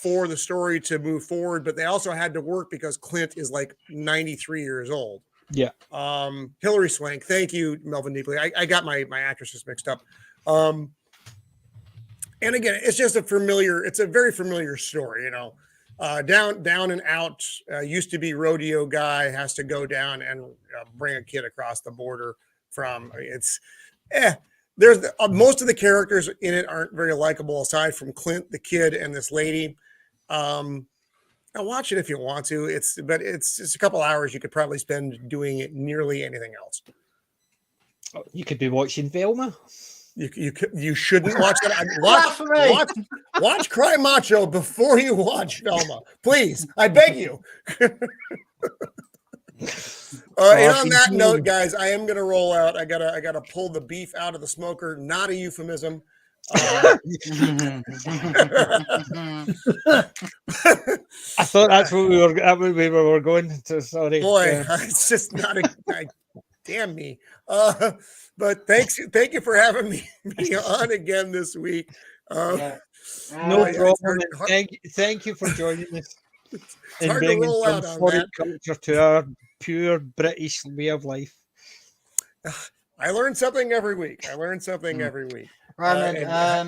for the story to move forward, but they also had to work because Clint is like 93 years old. Yeah. Hilary Swank. Thank you, Melvin Deeply. I got my actresses mixed up. And again, it's just it's a very familiar story, you know. Down and out, used to be rodeo guy, has to go down and bring a kid across the border from there's most of the characters in it aren't very likable aside from Clint, the kid, and this lady. I'll watch it if you want to. It's just a couple hours you could probably spend doing it nearly anything else. You could be watching Velma. You shouldn't watch that. Watch Cry Macho before you watch Velma, please. I beg you. All right. And on that note, guys, I am gonna roll out. I gotta pull the beef out of the smoker. Not a euphemism. I thought that's what we were going to. Sorry, boy, it's just not damn me. But thank you for having me on again this week. No problem. Thank you for joining us. It's hard to roll out on that. Culture to our pure British way of life. I learn something every week. Roman, I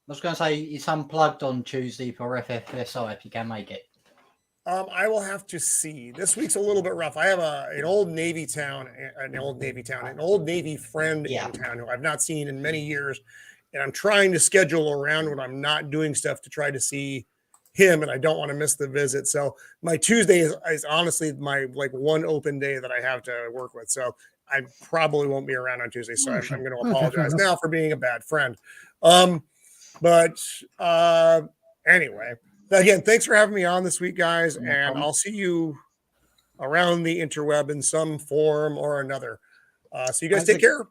was going to say it's unplugged on Tuesday for FFSI if you can make it. I will have to see. This week's a little bit rough. I have an old Navy friend in town who I've not seen in many years, and I'm trying to schedule around when I'm not doing stuff to try to see him, and I don't want to miss the visit. So my Tuesday is honestly my one open day that I have to work with. So I probably won't be around on Tuesday, so I'm going to Okay, apologize fair enough. now for being a bad friend. But anyway, again, thanks for having me on this week, guys, No and problem. I'll see you around the interweb in some form or another. So you guys take care.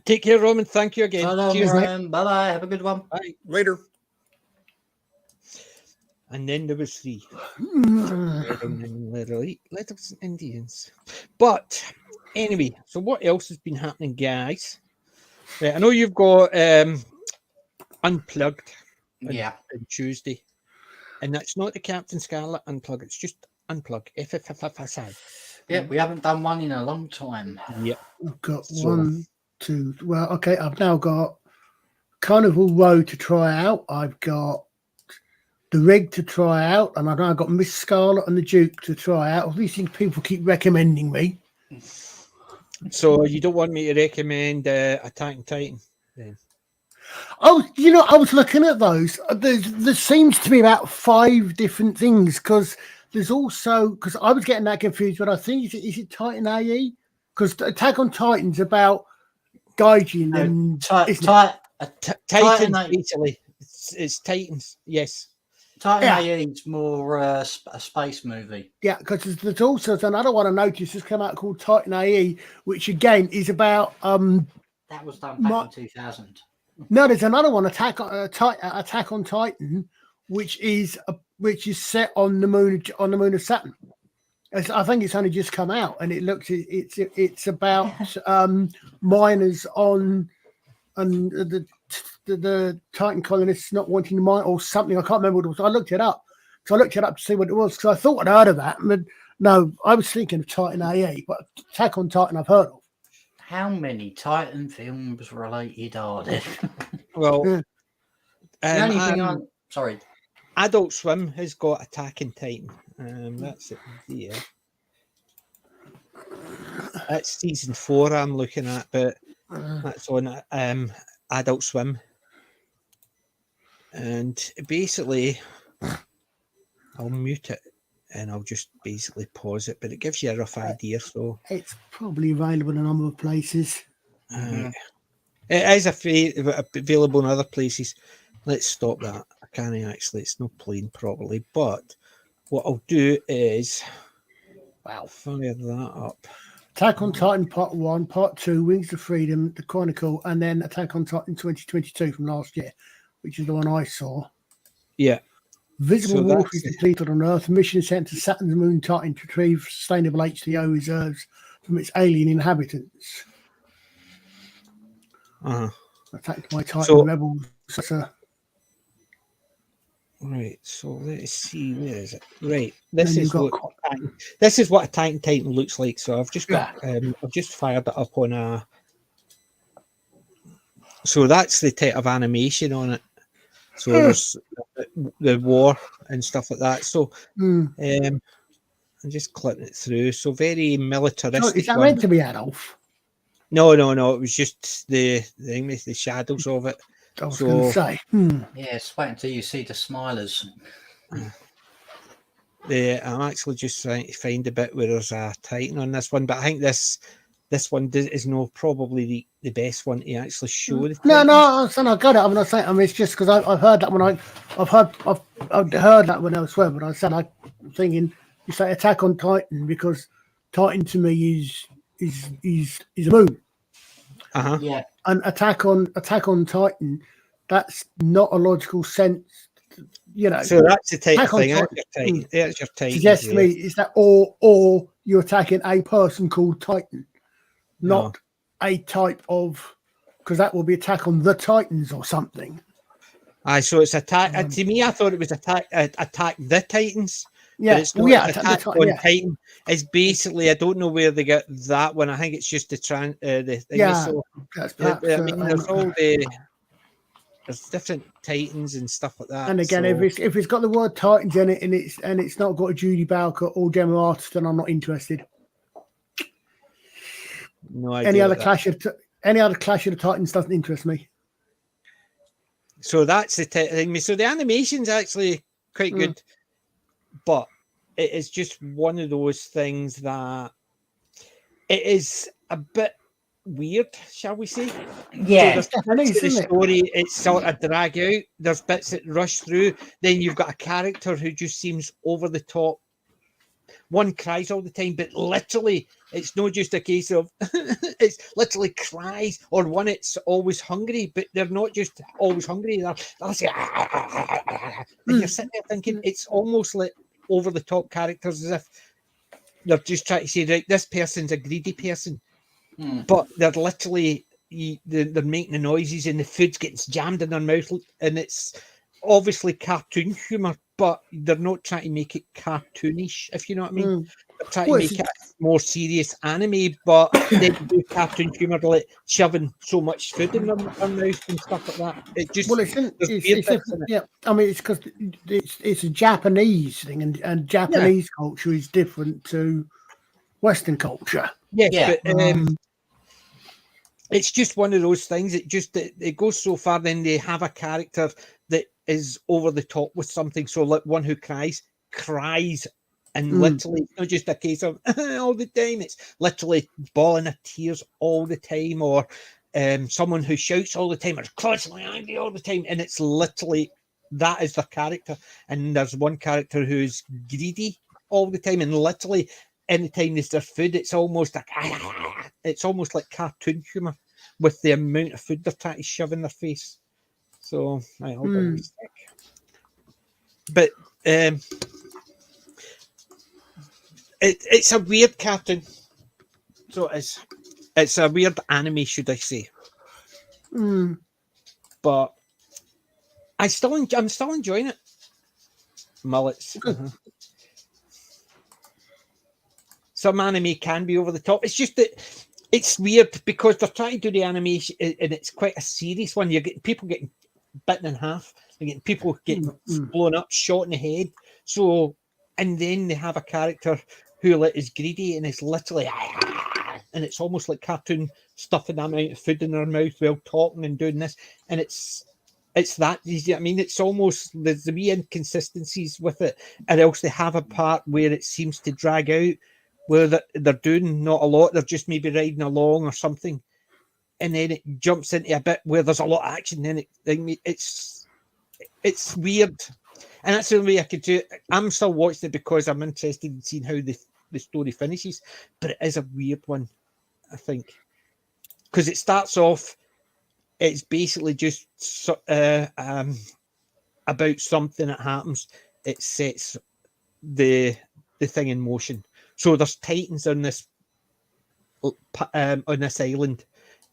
Take care, Roman. Thank you again. So long, Cheers, mate. Ryan. Bye bye. Have a good one. Bye. Later. And then there was 3. Mm. Letters Indians. But anyway, so what else has been happening, guys? Right, I know you've got Unplugged Yeah. on Tuesday. And that's not the Captain Scarlet Unplug, it's just Unplug. Yeah, we haven't done one in a long time. Yep. I've got So- 1, 2. Well, okay. I've now got Carnival Row to try out. I've got the Rig to try out, and I've now got Miss Scarlet and the Duke to try out. All these things people keep recommending me. So you don't want me to recommend Attack on Titan then? Oh, I was looking at those. There seems to be about 5 different things because there's also because I was getting that confused, but I think is it Titan AE? Because Attack on Titan's about Gaijin and isn't it? Titans, AE. basically. It's Titans, yes. Titan Yeah. AE is more a space movie. Yeah, because there's also another one I noticed has come out called Titan AE, which again is about That was done back in 2000. No, there's another one, Attack on Titan, which is set on the moon of Saturn. I think it's only just come out, and it's about miners on the Titan colonists not wanting to mine or something. I can't remember what it was. I looked it up. So I looked it up to see what it was because I thought I'd heard of that. But no, I was thinking of Titan AE, but Attack on Titan I've heard of. How many Titan films related are there? Well, Yeah. The only thing sorry. Adult Swim has got Attack on Titan. That's it there. That's season 4 I'm looking at, but that's on Adult Swim. And basically, I'll mute it and I'll just basically pause it, but it gives you a rough idea. So It's probably available in a number of places. it is available in other places. Let's stop that. I can't actually, it's not playing properly, but what I'll do is fire that up. Attack on Titan Part 1, Part 2, Wings of Freedom, The Chronicle, and then Attack on Titan 2022 from last year, which is the one I saw. Yeah. Visible So warfare that's it. completed on Earth. Mission sent to Saturn's moon Titan to retrieve sustainable H2O reserves from its alien inhabitants. Attacked by Titan rebels. Right, so let's see, where is it? Right, this Then is you've what this is what a Titan Titan looks like. So I've just got I've just fired it up on a. So that's the type of animation on it. So there's the war and stuff like that. So I'm just clipping it through. So very militaristic. Oh, is that one. meant to be Adolf? No. It was just the thing with the shadows of it. I was going to say. Yes, wait until you see the smilers. I'm actually just trying to find a bit where there's a Titan on this one, but I think this one is probably the best one to actually show. The No, I got it. I'm not saying. I mean, it's just because I've heard that when I've heard that one elsewhere, but I said I'm thinking you say Attack on Titan because Titan to me is a moon. Yeah. And Attack on Titan, that's not a logical sense, So that's the type of thing. That's your Titan. Suggests to me is that or you're attacking a person called Titan, not a type of, because that will be Attack on the Titans or something. So it's attack. To me, I thought it was attack the Titans. Yeah, but it's not Attack on Titan. It's basically, I don't know where they get that one. I think it's just the thing. So, that's perhaps, there's there's different Titans and stuff like that. And again, if it's got the word Titans in it and it's not got a Judy Bowker or Gemma Artis, then I'm not interested. No idea. Any other clash of the Titans doesn't interest me. So that's the thing. So the animation's actually quite good, but it is just one of those things that it is a bit weird, shall we say? Yeah. So there's Japanese, bits of the isn't it? story it's sort of drag out. There's bits that rush through. Then you've got a character who just seems over the top. One cries all the time, but literally, it's not just a case of it's literally cries, or one it's always hungry, but they're not just always hungry. They'll say, and you're sitting there thinking it's almost like over the top characters, as if they're just trying to say, right, this person's a greedy person, but they're literally they're making the noises and the food gets jammed in their mouth, and it's obviously cartoon humor, but they're not trying to make it cartoonish, if you know what I mean. They're trying Well, to make it a more serious anime, but they do cartoon humor like shoving so much food in their mouth and stuff like that. It just Well, it's there's weird bits in it. yeah. I mean, it's because it's a Japanese thing, and Japanese culture is different to Western culture. Yes, Yeah. but it's just one of those things. It goes so far. Then they have a character that is over the top with something. So like one who cries, and literally it's not just a case of all the time. It's literally bawling of tears all the time, or someone who shouts all the time, or constantly angry all the time, and it's literally that is their character. And there's one character who's greedy all the time, and literally anytime there's their food, it's almost like cartoon humor with the amount of food they're trying to shove in their face. So I hope it was sick. But it's a weird cartoon. So it's a weird anime, should I say? But I'm still enjoying it. Mullets. Some anime can be over the top. It's just that it's weird because they're trying to do the animation and it's quite a serious one. You're getting people getting bitten in half. You're getting people getting blown up, shot in the head. So, and then they have a character who is greedy and is literally, and it's almost like cartoon stuffing that amount of food in their mouth while talking and doing this. And it's that easy. I mean, it's almost there's the wee inconsistencies with it, or else they have a part where it seems to drag out, where they're doing not a lot, they're just maybe riding along or something, and then it jumps into a bit where there's a lot of action. Then it's weird, and that's the only way I could do it. I'm still watching it because I'm interested in seeing how the story finishes, but it is a weird one, I think, because it starts off. It's basically just about something that happens. It sets the thing in motion. So there's Titans on this island,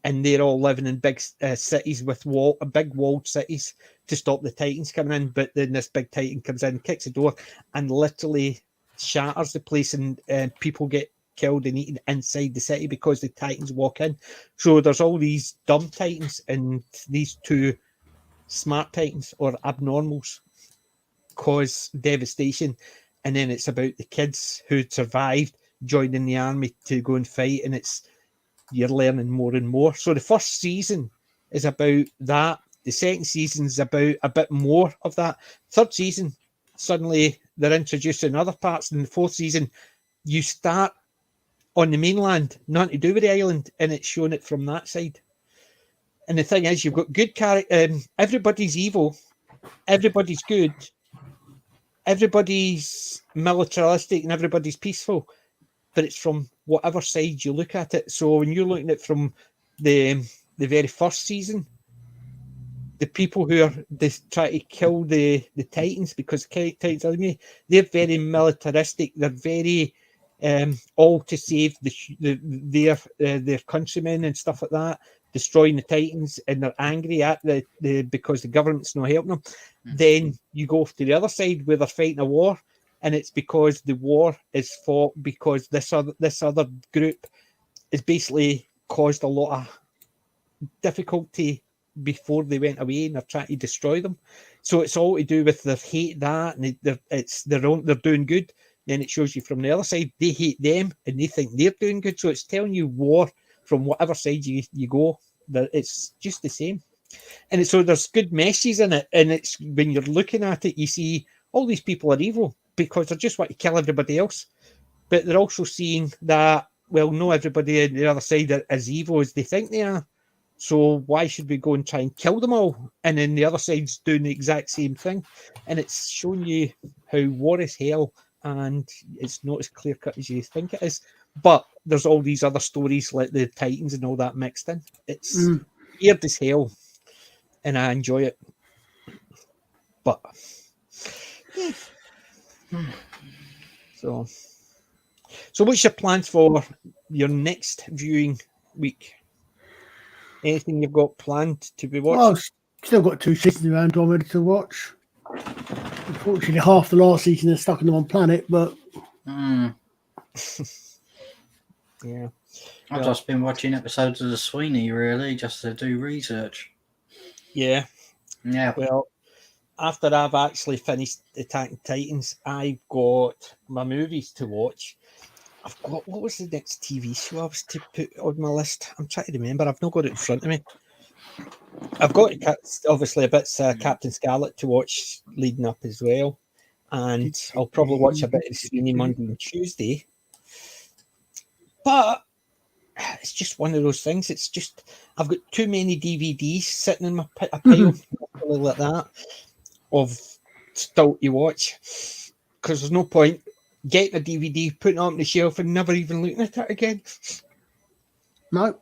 and they're all living in big cities with big walled cities to stop the Titans coming in. But then this big Titan comes in, kicks the door, and literally shatters the place, and people get killed and eaten inside the city because the Titans walk in. So there's all these dumb Titans and these two smart Titans or abnormals cause devastation. And then it's about the kids who'd survived joining the army to go and fight, and you're learning more and more. So the first season is about that. The second season is about a bit more of that. Third season, suddenly they're introducing other parts. In the fourth season, you start on the mainland, nothing to do with the island, and it's showing it from that side. And the thing is, you've got good characters. Everybody's evil, everybody's good, everybody's militaristic, and everybody's peaceful. But it's from whatever side you look at it. So when you're looking at it from the very first season, the people who are try to kill the Titans because Titans are me, they're very militaristic. They're very all to save their countrymen and stuff like that, destroying the Titans, and they're angry at the because the government's not helping them. Then you go to the other side where they're fighting a war, and it's because the war is fought because this other group has basically caused a lot of difficulty before they went away, and they're trying to destroy them. So it's all to do with their hate that, and they're doing good. Then it shows you from the other side, they hate them and they think they're doing good. So it's telling you war from whatever side you go. That it's just the same. And so there's good messages in it. And it's when you're looking at it, you see all these people are evil because they just want to kill everybody else. But they're also seeing that well, no, everybody on the other side are as evil as they think they are. So why should we go and try and kill them all? And then the other side's doing the exact same thing. And it's showing you how war is hell, and it's not as clear cut as you think it is. But there's all these other stories like the Titans and all that mixed in. It's weird as hell, and I enjoy it. But yeah. So what's your plans for your next viewing week? Anything you've got planned to be watching? Well, still got 2 seasons of Andromeda to watch. Unfortunately, half the last season is stuck in the one planet, but Yeah. I've just been watching episodes of the Sweeney, really, just to do research. Yeah. Yeah. Well, after I've actually finished Attack on Titans, I've got my movies to watch. I've got, what was the next TV show I was to put on my list? I'm trying to remember. I've not got it in front of me. I've got obviously a bit Captain Scarlet to watch leading up as well. And I'll probably watch a bit of Sweeney Monday and Tuesday. But it's just one of those things. It's just, I've got too many DVDs sitting in my a pile like that of stuff to watch. Because there's no point getting a DVD, putting it on the shelf, and never even looking at it again. no.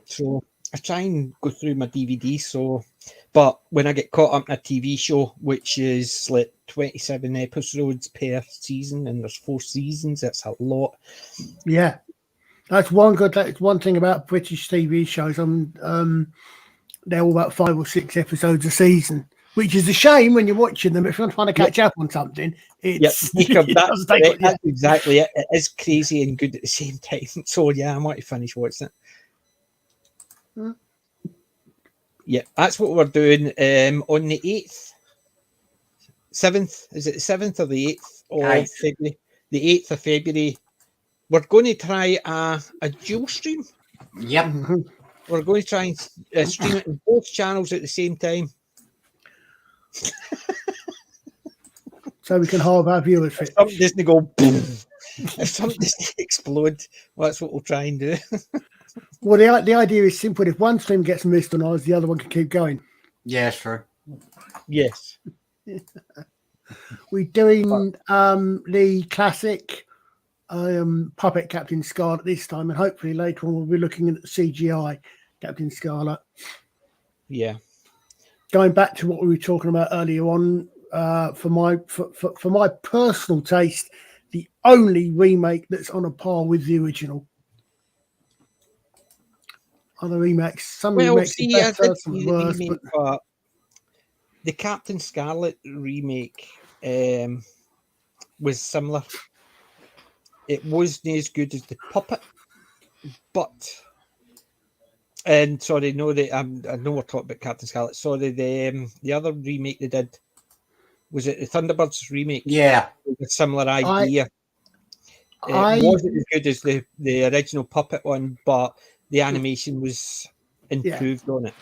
So I try and go through my DVDs. So, but when I get caught up in a TV show, which is like 27 episodes per season, and there's 4 seasons, that's a lot. Yeah. That's one thing about British TV shows. They're all about 5 or 6 episodes a season, which is a shame when you're watching them. If you're trying to catch up on something, it's that's exactly it. It is crazy and good at the same time. So yeah, I want to finish watching it. Yeah, that's what we're doing on the 8th, 7th. Is it the 7th or the 8th of February? The 8th of February. We're going to try a dual stream. Yep. We're going to try and stream it in both channels at the same time. So we can halve our viewers. If something doesn't go boom, if something doesn't explode, well, that's what we'll try and do. Well, the idea is simple. If one stream gets missed on ours, the other one can keep going. Yeah, true. Yes. We're doing the classic puppet Captain Scarlet this time, and hopefully later on we'll be looking at the CGI Captain Scarlet. Yeah. Going back to what we were talking about earlier on, for my personal taste, the only remake that's on a par with the original. Other remakes, some remakes are better, some worse. But the Captain Scarlet remake was similar. It wasn't as good as the puppet, but sorry, no, I know we're talking about Captain Scarlet. Sorry, the other remake they did, was it the Thunderbirds remake? Yeah, with a similar idea. It wasn't as good as the original puppet one, but the animation was improved on it.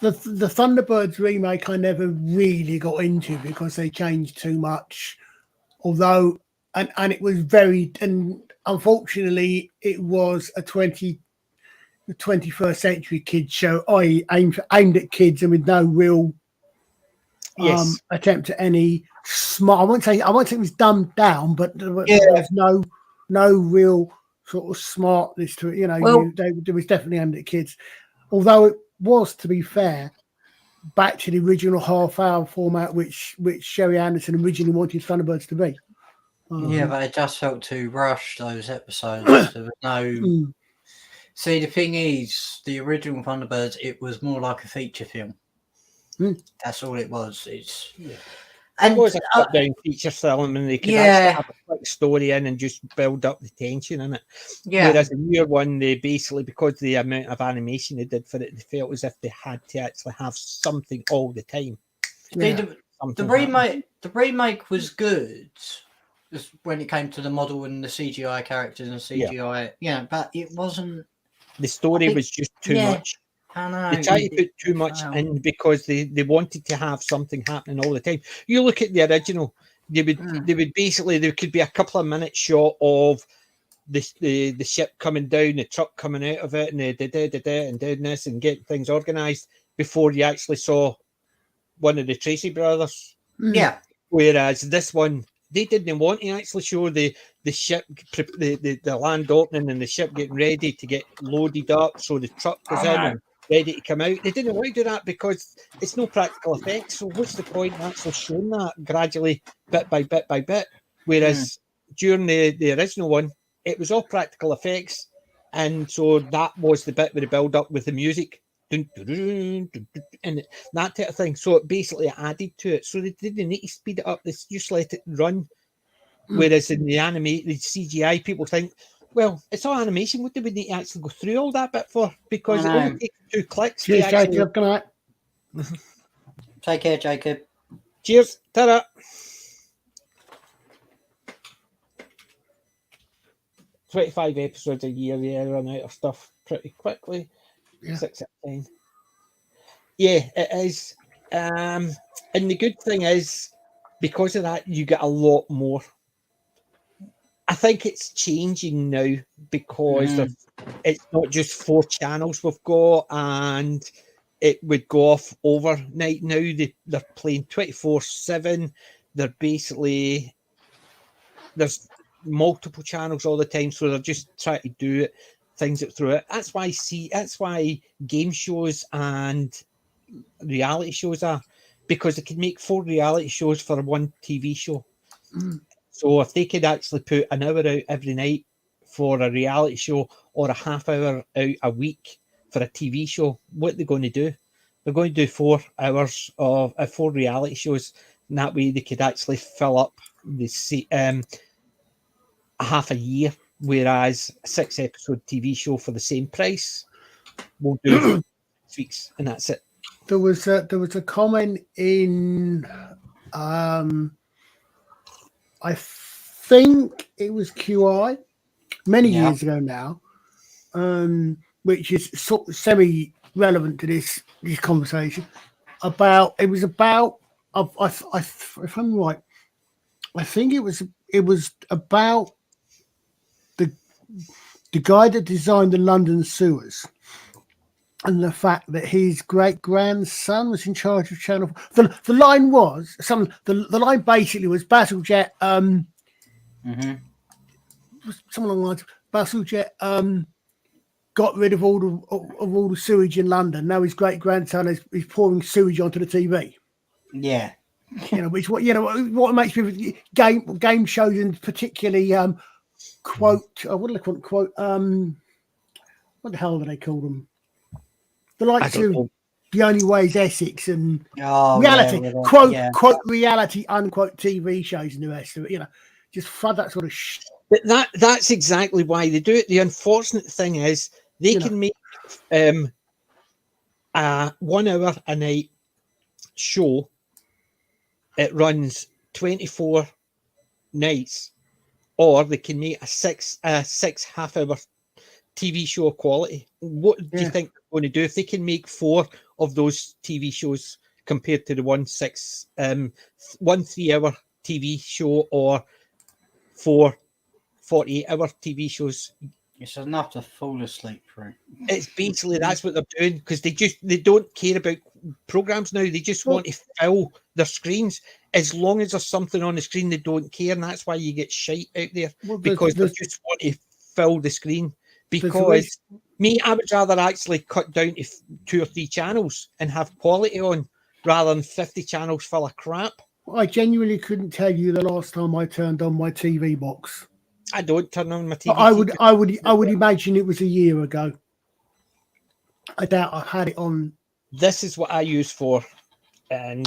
The Thunderbirds remake I never really got into because they changed too much. Although, and it was and unfortunately, it was a 21st century kids show, aimed at kids and with no real attempt at any smart. I won't say it was dumbed down, but there was no real sort of smartness to it. There was definitely aimed at kids. Although it was, to be fair, back to the original half-hour format, which Sherry Anderson originally wanted Thunderbirds to be. Yeah, but it just felt too rushed, those episodes. There was no... See, the thing is, the original Thunderbirds, it was more like a feature film. That's all it was. And it was a cut-down feature film, and they could actually have a quick story in and just build up the tension in it. Yeah. Whereas the newer one, they basically, because of the amount of animation they did for it, they felt as if they had to actually have something all the time. The remake was good when it came to the model and the CGI characters and CGI, but it wasn't. The story was just too much. I know. They tried to put too much in because they wanted to have something happening all the time. You look at the original, they would basically, there could be a couple of minutes shot of the ship coming down, the truck coming out of it, and and doing this and getting things organised before you actually saw one of the Tracy brothers. Yeah. Whereas this one, they didn't want to actually show the ship, the land opening and the ship getting ready to get loaded up, so the truck was in and ready to come out. They didn't want to do that because it's no practical effects. So what's the point in actually showing that gradually, bit by bit by bit? Whereas during the original one, it was all practical effects, and so that was the bit with the build up with the music. And that type of thing. So it basically added to it. So they didn't need to speed it up. They just let it run. Whereas in the animated CGI, people think, well, it's all animation. What do we need to actually go through all that bit for? Because it only takes 2 clicks. Cheers, Jacob. Good night. Take care, Jacob. Cheers. Ta-da. "25 episodes a year, yeah, run out of stuff pretty quickly." Yeah. 6 out of 10. Yeah, it is. And the good thing is, because of that, you get a lot more. I think it's changing now because it's not just 4 channels we've got, and it would go off overnight now. They're playing 24/7. They're basically, there's multiple channels all the time, so they're just trying to do things through it. That's why game shows and reality shows are, because they can make 4 reality shows for 1 TV show. So if they could actually put an hour out every night for a reality show, or a half hour out a week for a TV show, what they're going to do? They're going to do 4 hours of 4 reality shows, and that way they could actually fill up the a half a year. Whereas a 6 episode TV show for the same price will do 6 weeks, and that's it. There was a comment in I think it was QI many years ago now, which is sort of semi-relevant to this conversation. If I'm right, I think it was about the guy that designed the London sewers, and the fact that his great-grandson was in charge of Channel 4. The line was the line basically was Bazalgette. Something along the lines. Bazalgette got rid of all the sewage in London. Now his great-grandson is pouring sewage onto the TV. Yeah. What makes people game shows, and particularly quote. What do they call it? Quote. What the hell do they call them? The likes of The Only Way is Essex and reality, quote reality, unquote TV shows and the rest of it. Just flood that sort of shit. But that's exactly why they do it. The unfortunate thing is they can make a 1 hour a night show. It runs 24 nights, or they can make a six half-hour TV show quality. What do you think they're going to do if they can make 4 of those TV shows compared to the 1 3-hour TV show, or 4 48-hour TV shows? It's enough to fall asleep through. It's basically that's what they're doing, because they don't care about programs now. They just want to fill their screens. As long as there's something on the screen, they don't care, and that's why you get shite out there, because they just want to fill the screen. Because I would rather actually cut down to 2 or 3 channels and have quality on, rather than 50 channels full of crap. I genuinely couldn't tell you the last time I turned on my TV box. I don't turn on my TV. I would imagine it was a year ago. I doubt I've had it on. This is what I use for, and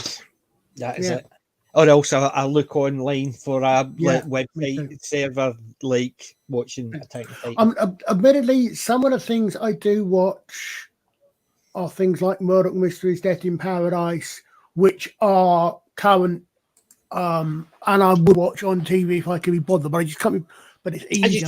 that is it. Or else I look online for a website server, like watching Attack on Titan. Admittedly, some of the things I do watch are things like Murdoch Mysteries, Death in Paradise, which are current, and I would watch on TV if I could be bothered, but I just can't be. But it's easy.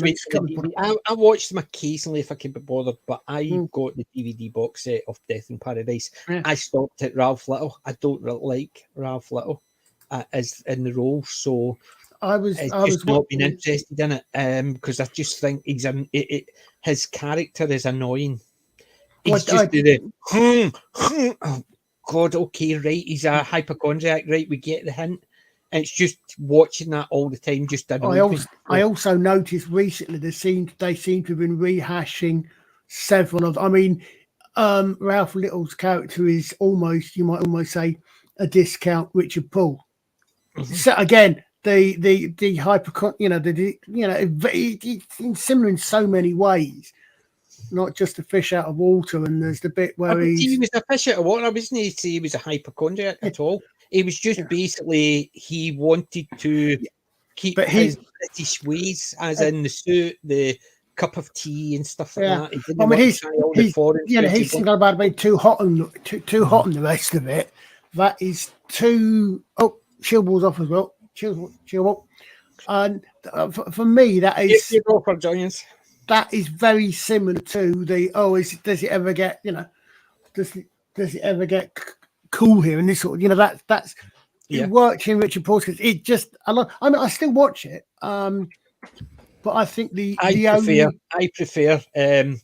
I watch them occasionally if I can be bothered, but I got the DVD box set of Death in Paradise. I stopped at Ralph Little. I don't like Ralph Little as in the role, so it's just not been interested in it because I just think his character is annoying. He's just oh God, okay, right, he's a hypochondriac, right, we get the hint. And it's just watching that all the time just annoys me. I also noticed recently they seem to have been rehashing several of. I mean, Ralph Little's character is almost, you might almost say, a discount Richard Poole. Mm-hmm. So again, the hyper, it's similar in so many ways. Not just a fish out of water, and there's the bit where he was a fish out of water. I wasn't say he was a hypochondriac at all. He was just basically he wanted to keep his British ways, as in the suit, the cup of tea and stuff like that. He didn't want to try all the foreign foods. He's thinking about being too hot and hot on the rest of it. That is too. Oh, shield ball's off as well. Shield ball. And for me, that is. Thank you for joining us. That is very similar to the does it ever get does it ever get cool here and this sort of that's it worked in Richard Paul's because it just I still watch it but I think I prefer the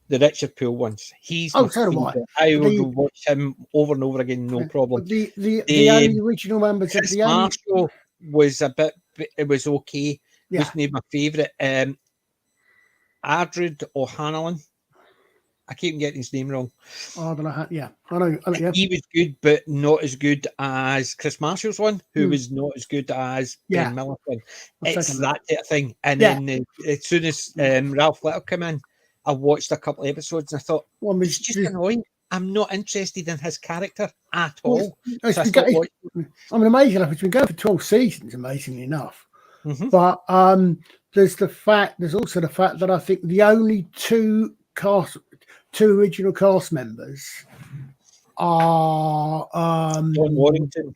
Richard Poole ones. He's so do I will watch him over and over again, no problem. The only original members Chris Marshall was a bit, it was okay. Wasn't my favourite. Adrid O'Hanlon. I keep getting his name wrong. Oh, I don't know. I know. He was good, but not as good as Chris Marshall's one, who was not as good as Ben Miller's one. It's that type of thing. And then as soon as Ralph Little came in, I watched a couple of episodes and I thought, it's just annoying. I'm not interested in his character at all. Amazing enough. It's been going for 12 seasons, amazingly enough. Mm-hmm. But there's also the fact that I think the only two original cast members are Don Warrington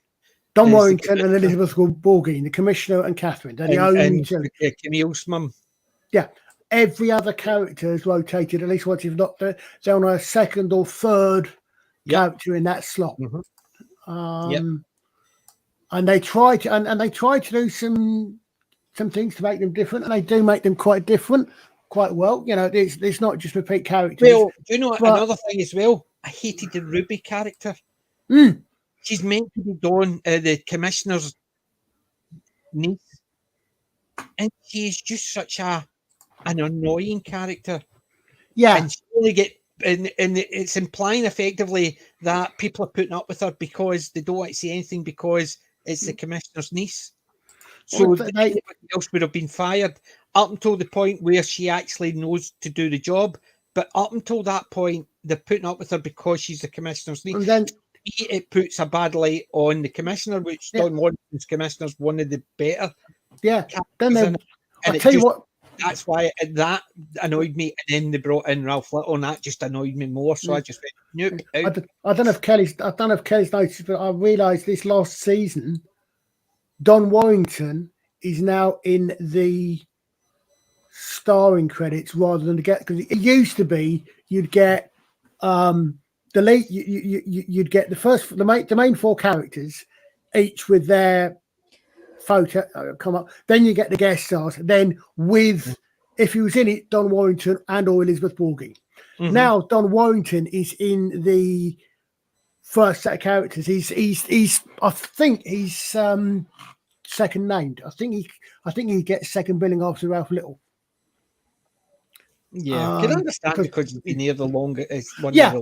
and Elizabeth Borgin, the Commissioner and Catherine. They're the only two. Camille's mum. Yeah. Every other character is rotated at least once, if not they're on a second or third character in that slot. Mm-hmm. And they try to do some things to make them different, and they do make them quite different, quite well. It's not just repeat characters. Well, do you know another thing as well? I hated the Ruby character. She's meant to be Dawn, the Commissioner's niece, and she's just such an annoying character. Yeah, and she really and it's implying effectively that people are putting up with her because they don't want to say anything because it's the Commissioner's niece. So everybody else would have been fired up until the point where she actually knows to do the job. But up until that point, they're putting up with her because she's the Commissioner's niece. And then it puts a bad light on the Commissioner, which Don Warrington's Commissioner's one of the better. Yeah. Then that's why that annoyed me. And then they brought in Ralph Little, and that just annoyed me more. So I just went, nope. I don't know if Kelly's noticed, but I realised this last season, Don Warrington is now in the starring credits rather than because it used to be you'd get the lead, you'd get the main four characters each with their photo come up, then you get the guest stars, then with if he was in it, Don Warrington and or Elizabeth Borgin. Mm-hmm. Now Don Warrington is in the first set of characters. He's I think he's second named. I think he gets second billing after Ralph Little. Yeah, I can understand because he's been here the longer. But he is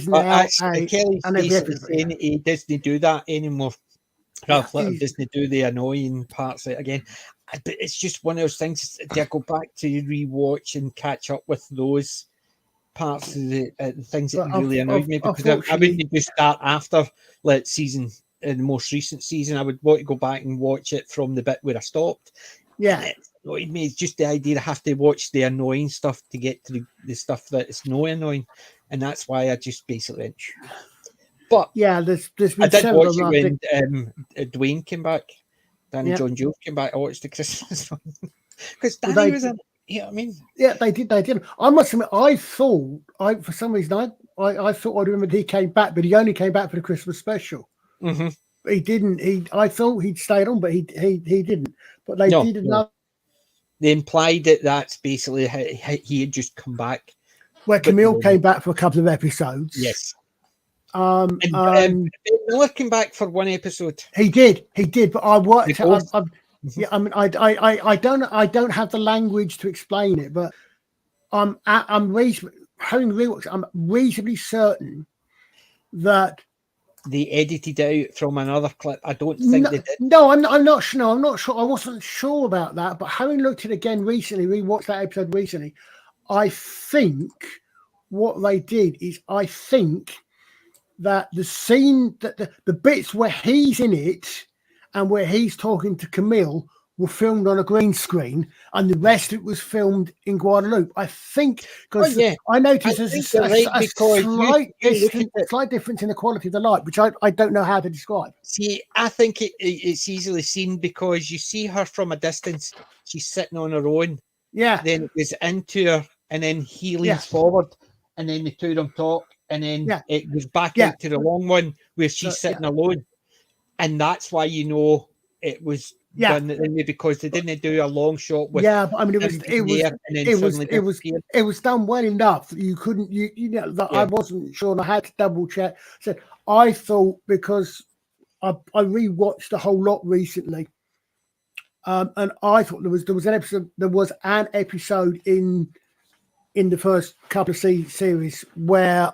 now. Kelly's basically saying he doesn't do that anymore. Ralph Little doesn't do the annoying parts again. But it's just one of those things. I go back to rewatch and catch up with those parts of the things that really annoyed me because I wouldn't just start after season. In the most recent season, I would want to go back and watch it from the bit where I stopped. Yeah, it annoyed me. It's just the idea I have to watch the annoying stuff to get to the stuff that is no annoying, and that's why I just basically went. But yeah, there's been I did watch it when Dwayne came back, Danny John Jones came back. I watched the Christmas one because Danny was in. You know what I mean? Yeah, they did. I must admit, for some reason I thought I remembered he came back, but he only came back for the Christmas special. Mm-hmm. he didn't. I thought he'd stayed on, but he didn't. But they No, did no. another They implied that that's basically how he had just come back. where But Camille no. came back for a couple of episodes. Yes. And Ben Miller came back for one episode. he did. But I worked. They both. Yeah, I mean, I don't have the language to explain it, but I'm having rewatched. I'm reasonably certain that They edited out from another clip. I don't think they did. no, I'm not sure. No, I'm not sure. I wasn't sure about that, but having looked at it again recently, rewatched that episode recently, I think what they did is I think that the scene that the bits where he's in it and where he's talking to Camille were filmed on a green screen, and the rest of it was filmed in Guadeloupe. I think because I noticed there's a slight difference in the quality of the light, which I don't know how to describe. See, I think it's easily seen because you see her from a distance. She's sitting on her own. Yeah. Then it goes into her, and then he leans forward, and then the two of them talk, and then it goes back out to the long one where she's sitting alone, and that's why you know it was done that way, because they didn't do a long shot with. Yeah, but I mean, it was done well enough that you couldn't, you know, that I wasn't sure, and I had to double check. So I thought, because I rewatched the whole lot recently, and I thought there was an episode in the first couple of series where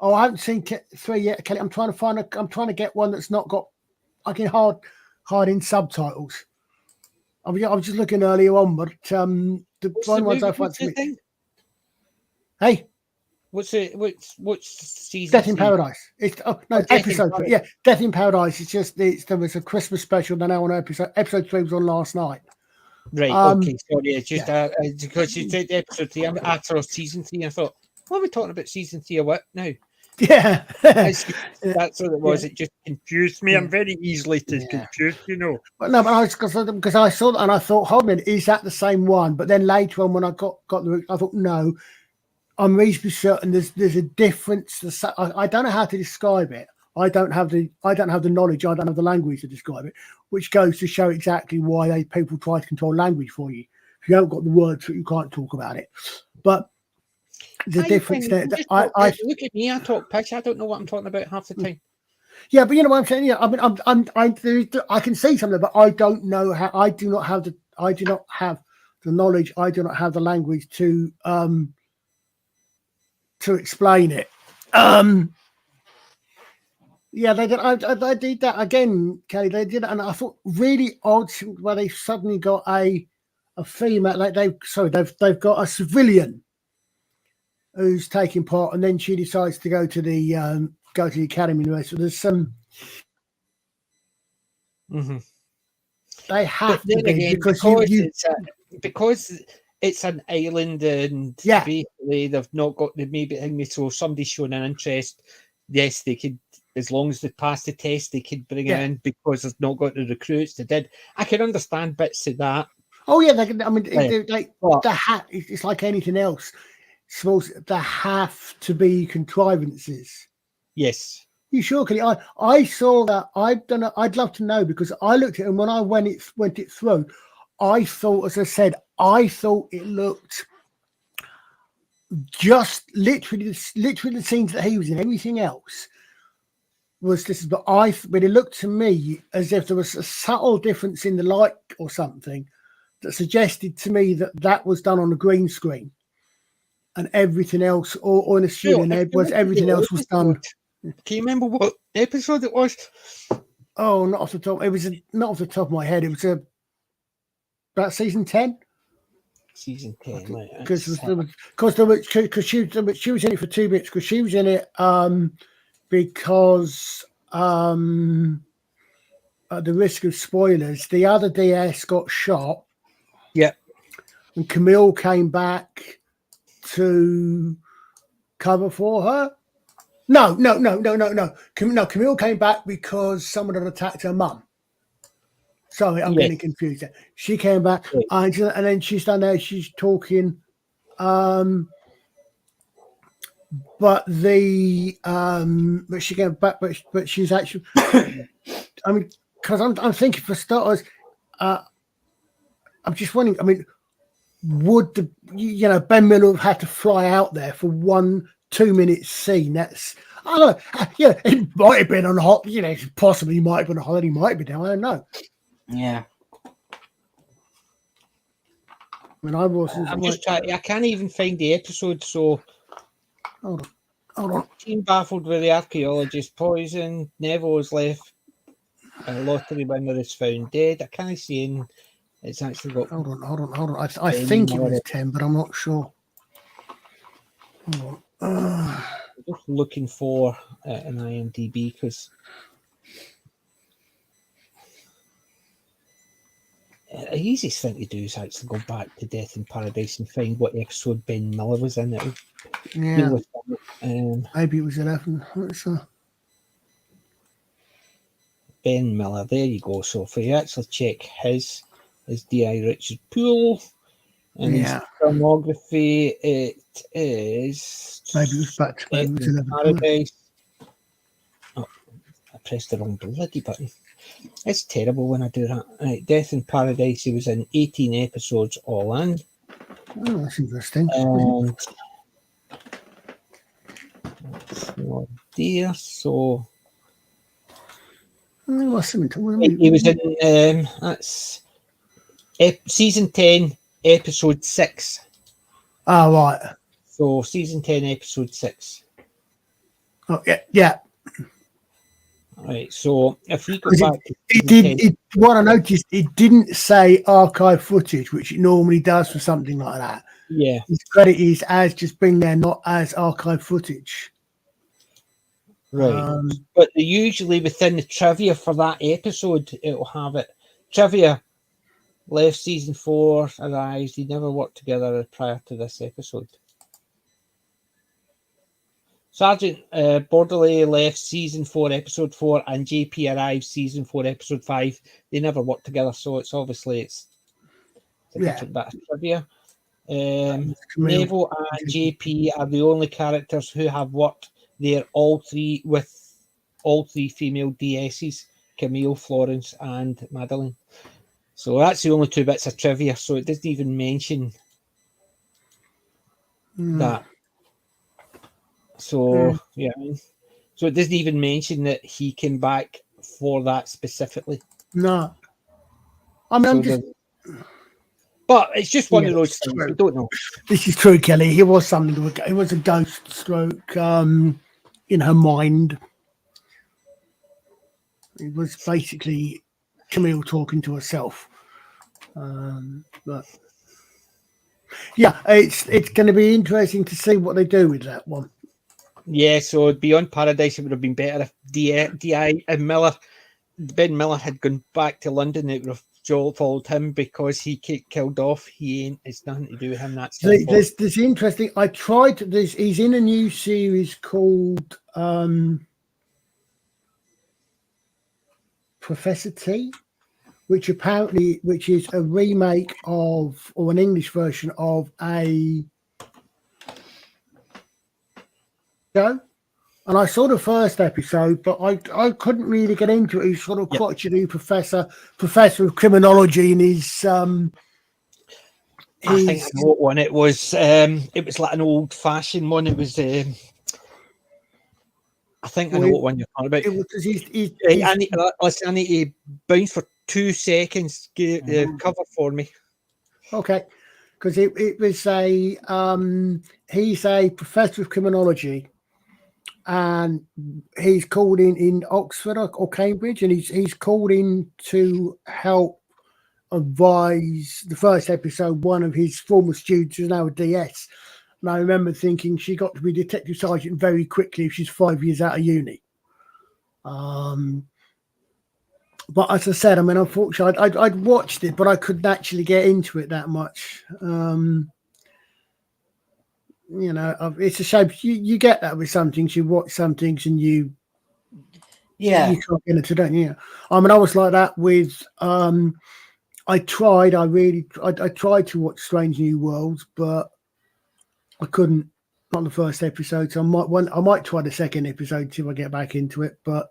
I haven't seen 3 yet, Kelly. I'm trying to get one that's not got hard in subtitles. I was just looking earlier on, but the one ones I find. Hey, what's season? Death in Paradise. It's episode. Death in Paradise. It's just there was a Christmas special. They're now on episode 3 was on last night. Right. Okay. Sorry. It's just because you said episode 3. I'm after season 3. I thought, what are we talking about season 3 or what now? Yeah. That's what it was. It just confused me. I'm very easily confused, you know. But no, but because I saw that and I thought, hold on, is that the same one? But then later on, when I got I thought, no, I'm reasonably certain there's a difference. I don't know how to describe it. I don't have the knowledge. I don't have the language to describe it, which goes to show exactly why people try to control language for you. If you haven't got the words, you can't talk about it. But the difference there, look at me. I talk pitch. I don't know what I'm talking about half the time. Yeah, but you know what I'm saying. Yeah, I mean, I can see something, but I don't know how. I do not have the knowledge. I do not have the language to explain it. Yeah, they did. I did that again, Kelly. They did, and I thought really odd where they suddenly got a female. Like they've got a civilian who's taking part, and then she decides to go to the academy. So there's some. Mm-hmm. They have to be again, because it's an island, and basically they've not got the maybe so somebody's showing an interest. Yes, they could, as long as they pass the test, they could bring it in because they've not got the recruits. They did. I can understand bits of that. Oh yeah, it's like anything else. There have to be contrivances. Yes. You sure? Can I saw that. I'd love to know, because I looked at it, and when I went it through, I thought, as I said, it looked just literally the scenes that he was in. Everything else was this. But it looked to me as if there was a subtle difference in the light or something that suggested to me that was done on a green screen, and everything else, or in a studio, everything else was done. Can you remember what episode it was? Oh, not off the top. It was not off the top of my head. It was about season 10. Season 10, right? Because she was in it for 2 bits. Because she was in it because at the risk of spoilers, the other DS got shot. Yeah, and Camille came back to cover for her. No. Camille came back because someone had attacked her mum. Sorry, I'm getting confused there. She came back, and then she's down there. She's talking. but but she came back, but she's actually. I mean, because I'm thinking for starters, I'm just wondering. I mean, would Ben Miller have had to fly out there for 1-2 minute scene? That's I don't know. Yeah, it might have been on hot. Possibly might have been on holiday. Might be down. I don't know. Yeah. I mean, I wasn't. I'm just trying. I can't even find the episode. So, Hold on. team baffled with the archaeologist poison. Neville's left. A lottery winner is found dead. I can't see in. It's actually got. Hold on. I think it was 10, but I'm not sure. Hold on. Just looking for an IMDb because the easiest thing to do is actually go back to Death in Paradise and find what episode Ben Miller was in. Yeah, maybe it was 11. Ben Miller, there you go. So if you actually check his D.I. Richard Poole and his filmography, it is maybe it was back to Death in Paradise. Oh, I pressed the wrong bloody button. It's terrible when I do that. Right, Death in Paradise, he was in 18 episodes all in. Oh, that's interesting. And dear, so he was in that's season 10, episode 6. Oh, right. So season 10, episode 6. Oh, yeah. Right, so if we go back, what I noticed, it didn't say archive footage, which it normally does for something like that. Yeah, Its credit is as just being there, not as archive footage. right. But usually within the trivia for that episode, it'll have it. Trivia left season 4, arrives. They never worked together prior to this episode. Sergeant Bordelais left season 4, episode 4, and JP arrived season 4, episode 5. They never worked together, so it's a different bit of trivia. Neville and JP are the only characters who have worked there all three female DSs, Camille, Florence, and Madeline. So that's the only 2 bits of trivia. So it doesn't even mention that. So so it doesn't even mention that he came back for that specifically. No, I mean, but it's just one of those things. We don't know. This is true, Kelly. It was something. It was a ghost stroke in her mind. It was basically Camille talking to herself. But yeah, it's going to be interesting to see what they do with that one. Yeah, so Beyond Paradise, it would have been better if D.I. and Ben Miller had gone back to London. It would have followed him because he killed off. It's nothing to do with him. That's there's interesting. I tried this. He's in a new series called Professor T, which is a remake of, or an English version of, a show. And I saw the first episode, but I couldn't really get into it. He's sort of quite a new professor of criminology, and he's I think I know what one it was. It was like an old-fashioned one. It was. I think I know what one you're talking about. I need to bounce for 2 seconds. Get cover for me. Okay, because it was he's a professor of criminology, and he's called in Oxford or Cambridge, and he's called in to help advise the first episode one of his former students who's now a DS. And I remember thinking she got to be detective sergeant very quickly if she's 5 years out of uni. But as I said, I mean, unfortunately, I'd watched it, but I couldn't actually get into it that much. It's a shame. You get that with some things. You watch some things and you can't get into, don't you? I mean, I was like that with. I tried to watch Strange New Worlds, but I couldn't. on the first episode, so I might try the second episode till I get back into it. But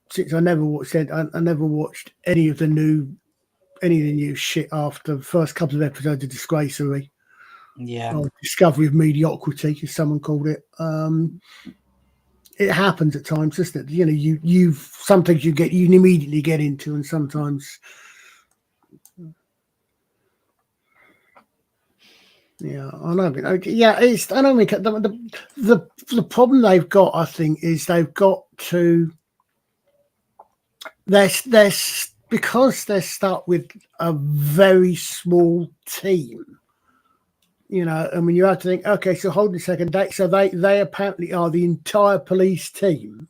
since I never watched it, I never watched any of the new shit after the first couple of episodes of Disgracery. Yeah. Or Discovery of Mediocrity, as someone called it. It happens at times, doesn't it? You know, you sometimes you immediately get into, and sometimes, yeah, I know. Yeah, it's. I don't think the problem they've got, I think, is they've got to. They're because they're stuck with a very small team. You know, I mean, you have to think, okay, so hold on a second. They apparently are the entire police team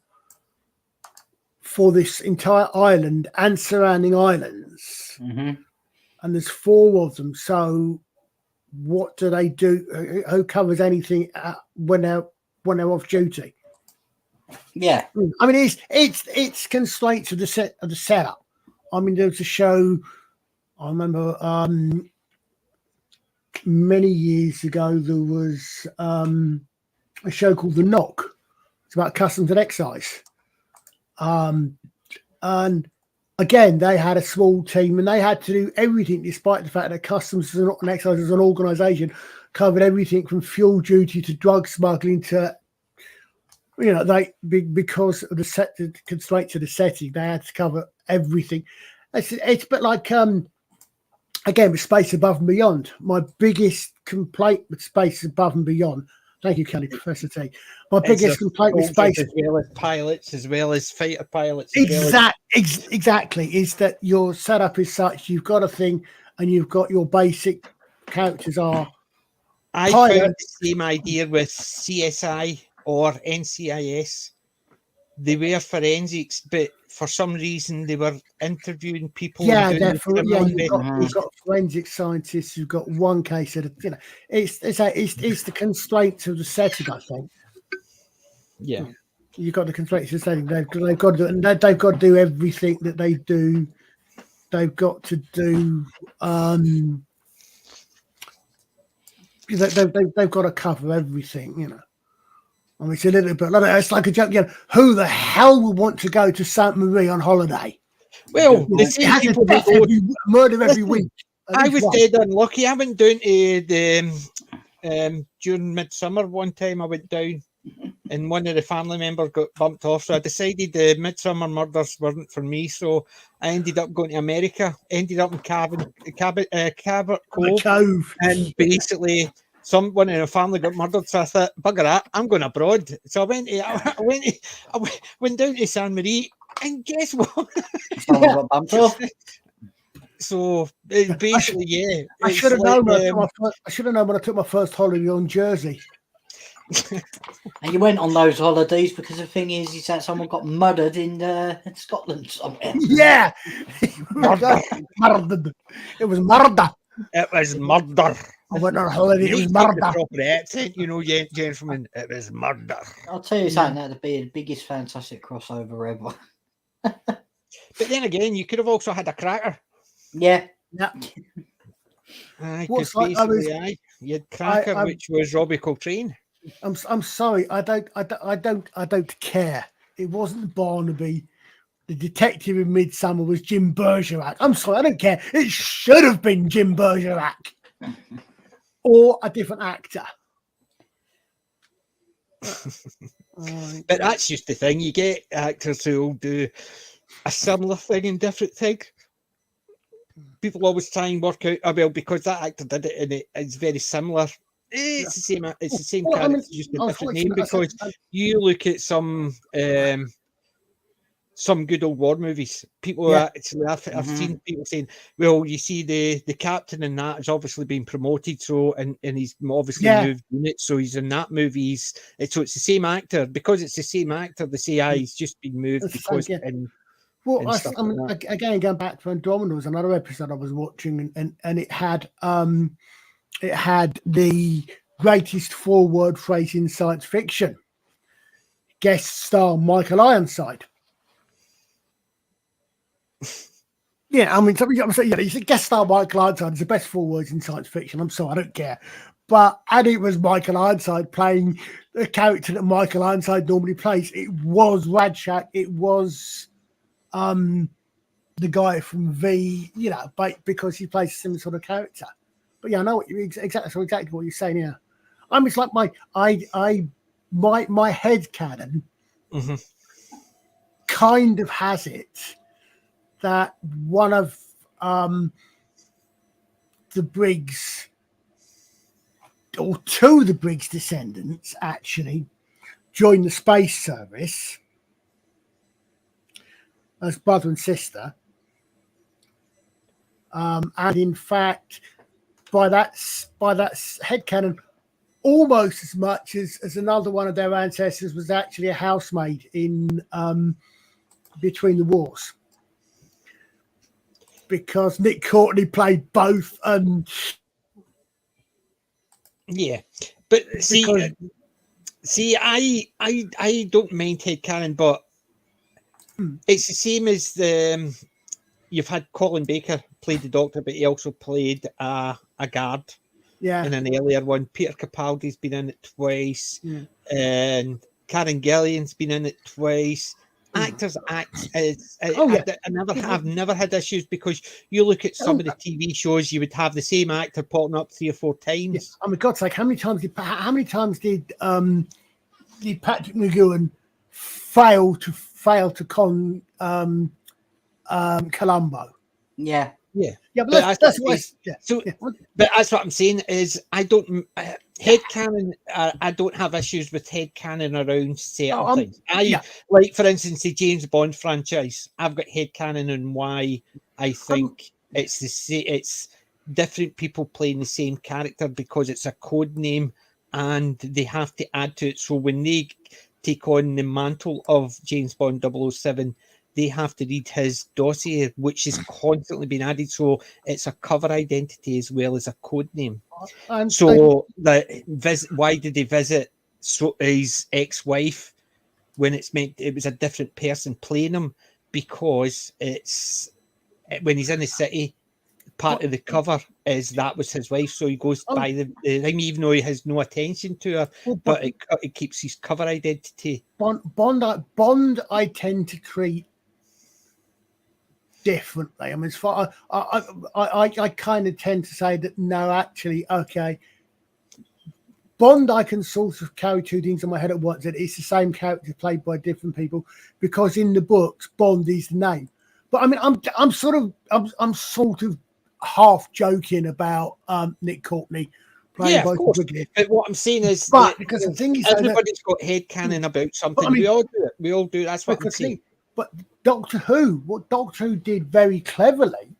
for this entire island and surrounding islands. Mm-hmm. And there's 4 of them. So what do they do? Who covers anything when they're off duty? Yeah. I mean, it's constraints of the setup. I mean, there was a show, I remember, many years ago, there was a show called The Knock. It's about customs and excise. And again, they had a small team and they had to do everything, despite the fact that customs and excise as an organisation covered everything from fuel duty to drug smuggling to, you know, because of the constraints of the setting, they had to cover everything. It's a bit like again, with Space Above and Beyond, my biggest complaint with Space Above and Beyond. Thank you, Kelly, Professor T. My biggest complaint with Space, as well as pilots, as well as fighter pilots, exactly, is that your setup is such. You've got a thing, and you've got your basic characters are. I pilots. found the same idea with CSI or NCIS. They were forensics, but for some reason they were interviewing people. Yeah, and doing the definitely. Yeah, criminal you've got forensic scientists. You've got one case at a, you know, it's the constraints of the setting, I think. Yeah, You've got the constraints of the setting. They've got to do, and they've got to do everything that they do. They've got to do. They've got to cover everything, you know. I mean, it's a little bit like it's like a joke. You know, who the hell would want to go to Sainte Marie on holiday? well, the It same has people a that death go, murder every week. I was dead unlucky. I went down to the during midsummer one time. I went down, and one of the family members got bumped off. So I decided the Midsummer Murders weren't for me. So I ended up going to America. Ended up in Cabot Cove, and basically. Someone in a family got murdered, so I thought, bugger that, I'm going abroad. So I went down to San Marie, and guess what? Someone got bumped off. So basically, yeah. I should have known. I should have known when I took my first holiday on Jersey. And you went on those holidays because the thing is that someone got murdered in Scotland somewhere. Yeah, murdered. It was murder. It was murder. I went on a holiday. It was The murder. proper accent, you know, gentlemen. It was murder. I'll tell you something, that'd be the biggest fantastic crossover ever. But then again, you could have also had a cracker. Yeah. Yeah. Because basically, you had Cracker, which was Robbie Coltrane. I'm sorry. I don't care. It wasn't Barnaby. The detective in Midsummer was Jim Bergerac. I'm sorry. I don't care. It should have been Jim Bergerac or a different actor. But that's just the thing. You get actors who will do a similar thing in different things. People always try and work out, well, because that actor did it and it's very similar. It's the same. It's the same character, just a different name. Because you look at some good old war movies. People actually, I've seen people saying, "Well, you see, the captain in that has obviously been promoted, so and he's obviously moved units, so he's in that movie. So it's the same actor. Because it's the same actor, they say, he's just been moved because." Well, I mean, again, going back to Andromeda was another episode I was watching, and it had the greatest four-word phrase in science fiction. Guest star Michael Ironside. Yeah, I mean, I'm saying, you said guest star Michael Ironside is the best 4 words in science fiction. I'm sorry, I don't care. and it was Michael Ironside playing the character that Michael Ironside normally plays. It was Radshak. It was the guy from V, because he plays a similar sort of character. But yeah, I know what you exactly what you're saying here. It's like my head canon kind of has it that one of the Briggs, or two of the Briggs descendants, actually joined the space service as brother and sister. And in fact, by that headcanon, almost as much as another one of their ancestors was actually a housemaid in Between the Wars, because Nick Courtney played both. And yeah, but see, I don't mind headcanon, but it's the same as the. You've had Colin Baker played the Doctor, but he also played a guard. Yeah. In an earlier one. Peter Capaldi's been in it twice, and Karen Gillian's been in it twice. Actors act. I've never had issues, because you look at some of the TV shows, you would have the same actor popping up 3 or 4 times. Yeah. I mean, God's sake, how many times did Patrick McGowan fail to con Columbo? Yeah. But that's what. But that's what I'm saying is I don't headcanon. I don't have issues with headcanon around certain things. Like, for instance, the James Bond franchise. I've got headcanon on why I think it's different people playing the same character, because it's a code name and they have to add to it. So when they take on the mantle of James Bond 007, they have to read his dossier, which is constantly being added. So it's a cover identity as well as a code name. Why did they visit his ex-wife when it's meant it was a different person playing him? Because it's when he's in the city, part of the cover is that was his wife. So he goes by the thing, even though he has no attention to her, but it keeps his cover identity. Bond, I tend to treat differently. I mean, as far I kind of tend to say that no, actually, okay, Bond, I can sort of carry two things in my head at once. That it's the same character played by different people, because in the books, Bond is the name. But I mean, I'm sort of half joking about Nick Courtney playing both Brigadier. But what I'm saying is, because the thing is, everybody's got headcanon about something. We all do it. We all do. That's what I'm saying. But Doctor Who did very cleverly,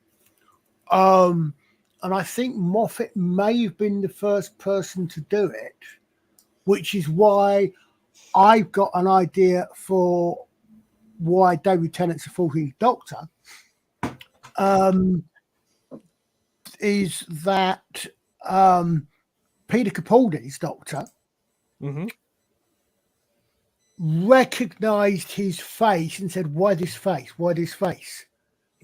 and I think Moffat may have been the first person to do it, which is why I've got an idea for why David Tennant's the 14th Doctor, is that Peter Capaldi's Doctor recognized his face and said, "Why this face? Why this face?"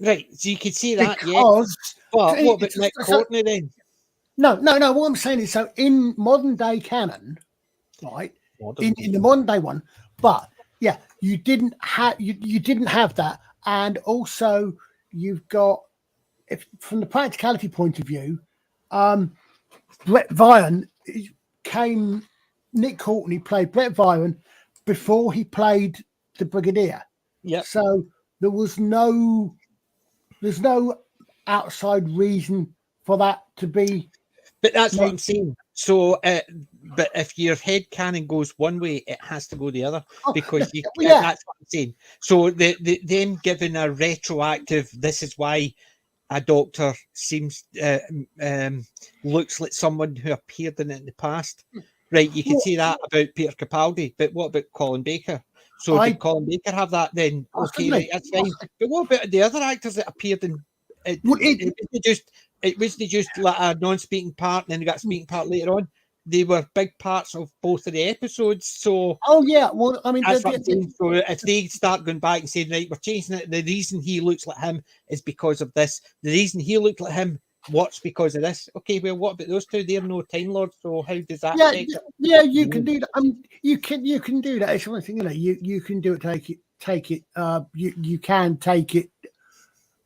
Right, so you could see that, because, what about Nick Courtney then? No. What I'm saying is, so in modern day canon, right? In the modern day one, but yeah, you didn't have that, and also you've got, if from the practicality point of view, Brett Vian Nick Courtney played Brett Vian before he played the Brigadier. Yeah. So there's no outside reason for that to be. But that's what I'm saying. So, but if your headcanon goes one way, it has to go the other, because that's what I'm saying. So them giving a retroactive, this is why a Doctor seems looks like someone who appeared in it in the past. Right, you can see that about Peter Capaldi, but what about Colin Baker? So did Colin Baker have that then? Okay, right, that's fine. But what about the other actors that appeared in it? It wasn't just like a non-speaking part, and then they got a speaking part later on. They were big parts of both of the episodes. So well, I mean, that's what I'm saying. So if they start going back and saying, right, we're changing it, the reason he looks like him is because of this. The reason he looked like him works because of this. Okay, well, what about those two? They're no Time Lords, so how does that Yeah, affect it? yeah, you can do that. You can do that. It's one thing, you can do it. Take it. You can take it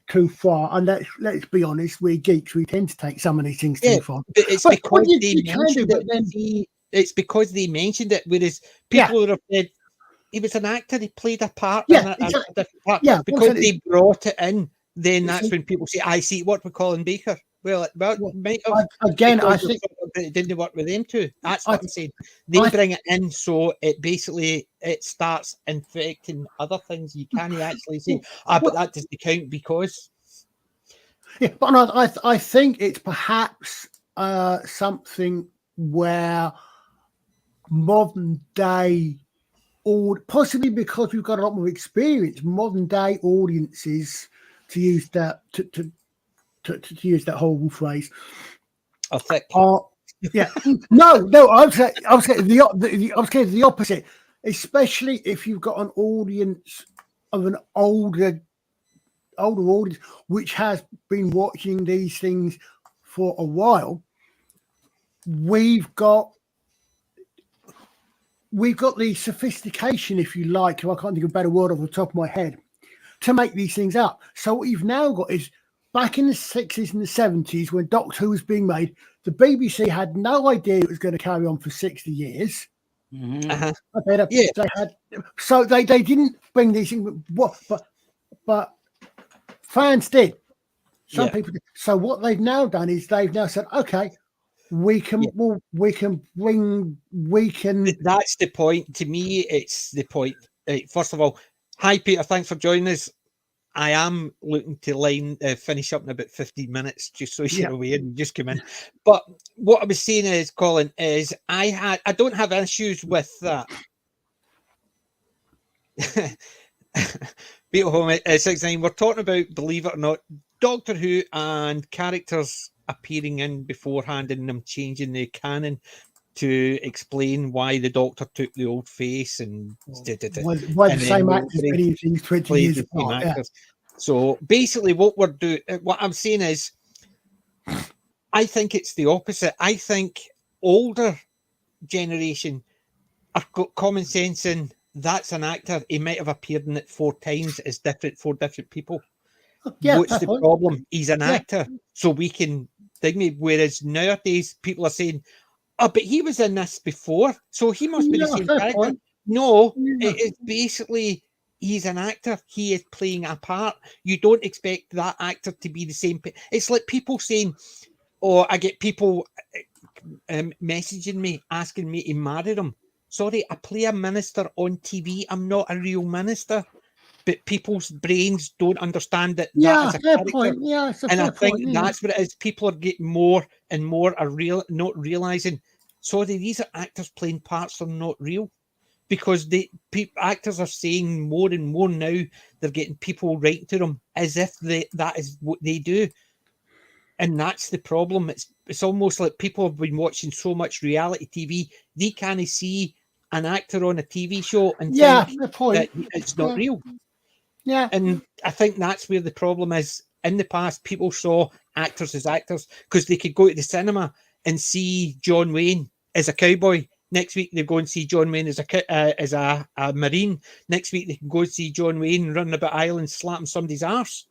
too far. And let's be honest, we're geeks. We tend to take some of these things too far. But it's But because what you they can mentioned do, but it. then- See, it's because they mentioned it. Whereas people would have said he was an actor, he played a part in a different part. Yeah, because they brought it in, then You that's see- when people say, "I see what we're calling Baker." Well, it might have. Again, I because think it didn't work with them too. That's I- what I'm saying. They I- bring it in, so it basically it starts infecting other things. You can't actually say, but that doesn't count because. Yeah, but I think it's perhaps something where modern day, or possibly because we've got a lot more experience, modern day audiences, to use that to use that horrible phrase, I think. Yeah, no, I was saying the opposite, especially if you've got an audience of an older audience which has been watching these things for a while. We've got the sophistication, if you like, I can't think of a better word off the top of my head, to make these things up. So what you've now got is, back in the 60s and the 70s, when Doctor Who was being made, the BBC had no idea it was going to carry on for 60 years. Uh-huh. They didn't bring these things, but fans did. Some people did. So what they've now done is they've now said, okay, we can. That's the point. To me, it's the point. First of all, hi Peter, thanks for joining us. I am looking to finish up in about 15 minutes, just so you're aware and just come in. But what I was saying is, Colin, is I don't have issues with that. Beetle Home 69. We're talking about, believe it or not, Doctor Who and characters appearing in beforehand and them changing the canon to explain why the Doctor took the old face and why the same actors many things 20 years apart. Yeah. So basically, what I'm saying is, I think it's the opposite. I think older generation have got common sense in that's an actor. He might have appeared in it 4 times as four different people. Yeah, what's the problem? He's an actor, so we can dig me. Whereas nowadays, people are saying, "Oh, but he was in this before, so he must be the same character." No, it is basically he's an actor. He is playing a part. You don't expect that actor to be the same. It's like people saying, "Oh, I get people messaging me asking me to marry them." Sorry, I play a minister on TV. I'm not a real minister. But people's brains don't understand that is a character. Point. Yeah, it's a and I think point, that's what it is. People are getting more and more not realizing. Sorry, these are actors playing parts that are not real, because actors are saying more and more now. They're getting people writing to them as if that is what they do, and that's the problem. It's almost like people have been watching so much reality TV, they can't see an actor on a TV show and think that it's not real. Yeah. And I think that's where the problem is. In the past, people saw actors as actors because they could go to the cinema and see John Wayne as a cowboy. Next week, they go and see John Wayne as a Marine. Next week, they can go and see John Wayne running about Ireland slapping somebody's arse.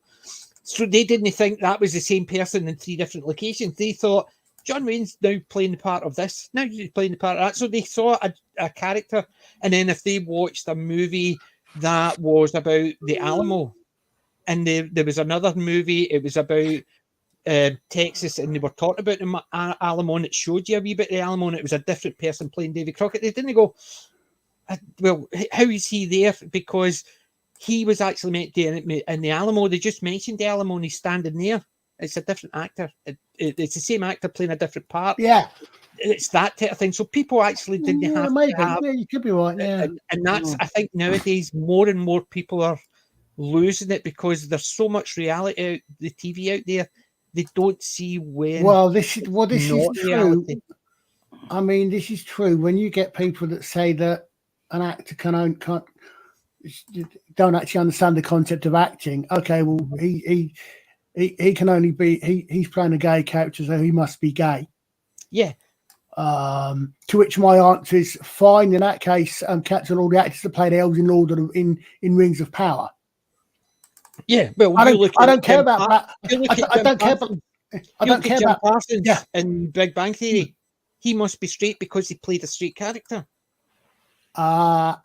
So they didn't think that was the same person in 3 different locations. They thought, John Wayne's now playing the part of this. Now he's playing the part of that. So they saw a character. And then if they watched a movie that was about the Alamo, and there was another movie, it was about Texas, and they were talking about the Alamo, and it showed you a wee bit of the Alamo, and it was a different person playing David Crockett. They didn't go, well, how is he there? Because he was actually meant to in the Alamo. They just mentioned the Alamo, and he's standing there. It's a different actor. It's the same actor playing a different part. Yeah. It's that type of thing. So people actually didn't have to have... Yeah, you could be right. Yeah. And that's, I think nowadays, more and more people are losing it because there's so much reality out the TV out there. They don't see when. Well, this is true. Reality. I mean, this is true. When you get people that say that an actor don't actually understand the concept of acting. Okay, well, he can only be he's playing a gay character, so he must be gay. Yeah. To which my answer is fine. In that case, capture all the actors that played elves in Lord of in Rings of Power. Yeah, well, I don't care about that. I don't care about. I don't care Jim about. Parsons Yeah. in Big Bang Theory. He must be straight because he played a straight character. Well,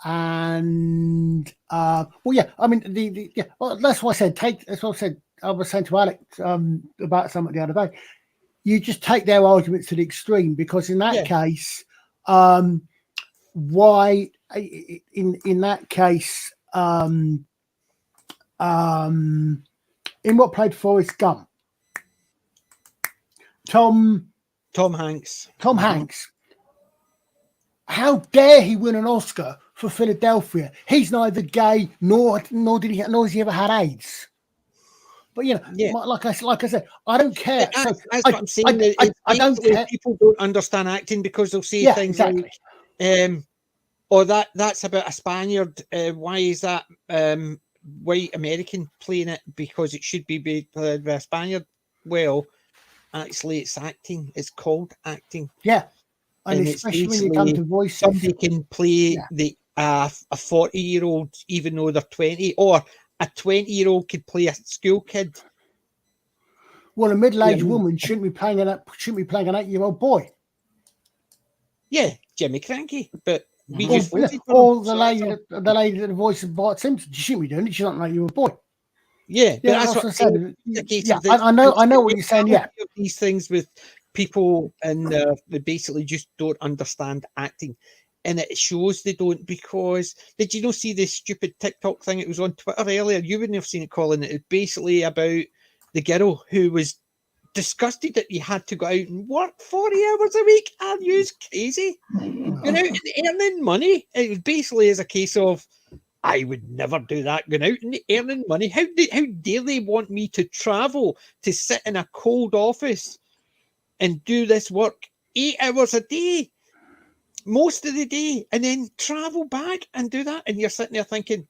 yeah. I mean, yeah. Well, that's what I said. That's what I said. I was saying to Alex about something the other day. You just take their arguments to the extreme, because in that case, why in that case, in what played Forrest Gump, Tom Hanks. Hanks. How dare he win an Oscar for Philadelphia? He's neither gay nor has he ever had AIDS. But like I said, I don't care. That's what I'm saying. I don't care. People don't understand acting because they'll say things like, "Oh, that's about a Spaniard. Why is that white American playing it? Because it should be played by a Spaniard." Well, actually, it's acting. It's called acting. Yeah, and especially when you come to voices, somebody can play a 40-year-old even though they're 20, or a 20-year-old could play a school kid. Well, a middle-aged woman shouldn't be playing an 8-year-old boy. Yeah, Jimmy Cranky, but we or the lady that the voice of Bart Simpson. She shouldn't be doing it. She's not an 8-year-old boy. Yeah, but that's what I'm saying. I know what you're saying. Yeah, these things with people, and they basically just don't understand acting, and it shows they don't. Because did you not see this stupid TikTok thing? It was on Twitter earlier. You wouldn't have seen it, Colin. It was basically about the girl who was disgusted that you had to go out and work 40 hours a week. Are you crazy? Going out and earning money. It was basically as a case of, I would never do that, going out and earning money. How dare they want me to travel to sit in a cold office and do this work 8 hours a day, most of the day, and then travel back and do that? And you're sitting there thinking,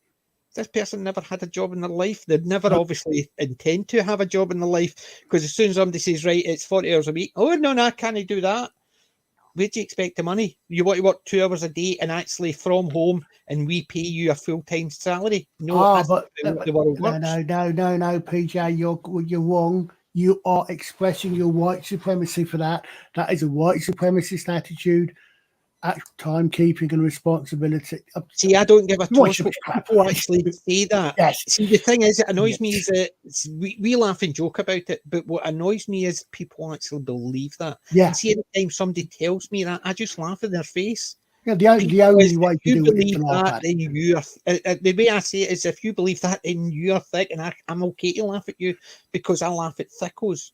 this person never had a job in their life. They'd never obviously intend to have a job in their life, because as soon as somebody says, right, it's 40 hours a week, oh, no, I can't do that. Where do you expect the money? You want to work 2 hours a day and actually from home, and we pay you a full-time salary? No, the world works. No, PJ, you're wrong. You are expressing your white supremacy for that. That is a white supremacist attitude. Timekeeping and responsibility. See, I don't give a toss what people actually say that. Yes. See, the thing is, it annoys me is that we laugh and joke about it, but what annoys me is people actually believe that. Yeah. And see, anytime somebody tells me that, I just laugh in their face. Yeah, the only way to do it is to laugh at it. Then you are, the way I say it is, if you believe that, then you are thick, and I'm okay to laugh at you, because I laugh at thickos.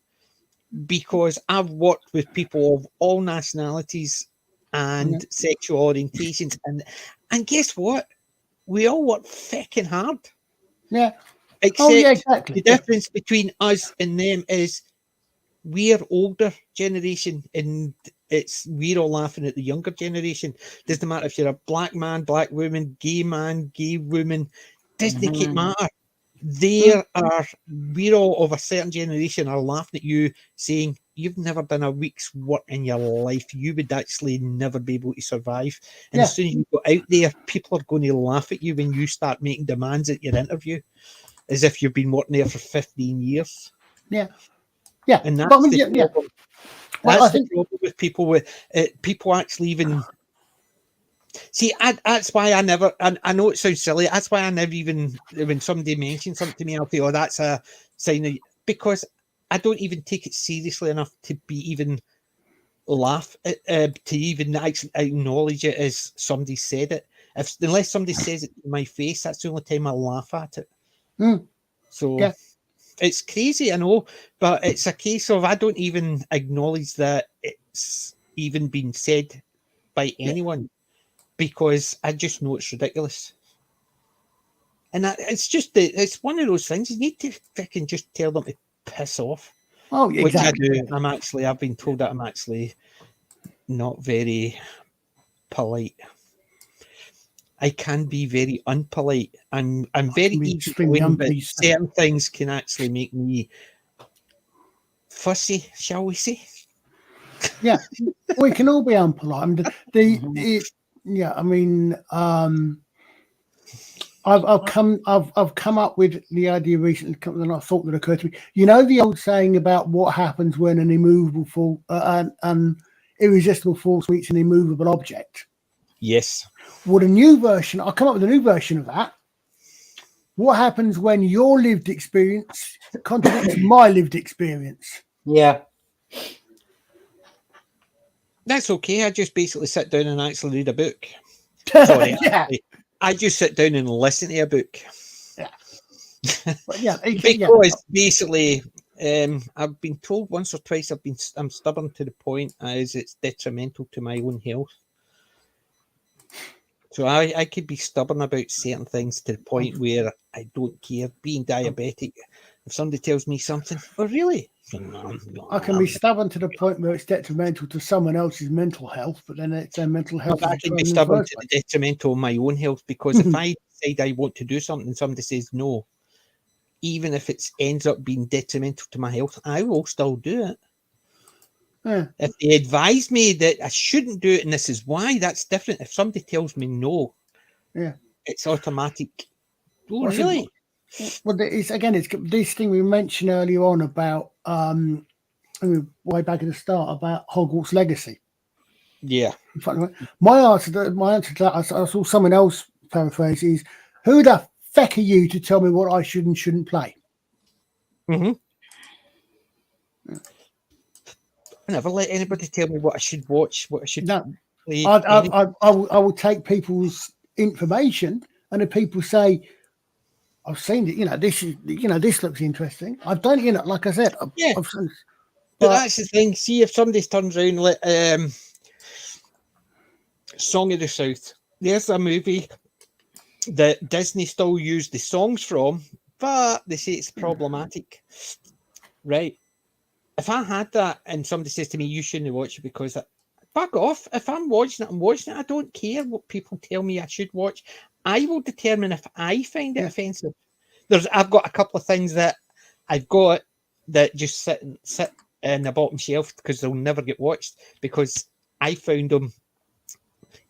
Because I've worked with people of all nationalities and sexual orientations, and guess what? We all work fucking hard. Yeah. Except exactly. The difference between us and them is we're older generation, and we're all laughing at the younger generation. Doesn't matter if you're a black man, black woman, gay woman, doesn't matter. We're all of a certain generation are laughing at you, saying you've never done a week's work in your life. You would actually never be able to survive. And as soon as you go out there, people are going to laugh at you when you start making demands at your interview, as if you've been working there for 15 years. Yeah. Yeah. And that's the problem. Well, that's the problem with people. People actually even... See, that's why I never, and I know it sounds silly, that's why I never even, when somebody mentions something to me, I'll think, oh, that's a sign of, because I don't even take it seriously enough to be even laugh, to even acknowledge it as somebody said it. Unless somebody says it to my face, that's the only time I laugh at it. So it's crazy, I know, but it's a case of I don't even acknowledge that it's even been said by anyone. Because I just know it's ridiculous. And it's one of those things. You need to freaking just tell them to piss off. Oh, exactly. Which I do. I've been told that I'm actually not very polite. I can be very unpolite. I'm very easy going, but certain things can actually make me fussy, shall we say? Yeah, we can all be unpolite. I mean, yeah. I mean, I've come up with the idea recently, and I thought that occurred to me. You know the old saying about what happens when an an irresistible force meets an immovable object. Yes. Well, a new version. I'll come up with a new version of that. What happens when your lived experience contradicts my lived experience? Yeah. That's okay. I just basically sit down and actually read a book. Sorry, Yeah. actually, I just sit down and listen to a book. Yeah. But yeah, Because basically, I've been told once or twice I'm stubborn to the point as it's detrimental to my own health. So I could be stubborn about certain things to the point where I don't care. Being diabetic, if somebody tells me something, oh really? I can be stubborn to the point where it's detrimental to someone else's mental health, but then it's their mental health. But I can be stubborn to the detrimental of my own health, because if I decide I want to do something and somebody says no, even if it ends up being detrimental to my health, I will still do it. Yeah. If they advise me that I shouldn't do it and this is why, that's different. If somebody tells me no, yeah, it's automatic. Oh, well, really? Well, it's this thing we mentioned earlier on about way back at the start about Hogwarts Legacy. Yeah. My answer to that, I saw someone else paraphrase, is, who the feck are you to tell me what I should and shouldn't play? Mm-hmm. I never let anybody tell me what I should watch, what I should play. I will take people's information, and if people say, I've seen it, this looks interesting, I've done it, like I said. But that's the thing. See, if somebody turns around like Song of the South, there's a movie that Disney still used the songs from, but they say it's problematic. Right. If I had that and somebody says to me, you shouldn't watch it because fuck off. If I'm watching it, I'm watching it. I don't care what people tell me I should watch. I will determine if I find it offensive. I've got a couple of things that I've got that just sit in the bottom shelf because they'll never get watched, because I found them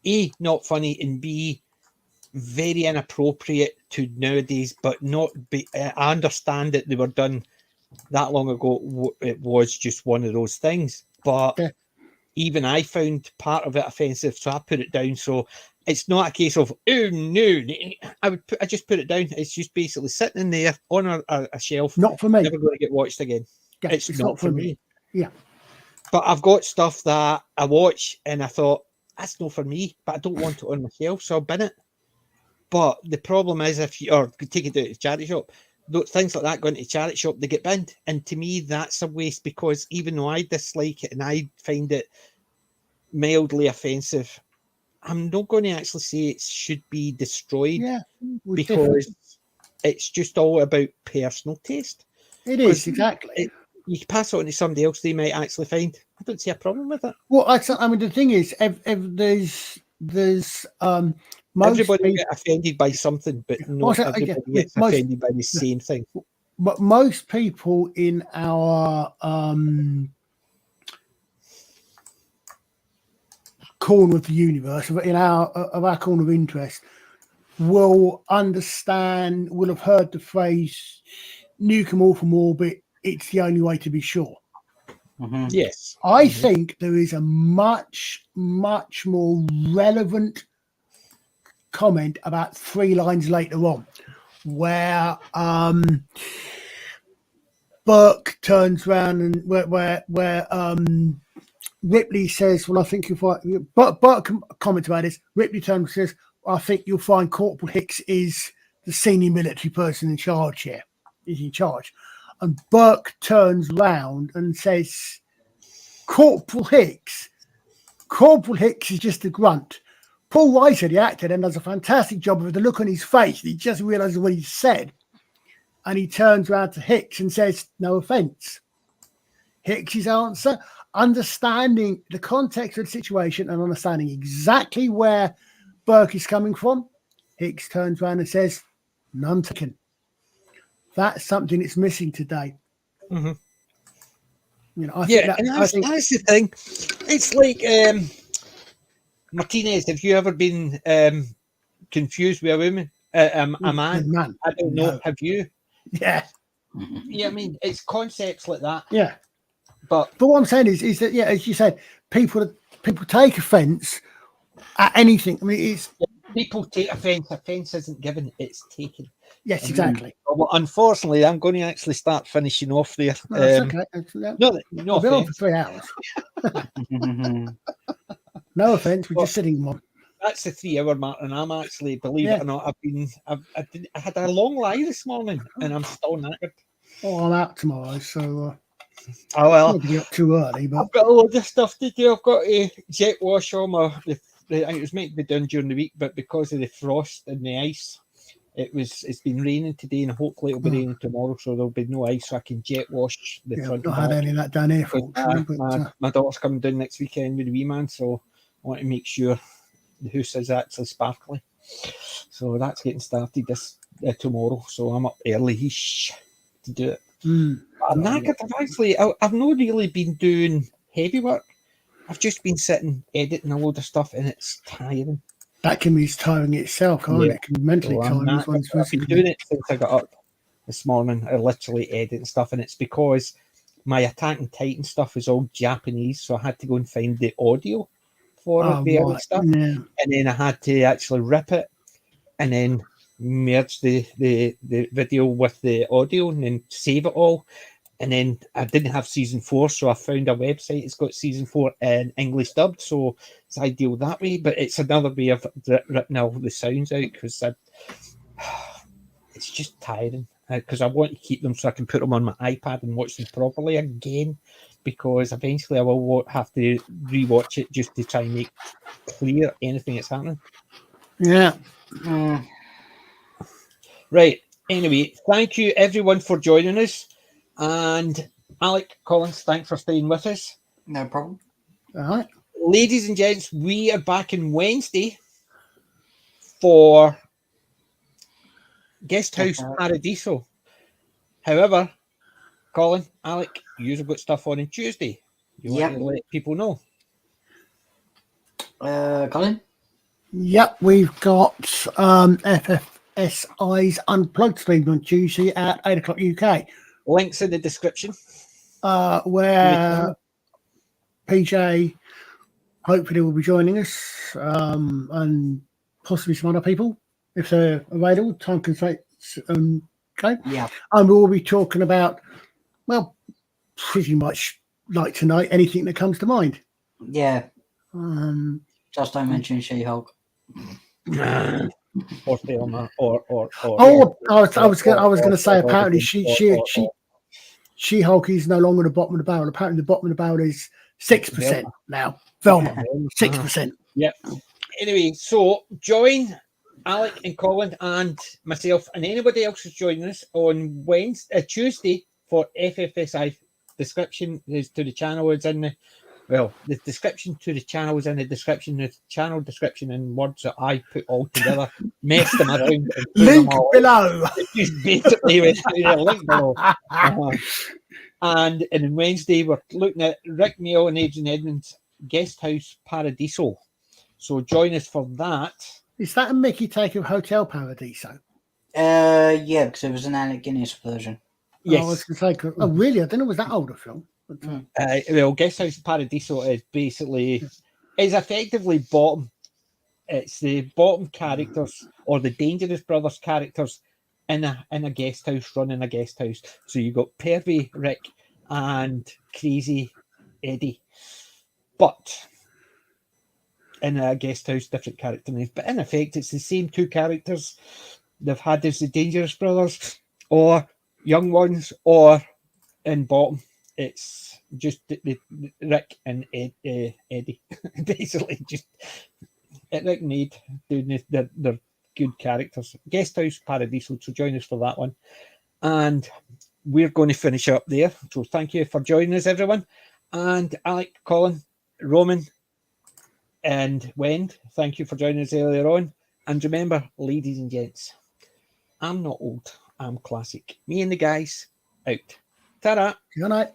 A, not funny, and B, very inappropriate to nowadays, but not be, I understand that they were done that long ago. It was just one of those things, but even I found part of it offensive, so I put it down. So it's not a case of, oh no, I just put it down. It's just basically sitting in there on a shelf. Not for me. Never going to get watched again. Yeah, it's not for me. Yeah. But I've got stuff that I watch and I thought, that's not for me, but I don't want it on my shelf, so I'll bin it. But the problem is, if you take it to the charity shop, things like that go into charity shop, they get binned. And to me, that's a waste, because even though I dislike it and I find it mildly offensive, I'm not going to actually say it should be destroyed, because it's just all about personal taste. It is, exactly. You pass it on to somebody else, they might actually find, I don't see a problem with it. Well, I mean, the thing is, if there's everybody get offended by something, but not everybody gets offended by the same thing. But most people in our corner of the universe, in our corner of interest, will understand, will have heard the phrase "nuke 'em all from orbit. It's the only way to be sure." Mm-hmm. Yes, I think there is a much more relevant comment about 3 lines later on, where Burke turns around and where Ripley says, "Well, I think you'll find." Burke comments about this. Ripley turns and says, "I think you'll find Corporal Hicks is the senior military person in charge here. Is in charge." And Burke turns round and says, Corporal Hicks is just a grunt. Paul Reiser, the actor, then does a fantastic job with the look on his face. He just realizes what he said. And he turns around to Hicks and says, "No offense." Hicks's answer, understanding the context of the situation and understanding exactly where Burke is coming from, Hicks turns around and says, "None taken." That's something that's missing today. Mm-hmm. You know, I think that, and that's the thing. It's like Martinez. Have you ever been confused with a woman? A man? I don't know. No. Have you? Yeah. Yeah, I mean, it's concepts like that. Yeah. But what I'm saying is that, yeah, as you said, people take offence at anything. I mean, it's people take offence. Offence isn't given; it's taken. yes, exactly. Well, unfortunately, I'm going to actually start finishing off there. No, it's okay. No I'll be on offence. for 3 hours. No offence. We're just sitting on. That's the 3 hour mark, and I'm actually, believe it or not, I had a long lie this morning, and I'm still knackered. Oh, I'm out tomorrow, so oh well, not to get up too early. But I've got a load of stuff to do. I've got to jet wash all my. It was meant to be done during the week, but because of the frost and the ice, it's been raining today, and hopefully it'll be raining tomorrow, so there'll be no ice, so I can jet wash the front. Not had any of that down here, fortunately. My daughter's coming down next weekend with the wee man, so I want to make sure the house is actually sparkly. So that's getting started this tomorrow. So I'm up early-ish to do it. I'm knackered. I've not really been doing heavy work. I've just been sitting editing a load of stuff, and it's tiring. That can be tiring itself, can't it? It can be mentally tiring. I've been doing it since I got up this morning. I literally edit stuff, and it's because my Attack on Titan stuff is all Japanese, so I had to go and find the audio for the other stuff, and then I had to actually rip it and then merge the video with the audio and then save it all. And then I didn't have season 4, so I found a website. It's got season 4 in English dubbed, so it's ideal that way. But it's another way of ripping all the sounds out because it's just tiring. Because I want to keep them so I can put them on my iPad and watch them properly again. Because eventually I will have to rewatch it just to try and make clear anything that's happening. Yeah. Right. Anyway, thank you everyone for joining us. And Alec Collins, thanks for staying with us. No problem. All right. Ladies and gents, we are back on Wednesday for Guest House Paradiso. However, Colin, Alec, you've got stuff on Tuesday. You want to let people know? Colin? Yep, we've got FFSI's Unplugged stream on Tuesday at 8 o'clock UK. Links in the description. Where PJ hopefully will be joining us and possibly some other people if they're available. Time constraints. Okay. Yeah. And we'll be talking about, well, pretty much like tonight, anything that comes to mind. Yeah. Just don't mention She-Hulk. Or Thelma, or I was going to say apparently She-Hulk is no longer the bottom of the barrel. Apparently the bottom of the barrel is 6% now. Velma, 6%. Yep. Anyway, so join Alec and Colin and myself and anybody else who's joining us on Tuesday for FFSI. Description is to the channel is in the the description to the channel is in the description. The channel description in words that I put all together, messed them around. And link below. Just basically with link below. And on Wednesday we're looking at Rick Mail and Adrian Edmonds' Guest House Paradiso. So join us for that. Is that a Mickey take of Hotel Paradiso? Yeah, because it was an Alec Guinness version. Yes. I was going to say, oh really? I don't know. Was that older film? Guest House Paradiso is basically is effectively bottom. It's the bottom characters or the Dangerous Brothers characters in a guest house running a guest house. So you got Pervy Rick and Crazy Eddie, but in a guest house, different character names. But in effect, it's the same two characters they've had as the Dangerous Brothers or Young Ones or in bottom. It's just the Rick and Eddie, basically just Rick and Ed doing their good characters. Guest House Paradiso, so join us for that one. And we're going to finish up there. So thank you for joining us, everyone. And Alec, Colin, Roman, and Wend, thank you for joining us earlier on. And remember, ladies and gents, I'm not old, I'm classic. Me and the guys, out. Ta-da. Good night.